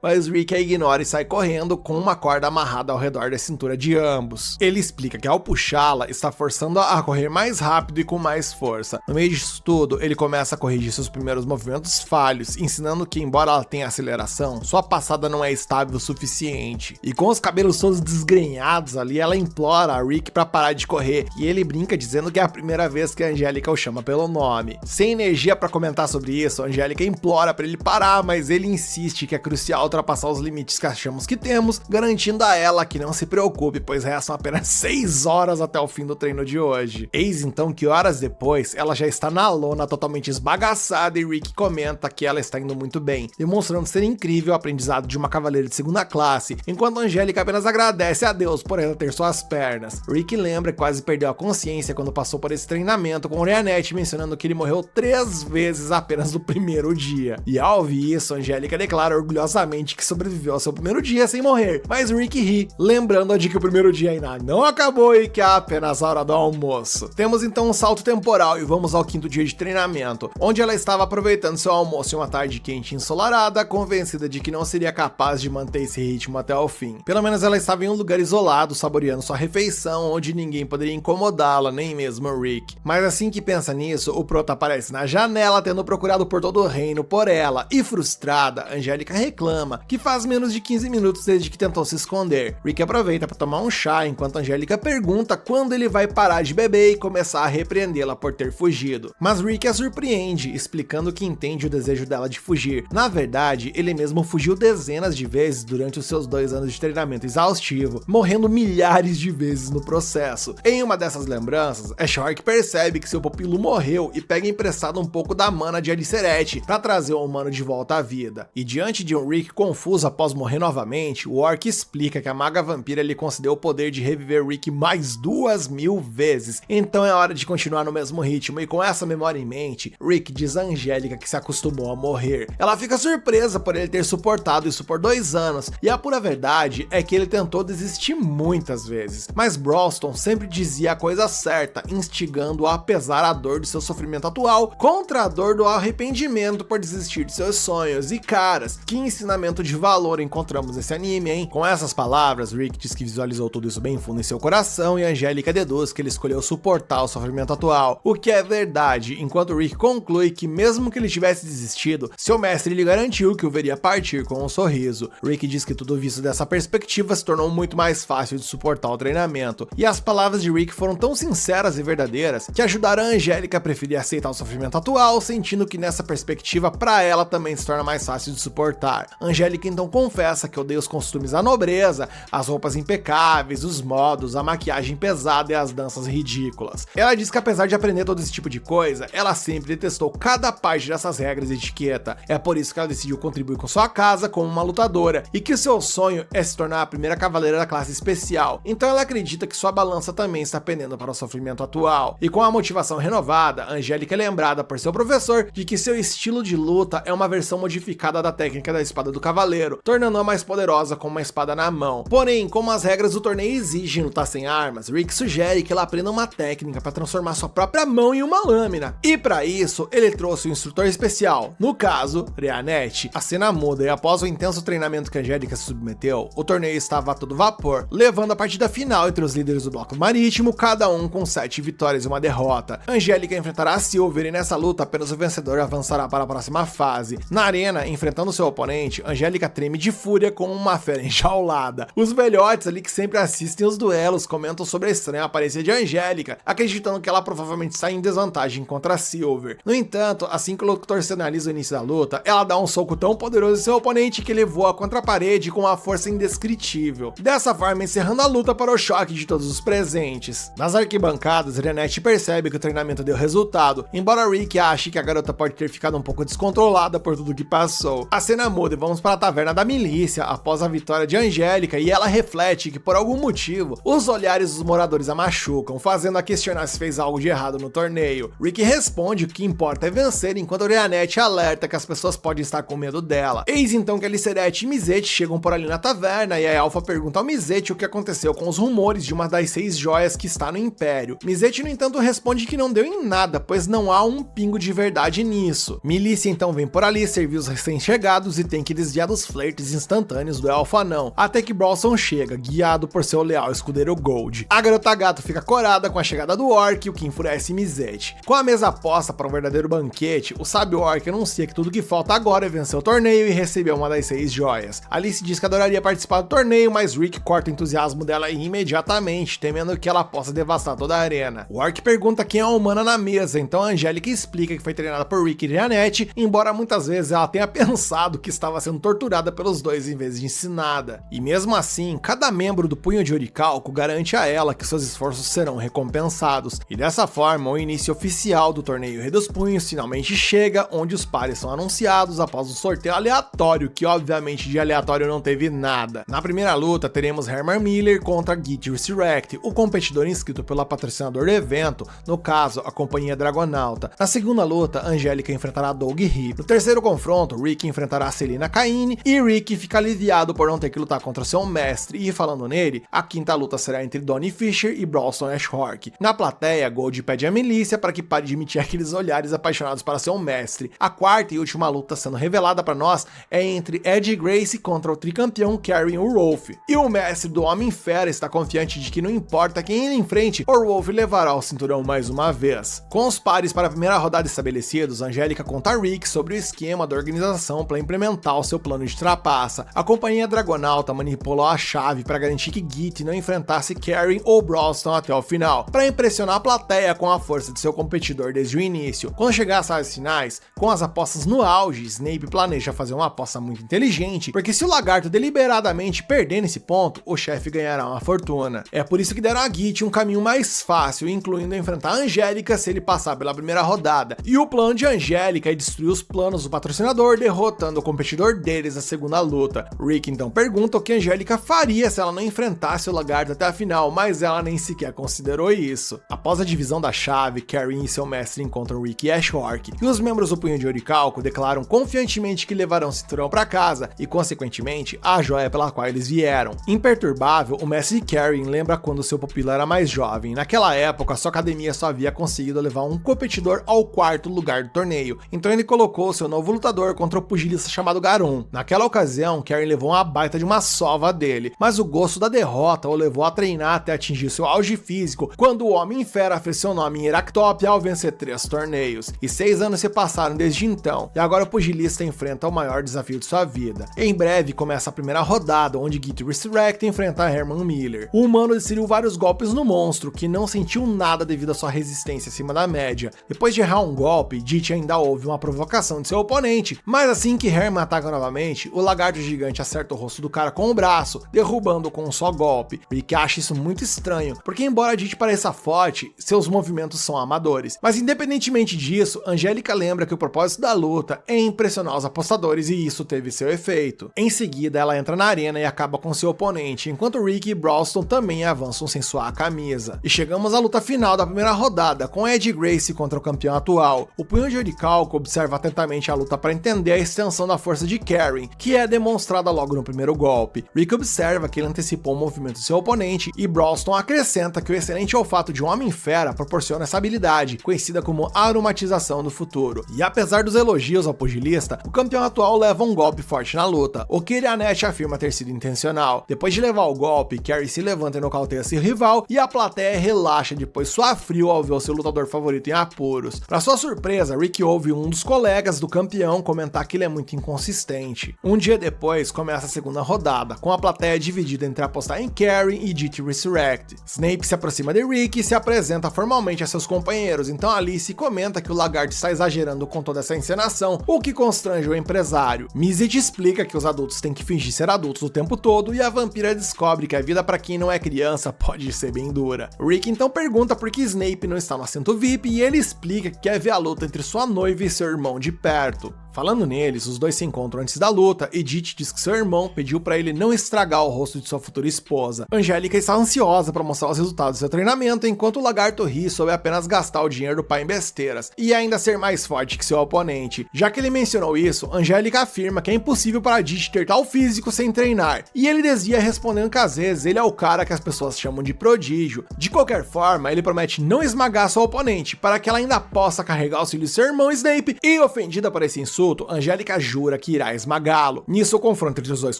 mas Rick a ignora e sai correndo com uma corda amarrada ao redor da cintura de ambos. Ele explica que ao puxá-la, está forçando a correr mais rápido e com mais força. No meio disso tudo, ele começa a corrigir seus primeiros movimentos falhos, ensinando que, embora ela tenha aceleração, sua passada não é estável o suficiente. E com os cabelos todos desgrenhados ali, ela implora a Rick para parar de correr, e ele brinca dizendo que é a primeira vez que a Angélica o chama pelo nome. Sem energia para comentar sobre isso, a Angélica implora para ele parar, mas ele insiste que é crucial ultrapassar os limites que achamos que temos, garantindo a ela que não se preocupe, pois restam apenas 6 horas até o fim do treino de hoje. Eis então que horas depois, ela já está na lona totalmente esbagaçada e Rick comenta que ela está indo muito bem, demonstrando ser incrível o aprendizado de uma cavaleira de segunda classe, enquanto Angélica apenas agradece a Deus por ela ter suas pernas. Rick lembra que quase perdeu a consciência quando passou por esse treinamento com Ryanette, mencionando que ele morreu 3 vezes apenas no primeiro dia. E ao ouvir isso, Angélica declara orgulhosamente que sobreviveu ao seu primeiro dia sem morrer, mas Rick ri, lembrando de que o primeiro dia ainda não acabou e que é apenas a hora do almoço. Temos então um salto temporal e vamos ao 5º dia de treinamento, onde ela estava aproveitando seu almoço em uma tarde quente e ensolarada, convencida de que não seria capaz de manter esse ritmo até o fim. Pelo menos ela estava em um lugar isolado, saboreando sua refeição, onde ninguém poderia incomodá-la, nem mesmo o Rick. Mas assim que pensa nisso, o Prota aparece na janela, tendo procurado por todo o reino por ela, e frustrada, Angélica reclama que faz menos de 15 minutos desde que tentou se esconder. Rick aproveita para tomar um chá, enquanto Angélica pergunta quando ele vai parar de beber e começar a repreendê-la por ter fugido. Mas Rick a surpreende, explicando que entende o desejo dela de fugir. Na verdade, ele mesmo fugiu dezenas de vezes durante os seus 2 anos de treinamento exaustivo, morrendo milhares de vezes no processo. Em uma dessas lembranças, Shark percebe que seu pupilo morreu e pega emprestado um pouco da mana de Aliceret para trazer o humano de volta à vida. E diante de um Rick confuso após morrer novamente, o Orc explica que a maga vampira lhe concedeu o poder de reviver Rick mais 2.000 vezes, então é hora de continuar no mesmo ritmo, e com essa memória em mente, Rick diz a Angélica que se acostumou a morrer. Ela fica surpresa por ele ter suportado isso por 2 anos, e a pura verdade é que ele tentou desistir muitas vezes, mas Brolston sempre dizia a coisa certa, instigando-o a pesar a dor do seu sofrimento atual contra a dor do arrependimento por desistir de seus sonhos. E caras, que ensinamento de valor encontramos nesse anime, hein? Com essas palavras, Rick diz que visualizou tudo isso bem fundo em seu coração, e a Angélica deduz que ele escolheu suportar o sofrimento atual, o que é verdade, enquanto Rick conclui que mesmo que ele tivesse desistido, seu mestre lhe garantiu que o veria partir com um sorriso. Rick diz que tudo visto dessa perspectiva se tornou muito mais fácil de suportar o treinamento, e as palavras de Rick foram tão sinceras e verdadeiras que ajudaram a Angélica a preferir aceitar o sofrimento atual, sentindo que nessa perspectiva pra ela também se torna mais fácil de suportar. Angélica então confessa que odeia os costumes da nobreza, as roupas impecáveis, os modos, a maquiagem pesada e as danças ridículas. Ela diz que apesar de aprender todo esse tipo de coisa, ela sempre detestou cada parte dessas regras e etiqueta. É por isso que ela decidiu contribuir com sua casa como uma lutadora, e que o seu sonho é se tornar a primeira cavaleira da classe especial. Então ela acredita que sua balança também está pendendo para o sofrimento atual. E com a motivação renovada, Angélica é lembrada por seu professor de que seu estilo de luta é uma versão modificada da técnica da espada do cavaleiro, tornando-a mais poderosa com uma espada na mão. Porém, como as regras do torneio exigem lutar sem armas, Rick sugere que ela aprenda uma técnica para transformar sua própria mão em uma lâmina. E para isso, ele trouxe um instrutor especial, no caso, Reanette. A cena muda e após o intenso treinamento que Angélica se submeteu, o torneio estava a todo vapor, levando a partida final entre os líderes do bloco marítimo, cada um com 7 vitórias e uma derrota. Angélica enfrentará a Silver e nessa luta apenas o vencedor avançará para a próxima fase. Na arena, enfrentando seu oponente, Angélica treme de fúria como uma fera enjaulada. Os velhotes ali que sempre assistem os duelos comentam sobre a estranha aparência de Angélica, acreditando que ela provavelmente está em desvantagem contra a Silver. No entanto, assim que o locutor sinaliza o início da luta, ela dá um soco tão poderoso em seu oponente que ele voa contra a parede com uma força indescritível. Dessa forma, encerrando a luta para o choque de todos os presentes. Nas arquibancadas, Reanette percebe que o treinamento deu resultado, embora Rick ache que a garota pode ter ficado um pouco descontrolada por tudo que passou. A cena muda e vamos para a taverna da milícia após a vitória de Angélica, e ela reflete que por algum motivo os olhares dos moradores a machucam, fazendo-a questionar se fez algo de errado no torneio. Rick responde que o que importa é vencer, enquanto Reanette alerta que as pessoas podem estar com medo dela. Eis então que a Alicerete e Mizete chegam por ali na taverna e a Alpha pergunta ao Mizete o que aconteceu com os rumores de uma das 6 joias que está no Império. Mizete, no entanto, responde que não deu em nada, pois não há um pingo de verdade nisso. Milícia então vem por ali servir os recém-chegados e tem que desviar dos flertes instantâneos do Elfo Anão, até que Brawlson chega, guiado por seu leal escudeiro Gold. A garota gato fica corada com a chegada do Orc, o que enfurece Mizete. Com a mesa posta para um verdadeiro banquete, o sábio Orc anuncia que tudo que falta agora é vencer o torneio e receber uma das 6 joias. Alice diz que adoraria participar do torneio, mas Rick corta o entusiasmo dela imediatamente, temendo que ela possa devastar toda a arena. O Orc pergunta quem é a humana na mesa, então a Angélica explica que foi treinada por Rick e Reanette, embora muitas vezes ela tenha pensado que estava sendo torturada pelos dois em vez de ensinada. E mesmo assim, cada membro do Punho de Orichalco garante a ela que seus esforços serão recompensados. E dessa forma, o início oficial do torneio Rei dos Punhos finalmente chega, onde os pares são anunciados após um sorteio aleatório, que obviamente de aleatório não teve nada. Na primeira luta, teremos Herman Miller contra Git Resurrect, o competidor inscrito pela patrocinador do evento, no caso, a Companhia Dragonauta. Na segunda luta, Angélica enfrentará Doug Hip. No terceiro confronto, Rick enfrentará Selina Caine e Rick fica aliviado por não ter que lutar contra seu mestre, e falando nele, a quinta luta será entre Donnie Fisher e Brawlson Ashhork. Na plateia, Gold pede à milícia para que pare de emitir aqueles olhares apaixonados para seu mestre. A quarta e última luta sendo revelada para nós é entre Ed Grace contra o tricampeão Karrion Rolf. E o mestre do Homem-Fera está confiante de que não importa quem ele enfrente, o Rolf levará o cinturão mais uma vez. Com os pares para a primeira rodada estabelecidos, Angélica conta a Rick sobre o esquema da organização para implementar o seu plano de trapaça. A Companhia Dragonauta manipulou a chave para garantir que Git não enfrentasse Karrion ou Brawlston até o final, para impressionar a plateia com a força de seu competidor desde o início. Quando chegar às fases finais, com as apostas no auge, Snape planeja fazer uma aposta muito inteligente, porque se o lagarto deliberadamente perder nesse ponto, o chefe ganhará uma fortuna. É por isso que deram a Git um caminho mais fácil, incluindo enfrentar a Angélica se ele passar pela primeira rodada. E o plano de Angélica é destruir os planos do patrocinador, derrotando o competidor deles na segunda luta. Rick então pergunta o que Angélica faria se ela não enfrentasse o lagarto até a final, mas ela nem sequer considerou isso. Após a divisão da chave, Karrion e seu mestre encontram Rick e Ashhork, e os membros do Punho de Orichalco declaram confiantemente que levarão o cinturão para casa e, consequentemente, a joia pela qual eles vieram. Imperturbável, o mestre Karrion lembra quando seu pupilo era mais jovem. Naquela época, sua academia só havia conseguido levar um competidor ao quarto lugar do torneio, então ele colocou seu novo lutador contra o pugilista chamado Garon. Naquela ocasião, Karrion levou uma baita de uma sova dele, mas o gosto da derrota o levou a treinar até atingir seu auge físico, quando o Homem-Fera fez seu nome em Iractop ao vencer 3 torneios, e 6 anos se passaram desde então, e agora o pugilista enfrenta o maior desafio de sua vida. Em breve começa a primeira rodada, onde Git Resurrect enfrenta Herman Miller. O humano desferiu vários golpes no monstro, que não sentiu nada devido à sua resistência acima da média. Depois de errar um golpe, Git ainda houve uma provocação de seu oponente, mas assim que Herman ataca novamente, o lagarto gigante acerta o rosto do cara com o braço, derrubando-o com um só golpe. Rick acha isso muito estranho, porque embora Git pareça forte, seus movimentos são amadores. Mas independentemente disso, Angélica lembra que o propósito da luta é impressionar os apostadores e isso teve seu efeito. Em seguida, ela entra na arena e acaba com seu oponente, enquanto Rick e Broston também avançam sem suar a camisa. E chegamos à luta final da primeira rodada, com Ed Gracie contra o campeão atual. O punho de Orichalco observa atentamente a luta para entender a extensão da força de Karen, que é demonstrada logo no primeiro golpe. Rick observa que ele antecipou o movimento de seu oponente e Broston acrescenta que o excelente olfato de um Homem-Fera proporciona essa habilidade, conhecida como aromatização do futuro. E apesar dos elogios ao pugilista, o campeão atual leva um golpe forte na luta, o que Irianete afirma ter sido intencional. Depois de levar o golpe, Carrie se levanta e nocauteia seu rival e a plateia relaxa depois suar frio ao ver o seu lutador favorito em apuros. Para sua surpresa, Rick ouve um dos colegas do campeão comentar que ele é muito inconsistente. Um dia depois, começa a segunda rodada, com a plateia dividida entre apostar em Carrie e Git Resurrect. Snape se aproxima de Rick e se apresenta formalmente a seus companheiros, então Alice comenta que o lagarto está exagerando com toda essa encenação, o que constrange o empresário. Mizet explica que os adultos têm que fingir ser adultos o tempo todo e a vampira descobre que a vida para quem não é criança pode ser bem dura. Rick então pergunta por que Snape não está no assento VIP e ele explica que quer ver a luta entre sua noiva e seu irmão de perto. Falando neles, os dois se encontram antes da luta e Git diz que seu irmão pediu para ele não estragar o rosto de sua futura esposa. Angélica está ansiosa para mostrar os resultados do seu treinamento, enquanto o lagarto ri sobre apenas gastar o dinheiro do pai em besteiras e ainda ser mais forte que seu oponente. Já que ele mencionou isso, Angélica afirma que é impossível para Git ter tal físico sem treinar, e ele desvia respondendo que às vezes ele é o cara que as pessoas chamam de prodígio. De qualquer forma, ele promete não esmagar sua oponente para que ela ainda possa carregar o filho de seu irmão Snape, e ofendida por esse insulto, Angélica jura que irá esmagá-lo. Nisso, o confronto entre os dois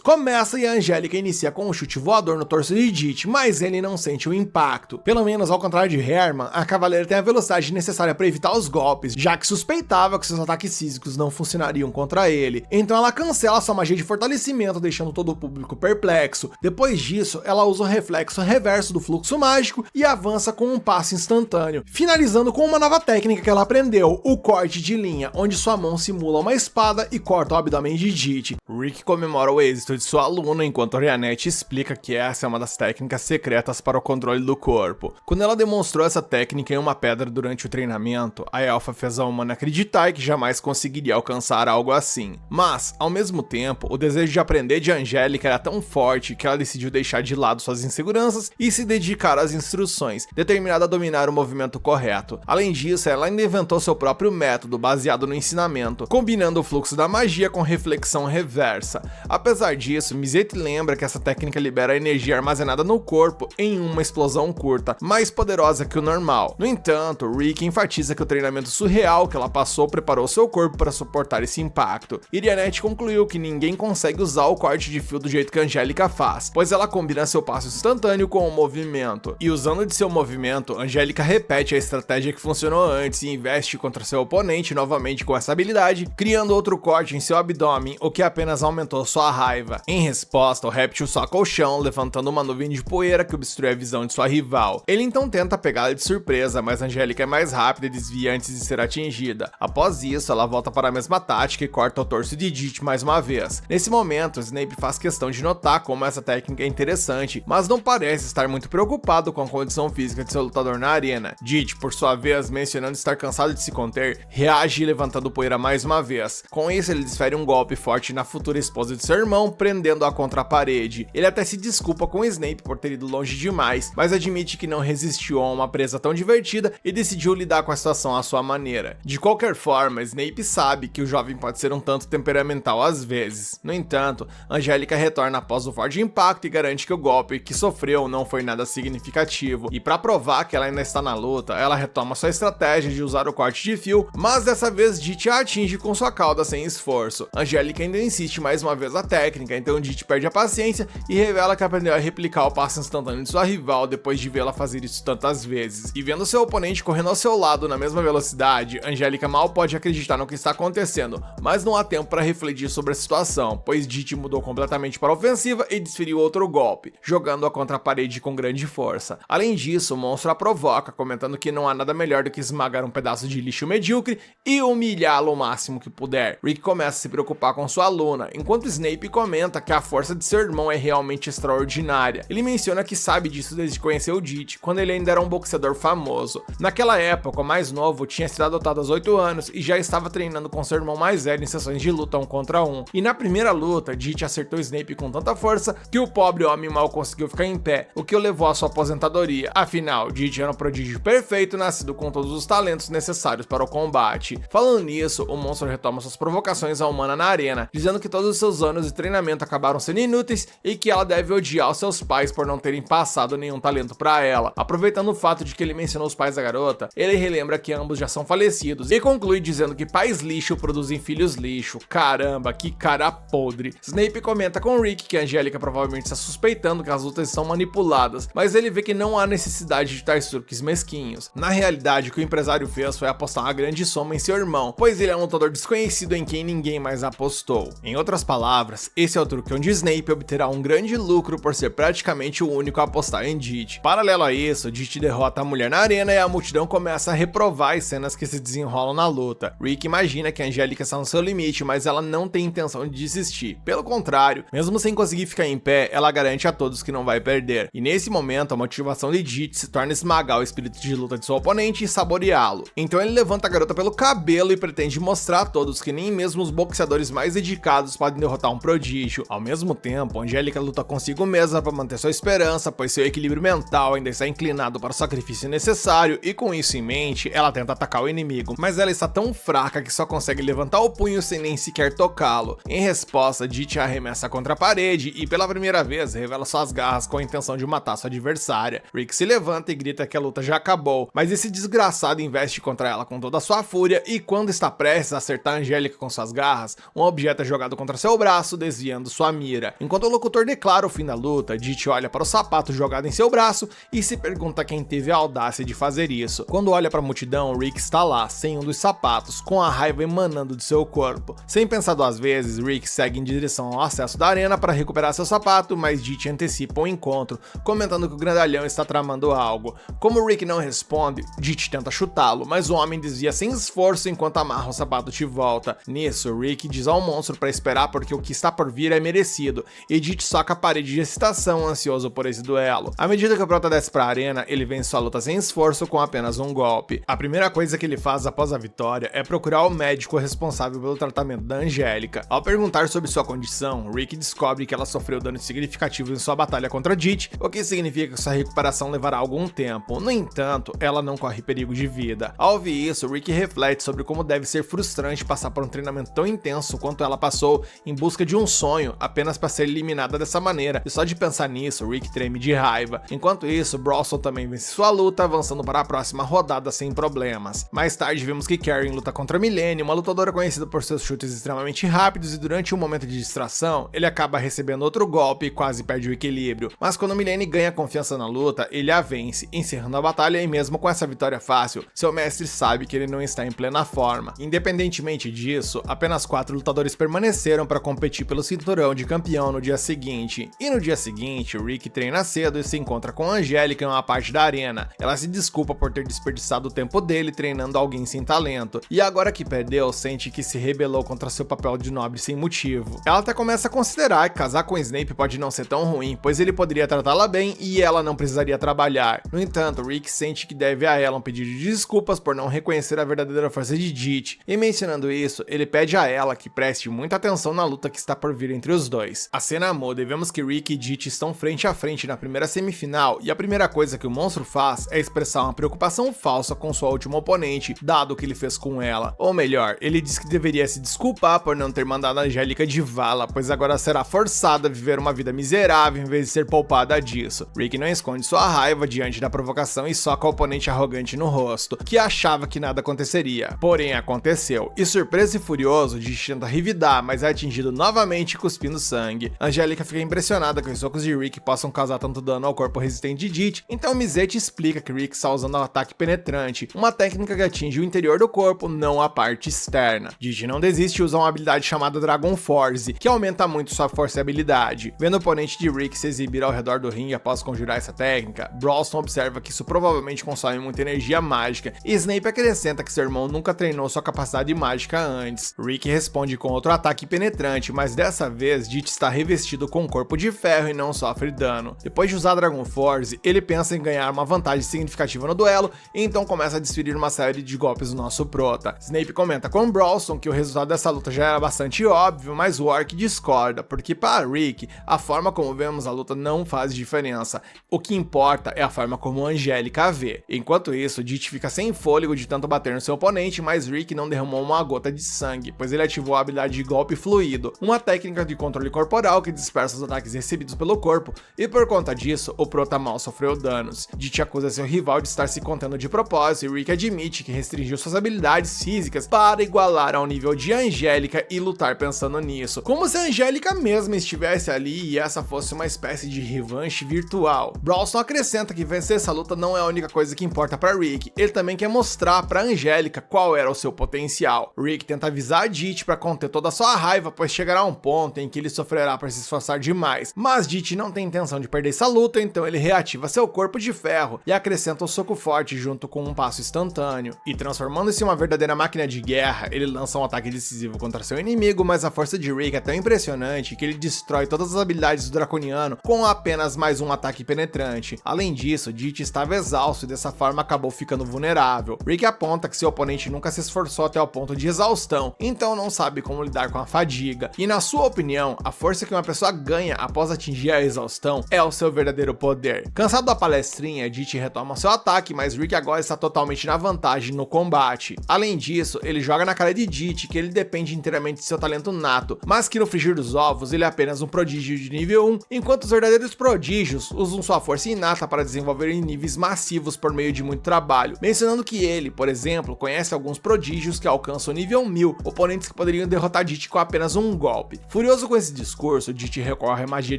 começa e a Angélica inicia com um chute voador no torso de Git, mas ele não sente o impacto. Pelo menos ao contrário de Herman, a cavaleira tem a velocidade necessária para evitar os golpes, já que suspeitava que seus ataques físicos não funcionariam contra ele. Então ela cancela sua magia de fortalecimento, deixando todo o público perplexo. Depois disso, ela usa o reflexo reverso do fluxo mágico e avança com um passe instantâneo, finalizando com uma nova técnica que ela aprendeu, o corte de linha, onde sua mão simula uma espada e corta o abdômen de Git. Rick comemora o êxito de sua aluna, enquanto Irianete explica que essa é uma das técnicas secretas para o controle do corpo. Quando ela demonstrou essa técnica em uma pedra durante o treinamento, a elfa fez a humana acreditar que jamais conseguiria alcançar algo assim. Mas, ao mesmo tempo, o desejo de aprender de Angélica era tão forte que ela decidiu deixar de lado suas inseguranças e se dedicar às instruções, determinada a dominar o movimento correto. Além disso, ela ainda inventou seu próprio método baseado no ensinamento, combinando o fluxo da magia com reflexão reversa. Apesar disso, Mizet lembra que essa técnica libera a energia armazenada no corpo em uma explosão curta, mais poderosa que o normal. No entanto, Rick enfatiza que o treinamento surreal que ela passou preparou seu corpo para suportar esse impacto. Irianete concluiu que ninguém consegue usar o corte de fio do jeito que Angélica faz, pois ela combina seu passo instantâneo com o movimento. E usando de seu movimento, Angélica repete a estratégia que funcionou antes e investe contra seu oponente novamente com essa habilidade, criando outro corte em seu abdômen, o que apenas aumentou sua raiva. Em resposta, o réptil soca o chão, levantando uma nuvem de poeira que obstrui a visão de sua rival. Ele então tenta pegá-la de surpresa, mas Angélica é mais rápida e desvia antes de ser atingida. Após isso, ela volta para a mesma tática e corta o torso de Git mais uma vez. Nesse momento, Snape faz questão de notar como essa técnica é interessante, mas não parece estar muito preocupado com a condição física de seu lutador na arena. Git, por sua vez, mencionando estar cansado de se conter, reage levantando poeira mais uma vez. Com isso, ele desfere um golpe forte na futura esposa de seu irmão, prendendo-a contra a parede. Ele até se desculpa com Snape por ter ido longe demais, mas admite que não resistiu a uma presa tão divertida e decidiu lidar com a situação à sua maneira. De qualquer forma, Snape sabe que o jovem pode ser um tanto temperamental às vezes. No entanto, Angélica retorna após o forte impacto e garante que o golpe que sofreu não foi nada significativo. E para provar que ela ainda está na luta, ela retoma sua estratégia de usar o corte de fio, mas dessa vez Git a atinge com sua cauda sem esforço. Angélica ainda insiste mais uma vez na técnica, então Git perde a paciência e revela que aprendeu a replicar o passe instantâneo de sua rival depois de vê-la fazer isso tantas tantas vezes. E vendo seu oponente correndo ao seu lado na mesma velocidade, Angélica mal pode acreditar no que está acontecendo, mas não há tempo para refletir sobre a situação, pois Dit mudou completamente para a ofensiva e desferiu outro golpe, jogando-a contra a parede com grande força. Além disso, o monstro a provoca, comentando que não há nada melhor do que esmagar um pedaço de lixo medíocre e humilhá-lo o máximo que puder. Rick começa a se preocupar com sua aluna, enquanto Snape comenta que a força de seu irmão é realmente extraordinária. Ele menciona que sabe disso desde que conheceu Dit, quando ele ainda era um boxeador famoso. Naquela época, o mais novo tinha sido adotado aos 8 anos e já estava treinando com seu irmão mais velho em sessões de luta 1 contra 1. E na primeira luta, Dit acertou Snape com tanta força que o pobre homem mal conseguiu ficar em pé, o que o levou à sua aposentadoria. Afinal, Dit era um prodígio perfeito, nascido com todos os talentos necessários para o combate. Falando nisso, o monstro retoma suas provocações à humana na arena, dizendo que todos os seus anos de treinamento acabaram sendo inúteis e que ela deve odiar os seus pais por não terem passado nenhum talento para ela. Aproveitando o fato de que ele mencionou os pais da garota, ele relembra que ambos já são falecidos e conclui dizendo que pais lixo produzem filhos lixo. Caramba, que cara podre. Snape comenta com Rick que a Angélica provavelmente está suspeitando que as lutas são manipuladas, mas ele vê que não há necessidade de tais truques mesquinhos. Na realidade, o que o empresário fez foi apostar uma grande soma em seu irmão, pois ele é um lutador desconhecido em quem ninguém mais apostou. Em outras palavras, esse é o truque onde Snape obterá um grande lucro por ser praticamente o único a apostar em Dit. Paralelo a isso, Dit derrota a mulher na arena e a multidão começa a reprovar as cenas que se desenrolam na luta. Rick imagina que a Angélica está no seu limite, mas ela não tem intenção de desistir. Pelo contrário, mesmo sem conseguir ficar em pé, ela garante a todos que não vai perder. E nesse momento, a motivação de Dit se torna esmagar o espírito de luta de seu oponente e saboreá-lo. Então ele levanta a garota pelo cabelo e pretende mostrar a todos que nem mesmo os boxeadores mais dedicados podem derrotar um prodígio. Ao mesmo tempo, Angélica luta consigo mesma para manter sua esperança, pois seu equilíbrio mental ainda está inclinado para o sacrifício necessário, e com isso em mente, ela tenta atacar o inimigo, mas ela está tão fraca que só consegue levantar o punho sem nem sequer tocá-lo. Em resposta, Dit arremessa contra a parede e pela primeira vez revela suas garras com a intenção de matar sua adversária. Rick se levanta e grita que a luta já acabou, mas esse desgraçado investe contra ela com toda a sua fúria e quando está prestes a acertar a Angélica com suas garras, um objeto é jogado contra seu braço, desviando sua mira. Enquanto o locutor declara o fim da luta, Dit olha para o sapato jogado em seu braço e se pergunta quem teve a audácia de fazer isso. Quando olha para a multidão, Rick está lá, sem um dos sapatos, com a raiva emanando de seu corpo. Sem pensar duas vezes, Rick segue em direção ao acesso da arena para recuperar seu sapato, mas Dit antecipa o encontro, comentando que o grandalhão está tramando algo. Como Rick não responde, Dit tenta chutá-lo, mas o homem desvia sem esforço enquanto amarra o sapato de volta. Nisso, Rick diz ao monstro para esperar porque o que está por vir é merecido, e Dit soca a parede de excitação, ansioso por esse duelo. À medida que o prota desce para a arena, ele vence sua luta sem esforço com apenas um golpe. A primeira coisa que ele faz após a vitória é procurar o médico responsável pelo tratamento da Angélica. Ao perguntar sobre sua condição, Rick descobre que ela sofreu danos significativos em sua batalha contra Dit, o que significa que sua recuperação levará algum tempo. No entanto, ela não corre perigo de vida. Ao ouvir isso, Rick reflete sobre como deve ser frustrante passar por um treinamento tão intenso quanto ela passou em busca de um sonho, apenas para ser eliminada dessa maneira, e só de pensar nisso, Rick treme de raiva. Enquanto isso, Bronson também vence sua luta, avançando para a próxima rodada sem problemas. Mais tarde, vemos que Karen luta contra Milene, uma lutadora conhecida por seus chutes extremamente rápidos, e durante um momento de distração, ele acaba recebendo outro golpe e quase perde o equilíbrio. Mas quando Milene ganha confiança na luta, ele a vence, encerrando a batalha, e mesmo com essa vitória fácil, seu mestre sabe que ele não está em plena forma. Independentemente disso, apenas 4 lutadores permaneceram para competir pelo cinturão de campeão no dia seguinte. E no dia seguinte, Rick treina cedo e se encontra com Angélica em uma parte da arena. Ela se desculpa por ter desperdiçado o tempo dele treinando alguém sem talento, e agora que perdeu, sente que se rebelou contra seu papel de nobre sem motivo. Ela até começa a considerar que casar com Snape pode não ser tão ruim, pois ele poderia tratá-la bem e ela não precisaria trabalhar. No entanto, Rick sente que deve a ela um pedido de desculpas por não reconhecer a verdadeira força de Dit, e mencionando isso, ele pede a ela que preste muita atenção na luta que está por vir entre os dois. A cena muda e vemos que Rick e Dit estão frente a frente na primeira semifinal, e a primeira coisa que o monstro faz é expressar uma preocupação falsa com sua última oponente, dado o que ele fez com ela. Ou melhor, ele diz que deveria se desculpar por não ter mandado a Angélica de vala, pois agora será forçada a viver uma vida miserável em vez de ser poupada disso. Rick não esconde sua raiva diante da provocação e soca o oponente arrogante no rosto, que achava que nada aconteceria. Porém, aconteceu, e surpreso e furioso, Dit tenta revidar, mas é atingido novamente cuspindo sangue. Angélica fica impressionada que os socos de Rick possam causar tanto dano ao corpo resistente de Dit, então Mizete explica que Rick está usando o ataque penetrante, uma técnica que atinge o interior do corpo, não a parte externa. Didi não desiste e usa uma habilidade chamada Dragon Force, que aumenta muito sua força e habilidade. Vendo o oponente de Rick se exibir ao redor do ringue após conjurar essa técnica, Brawlston observa que isso provavelmente consome muita energia mágica, e Snape acrescenta que seu irmão nunca treinou sua capacidade mágica antes. Rick responde com outro ataque penetrante, mas dessa vez Dit está revestido com um corpo de ferro e não sofre dano. Depois de usar Dragon Force, ele pensa em ganhar uma vantagem significativa no duelo, e então começa a desferir uma série de golpes no nosso prota. Snape comenta com Brawlston que o resultado dessa luta já era bastante óbvio, mas o Orc discorda, porque para Rick, a forma como vemos a luta não faz diferença. O que importa é a forma como Angélica a vê. Enquanto isso, Dit fica sem fôlego de tanto bater no seu oponente, mas Rick não derramou uma gota de sangue, pois ele ativou a habilidade de golpe fluido, uma técnica de controle corporal que dispersa os ataques recebidos pelo corpo, e por conta disso, o prota mal sofreu danos. Dit acusa seu rival de estar se contendo de propósito, e Rick admite que restringiu suas habilidades físicas para igualar ao nível de Angélica e lutar pensando nisso, como se a Angélica mesma estivesse ali e essa fosse uma espécie de revanche virtual. Brawlston acrescenta que vencer essa luta não é a única coisa que importa para Rick, ele também quer mostrar para Angélica qual era o seu potencial. Rick tenta avisar a Dit para conter toda a sua raiva, pois chegará um ponto em que ele sofrerá por se esforçar demais, mas Dit não tem intenção de perder essa luta, então ele reativa seu corpo de ferro e acrescenta o soco forte junto com um passo instantâneo, e transformando-se em uma verdadeira máquina de guerra, ele lança um ataque decisivo contra seu inimigo, mas a força de Rick é tão impressionante que ele destrói todas as habilidades do draconiano com apenas mais um ataque penetrante. Além disso, Dit estava exausto e dessa forma acabou ficando vulnerável. Rick aponta que seu oponente nunca se esforçou até o ponto de exaustão, então não sabe como lidar com a fadiga, e na sua opinião, a força que uma pessoa ganha após atingir a exaustão é o seu verdadeiro poder. Cansado da palestrinha, Dit retoma seu ataque, mas Rick agora está totalmente na vantagem no combate. Além disso, ele joga na cara de Dit que ele depende inteiramente de seu talento nato, mas que no frigir dos ovos ele é apenas um prodígio de nível 1, enquanto os verdadeiros prodígios usam sua força inata para desenvolver em níveis massivos por meio de muito trabalho, mencionando que ele, por exemplo, conhece alguns prodígios que alcançam o nível 1000, oponentes que poderiam derrotar Dit com apenas um golpe. Furioso com esse discurso, Dit recorre à magia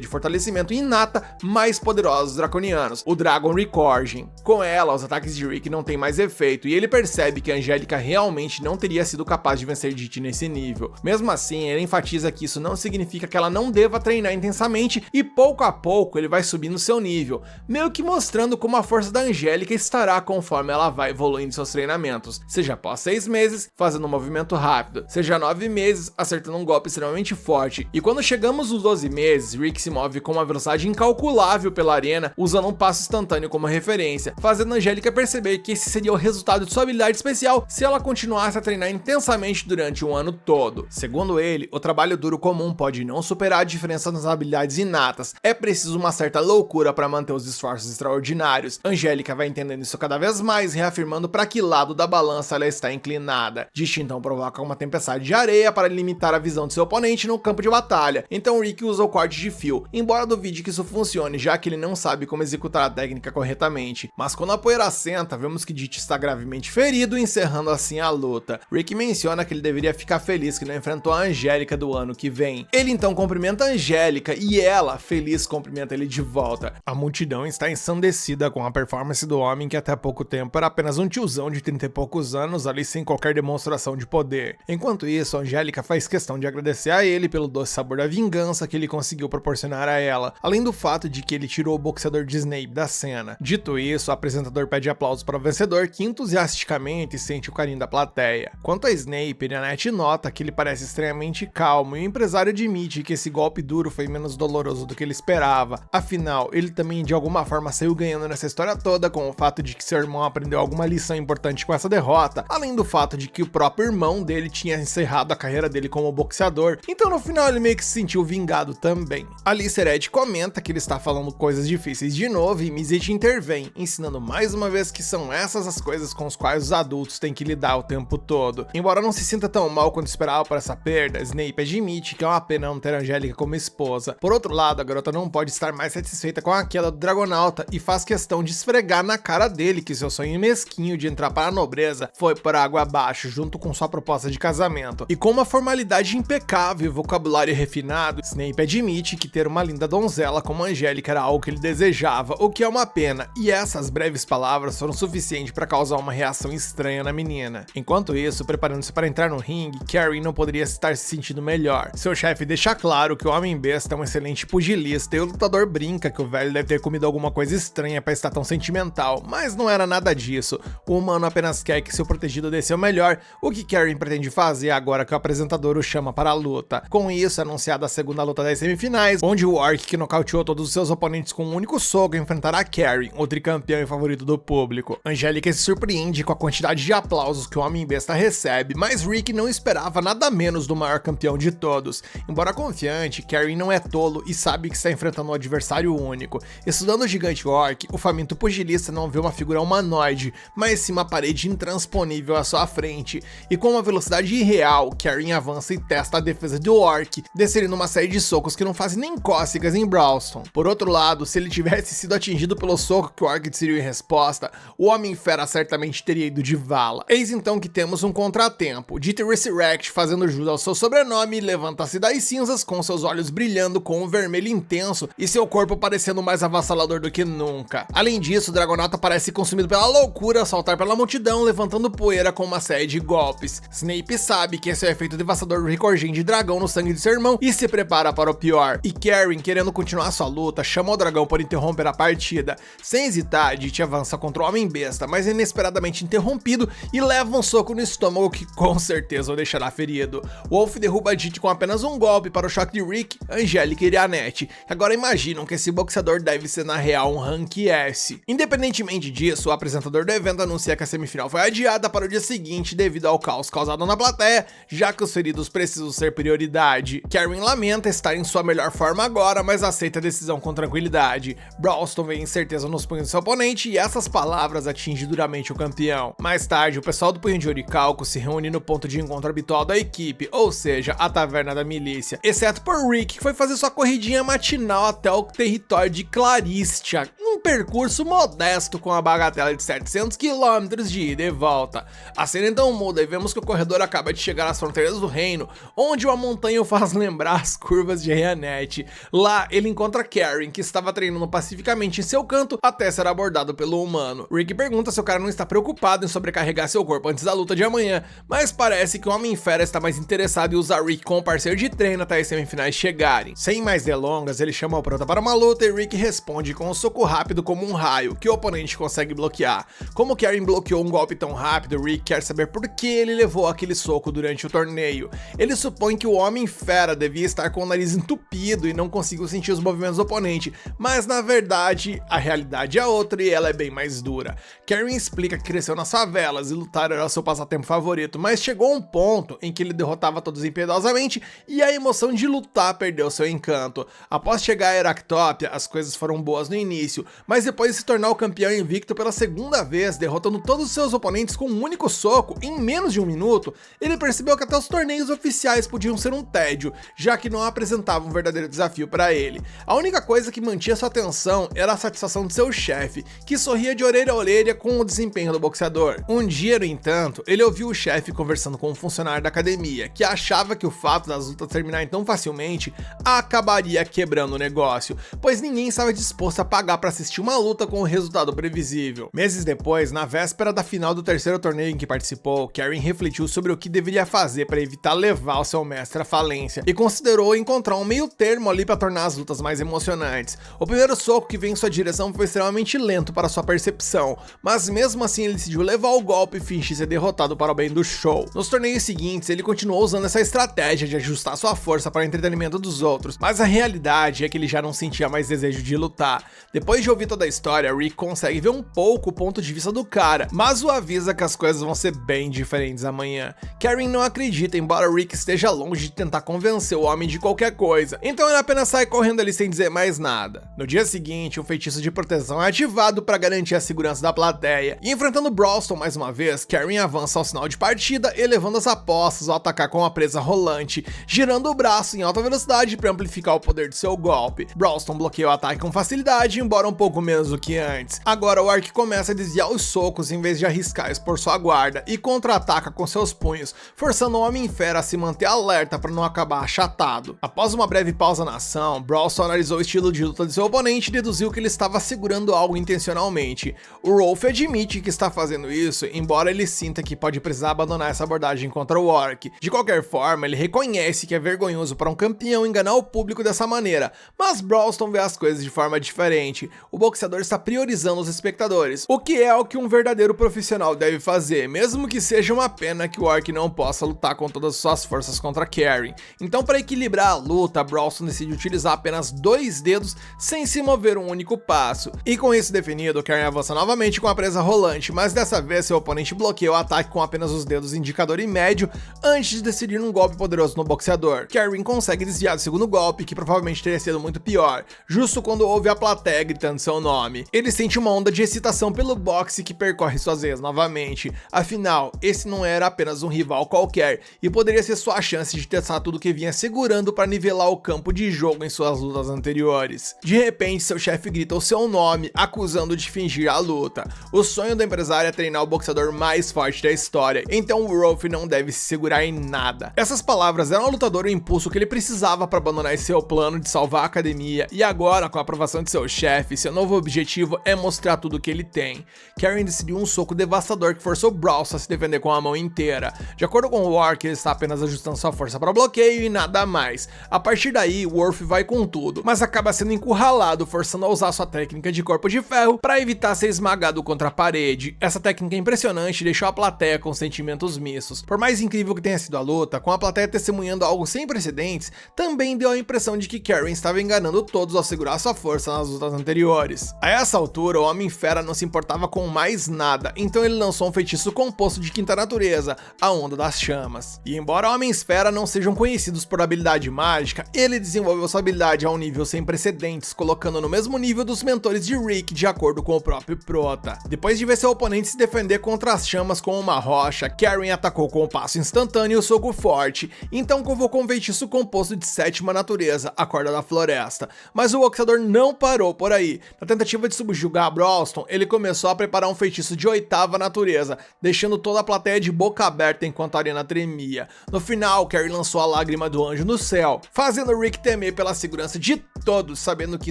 de fortalecimento inata mais poderosa dos draconianos, o Dragon Recording. Com ela, os ataques de Rick não têm mais efeito, e ele percebe que Angélica realmente não teria sido capaz de vencer Dit nesse nível. Mesmo assim, ele enfatiza que isso não significa que ela não deva treinar intensamente, e pouco a pouco ele vai subindo seu nível, meio que mostrando como a força da Angélica estará conforme ela vai evoluindo seus treinamentos, seja após 6 meses, fazendo um movimento rápido, seja 9 meses, acertando um golpe extremamente forte, e quando chegamos nos 12 meses, Rick se move com uma velocidade incalculável pela arena, usando um passo instantâneo como referência, fazendo a Angélica perceber que esse seria o resultado de sua habilidade especial se ela continuasse a treinar intensamente durante um ano todo. Segundo ele, o trabalho duro comum pode não superar a diferença nas habilidades inatas, é preciso uma certa loucura para manter os esforços extraordinários. Angélica vai entendendo isso cada vez mais, reafirmando para que lado da balança ela está inclinada. Dit então provoca uma tempestade de areia para limitar a visão de seu oponente no campo de batalha, então Rick usa o corte de fio, embora duvide que isso funcione, já que ele não sabe como executar a técnica corretamente. Mas quando a poeira assenta, vemos que Dit está gravemente ferido, encerrando assim a luta. Rick menciona que ele deveria ficar feliz que não enfrentou a Angélica do ano que vem. Ele então cumprimenta a Angélica e ela, feliz, cumprimenta ele de volta. A multidão está ensandecida com a performance do homem que até pouco tempo era apenas um tiozão de 30 e poucos anos ali sem qualquer demonstração de poder. Enquanto isso, a Angélica faz questão de agradecer a ele pelo doce sabor da vingança que ele conseguiu proporcionar a ela, além do fato de que ele tirou o boxeador de Snape da cena. Dito isso, o apresentador pede aplausos para o vencedor, que entusiasticamente sente o carinho da plateia. Quanto a Snape, a net nota que ele parece extremamente calmo e o empresário admite que esse golpe duro foi menos doloroso do que ele esperava. Afinal, ele também de alguma forma saiu ganhando nessa história toda com o fato de que seu irmão aprendeu alguma lição importante com essa derrota, além do fato de que o próprio irmão dele tinha encerrado a carreira dele como boxeador, então no final ele meio que se sentiu vingado também. Alice Red comenta que ele está falando coisas difíceis de novo e Mizete intervém, ensinando mais uma vez que são essas as coisas com as quais os adultos têm que lidar o tempo todo. Embora não se sinta tão mal quanto esperava por essa perda, Snape admite que é uma pena não ter Angélica como esposa. Por outro lado, a garota não pode estar mais satisfeita com a queda do Dragonauta e faz questão de esfregar na cara dele que seu sonho mesquinho de entrar para a nobreza foi por água abaixo junto com sua proposta de casamento. E com uma formalidade impecável e vocabulário refinado, Snape admite que ter uma linda donzela como Angélica era algo que ele desejava, o que é uma pena, e essas breves palavras foram suficientes para causar uma reação estranha na menina. Enquanto isso, preparando-se para entrar no ringue, Karen não poderia estar se sentindo melhor. Seu chefe deixa claro que o Homem-Besta é um excelente pugilista e o lutador brinca que o velho deve ter comido alguma coisa estranha para estar tão sentimental, mas não era nada disso. O humano apenas quer que seu protegido dê seu melhor, o que Karen pretende fazer agora que o apresentador o chama para a luta. Com isso, é anunciada a segunda luta das semifinais, onde o Orc, que nocauteou todos os seus oponentes com um único soco, enfrentará Karen, o tricampeão e favorito do público. Angélica se surpreende com a quantidade de aplausos que o Homem-Besta recebe, mas Rick não esperava nada menos do maior campeão de todos. Embora confiante, Karen não é tolo e sabe que está enfrentando um adversário único. Estudando o gigante Orc, o faminto pugilista não vê uma figura humanoide, mas sim uma parede intransponível à sua frente. E com uma velocidade irreal, Karen avança e testa a defesa do Orc, descendo uma série de socos que não fazem nem cócegas em Brawlston. Por outro lado, se ele tivesse sido atingido pelo soco que o Orc desferiu em resposta, o Homem-Fera certamente teria ido de vala. Eis então que temos um contratempo. Dita Resurrect, fazendo jus ao seu sobrenome, levanta-se das cinzas com seus olhos brilhando com um vermelho intenso e seu corpo parecendo mais avassalador do que nunca. Além disso, o Dragonauta parece consumido pela loucura ao saltar pela multidão, levantando poeira com uma série de golpes. Snape sabe que esse é o efeito devastador do Ricorgem de dragão no sangue de seu irmão e se prepara para o pior. E Karen, querendo continuar sua luta, chama o dragão por interromper a partida. Sem hesitar, Dit avança contra o Homem-Besta, mas é inesperadamente interrompido e leva um soco no estômago que com certeza o deixará ferido. Wolf derruba Dit com apenas um golpe para o choque de Rick, Angélica e Annette. Agora imaginam que esse boxeador deve ser na real um Rank S. Independentemente disso, o apresentador do evento anuncia que a semifinal foi adiada para o dia seguinte devido ao caos causado na plateia, já que os feridos precisam ser prioridade. Karen lamenta estar em sua melhor forma agora, mas aceita a decisão com tranquilidade. Brawlston vê incerteza nos punhos do seu oponente e essas palavras atingem duramente o campeão. Mais tarde, o pessoal do Punho de Orichalco se reúne no ponto de encontro habitual da equipe, ou seja, a Taverna da Milícia, exceto por Rick, que foi fazer sua corridinha matinal até o território de Claristia, um percurso modesto com a bagatela de 700 km de ida e volta. A cena então muda e vemos que o corredor acaba de chegar às fronteiras do reino, onde uma montanha o faz lembrar as curvas de Annette. Lá, ele encontra Karen, que estava treinando pacificamente em seu canto até ser abordado pelo humano. Rick pergunta se o cara não está preocupado em sobrecarregar seu corpo antes da luta de amanhã, mas parece que o Homem-Fera está mais interessado em usar Rick como parceiro de treino até as semifinais chegarem. Sem mais delongas, ele chama o prota para uma luta e Rick responde com um soco rápido como um raio, que o oponente consegue bloquear. Como Karen bloqueou um golpe tão rápido, Rick quer saber por que ele levou aquele soco durante o torneio. Ele supõe que o Homem-Fera devia estar com o nariz entupido e não conseguiu sentir os movimentos do oponente, mas na verdade, a realidade é outra e ela é bem mais dura. Karen explica que cresceu nas favelas e lutar era seu passatempo favorito, mas chegou um ponto em que ele derrotava todos impiedosamente e a emoção de lutar perdeu seu encanto. Após chegar a Heractópia, as coisas foram boas no início, mas depois de se tornar o campeão invicto pela segunda vez, derrotando todos os seus oponentes com um único soco em menos de um minuto, ele percebeu que até os torneios oficiais podiam ser um tédio, já que não apresentavam um verdadeiro desafio para ele. A única coisa que mantinha sua atenção era a satisfação de seu chefe, que sorria de orelha a orelha com o desempenho do boxeador. Um dia, no entanto, ele ouviu o chefe conversando com um funcionário da academia, que achava que o fato das lutas terminarem tão facilmente acabaria quebrando o negócio, pois ninguém estava disposto a pagar para assistir uma luta com um resultado previsível. Meses depois, na véspera da final do terceiro torneio em que participou, Karen refletiu sobre o que deveria fazer para evitar levar o seu mestre à falência e considerou encontrar um meio termo ali para tornar as lutas mais emocionantes. O primeiro soco que veio em sua direção foi extremamente lento para sua percepção, mas mesmo assim ele decidiu levar o golpe e fingir ser derrotado para o bem do show. Nos torneios seguintes, ele continuou usando essa estratégia de ajustar sua força para o entretenimento dos outros, mas a realidade é que ele já não sentia mais desejo de lutar. Depois de ouvir toda a história, Rick consegue ver um pouco o ponto de vista do cara, mas o avisa que as coisas vão ser bem diferentes amanhã. Karen não acredita, embora Rick esteja longe de tentar convencer o homem de qualquer coisa, então ele apenas sai correndo ali sem dizer mais nada. No dia seguinte, um feitiço de proteção é ativado para garantir a segurança da plateia, e enfrentando Brawlston mais uma vez, Karen avança ao sinal de partida, elevando as apostas ao atacar com a presa rolante, girando o braço em alta velocidade para amplificar o poder de seu golpe. Brawlston bloqueia o ataque com facilidade, embora um pouco pouco menos do que antes. Agora o Orc começa a desviar os socos em vez de arriscar expor sua guarda e contra-ataca com seus punhos, forçando o Homem-Fera a se manter alerta para não acabar achatado. Após uma breve pausa na ação, Brawlston analisou o estilo de luta de seu oponente e deduziu que ele estava segurando algo intencionalmente. O Rolf admite que está fazendo isso, embora ele sinta que pode precisar abandonar essa abordagem contra o Orc. De qualquer forma, ele reconhece que é vergonhoso para um campeão enganar o público dessa maneira, mas Brawlston vê as coisas de forma diferente. O boxeador está priorizando os espectadores, o que é o que um verdadeiro profissional deve fazer, mesmo que seja uma pena que o Orc não possa lutar com todas as suas forças contra Karen. Então, para equilibrar a luta, Brawlston decide utilizar apenas 2 dedos sem se mover um único passo. E com isso definido, Karen avança novamente com a presa rolante, mas dessa vez seu oponente bloqueia o ataque com apenas os dedos indicador e médio antes de decidir um golpe poderoso no boxeador. Karen consegue desviar do segundo golpe, que provavelmente teria sido muito pior, justo quando ouve a plateia gritando seu nome. Ele sente uma onda de excitação pelo boxe que percorre suas veias novamente. Afinal, esse não era apenas um rival qualquer, e poderia ser sua chance de testar tudo que vinha segurando para nivelar o campo de jogo em suas lutas anteriores. De repente, seu chefe grita o seu nome, acusando de fingir a luta. O sonho do empresário é treinar o boxeador mais forte da história, então o Rolf não deve se segurar em nada. Essas palavras deram ao lutador o impulso que ele precisava para abandonar seu plano de salvar a academia, e agora, com a aprovação de seu chefe, seu novo objetivo é mostrar tudo o que ele tem. Karen decidiu um soco devastador que forçou Brawlston a se defender com a mão inteira. De acordo com o Orc, ele está apenas ajustando sua força para bloqueio e nada mais. A partir daí, o Wolf vai com tudo, mas acaba sendo encurralado, forçando a usar sua técnica de corpo de ferro para evitar ser esmagado contra a parede. Essa técnica impressionante deixou a plateia com sentimentos mistos. Por mais incrível que tenha sido a luta, com a plateia testemunhando algo sem precedentes, também deu a impressão de que Karen estava enganando todos ao segurar sua força nas lutas anteriores. A essa altura, o Homem-Fera não se importava com mais nada, então ele lançou um feitiço composto de quinta natureza, a Onda das Chamas. E embora Homem-Esfera não sejam conhecidos por habilidade mágica, ele desenvolveu sua habilidade a um nível sem precedentes, colocando no mesmo nível dos mentores de Rick, de acordo com o próprio Prota. Depois de ver seu oponente se defender contra as chamas com uma rocha, Karen atacou com o passo instantâneo e o soco forte, então convocou um feitiço composto de sétima natureza, a Corda da Floresta. Mas o boxeador não parou por aí. Na tentativa de subjugar Brawlston, ele começou a preparar um feitiço de oitava natureza, deixando toda a plateia de boca aberta enquanto a arena tremia. No final, Karen lançou a Lágrima do Anjo no céu, fazendo Rick temer pela segurança de todos, sabendo que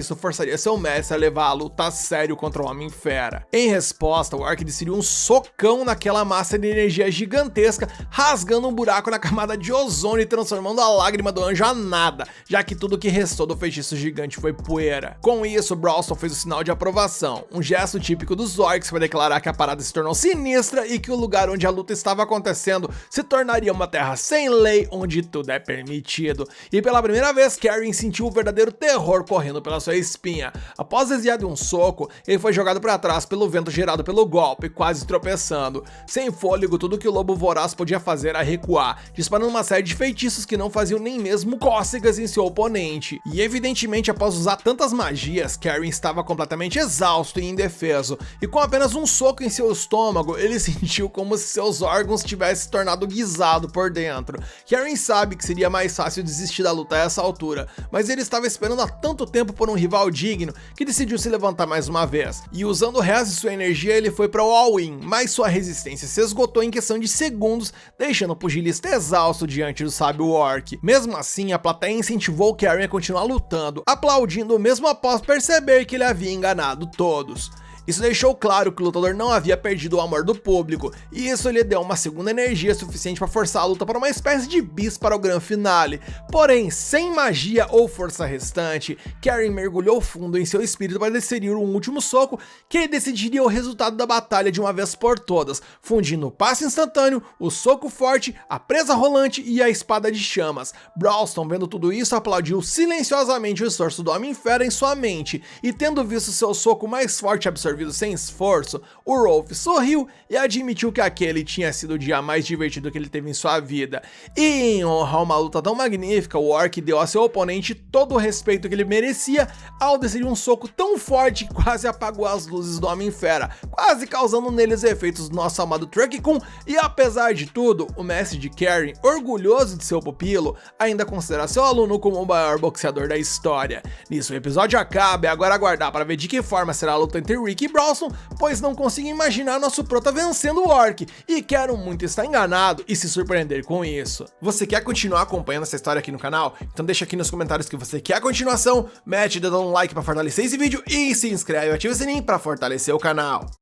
isso forçaria seu mestre a levar a luta a sério contra o Homem-Fera. Em resposta, o Orc decidiu um socão naquela massa de energia gigantesca, rasgando um buraco na camada de ozônio e transformando a Lágrima do Anjo a nada, já que tudo que restou do feitiço gigante foi poeira. Com isso, Brawlston fez o sinal de aprovação, um gesto típico dos Orcs para declarar que a parada se tornou sinistra e que o lugar onde a luta estava acontecendo se tornaria uma terra sem lei, onde tudo é permitido. E pela primeira vez, Karen sentiu o verdadeiro terror correndo pela sua espinha. Após desviar de um soco, ele foi jogado para trás pelo vento gerado pelo golpe, quase tropeçando. Sem fôlego, tudo que o lobo voraz podia fazer era recuar, disparando uma série de feitiços que não faziam nem mesmo cócegas em seu oponente. E evidentemente, após usar tantas magias, Karen estava completamente exausto e indefeso, e com apenas um soco em seu estômago, ele sentiu como se seus órgãos tivessem se tornado guisado por dentro. Karen sabe que seria mais fácil desistir da luta a essa altura, mas ele estava esperando há tanto tempo por um rival digno que decidiu se levantar mais uma vez. E usando o resto de sua energia, ele foi para o all-in, mas sua resistência se esgotou em questão de segundos, deixando o pugilista exausto diante do sábio Orc. Mesmo assim, a plateia incentivou Karen a continuar lutando, aplaudindo mesmo após perceber que ele havia enganado todos. Isso deixou claro que o lutador não havia perdido o amor do público, e isso lhe deu uma segunda energia suficiente para forçar a luta para uma espécie de bis para o grande finale. Porém, sem magia ou força restante, Karen mergulhou fundo em seu espírito para decidir um último soco que decidiria o resultado da batalha de uma vez por todas, fundindo o passe instantâneo, o soco forte, a presa rolante e a espada de chamas. Brawlston, vendo tudo isso, aplaudiu silenciosamente o esforço do Homem-Fera em sua mente, e tendo visto seu soco mais forte absorver absorvido sem esforço, o Rolf sorriu e admitiu que aquele tinha sido o dia mais divertido que ele teve em sua vida. E em honrar uma luta tão magnífica, o Orc deu a seu oponente todo o respeito que ele merecia ao descer um soco tão forte que quase apagou as luzes do Homem-Fera, quase causando nele os efeitos do nosso amado Truck-kun. E apesar de tudo, o mestre de Karen, orgulhoso de seu pupilo, ainda considera seu aluno como o maior boxeador da história. Nisso o episódio acaba e agora aguardar para ver de que forma será a luta entre Rick e Bronson, pois não consigo imaginar nosso prota vencendo o Orc, e quero muito estar enganado e se surpreender com isso. Você quer continuar acompanhando essa história aqui no canal? Então deixa aqui nos comentários que você quer a continuação, mete o dedo no like para fortalecer esse vídeo e se inscreve e ativa o sininho para fortalecer o canal.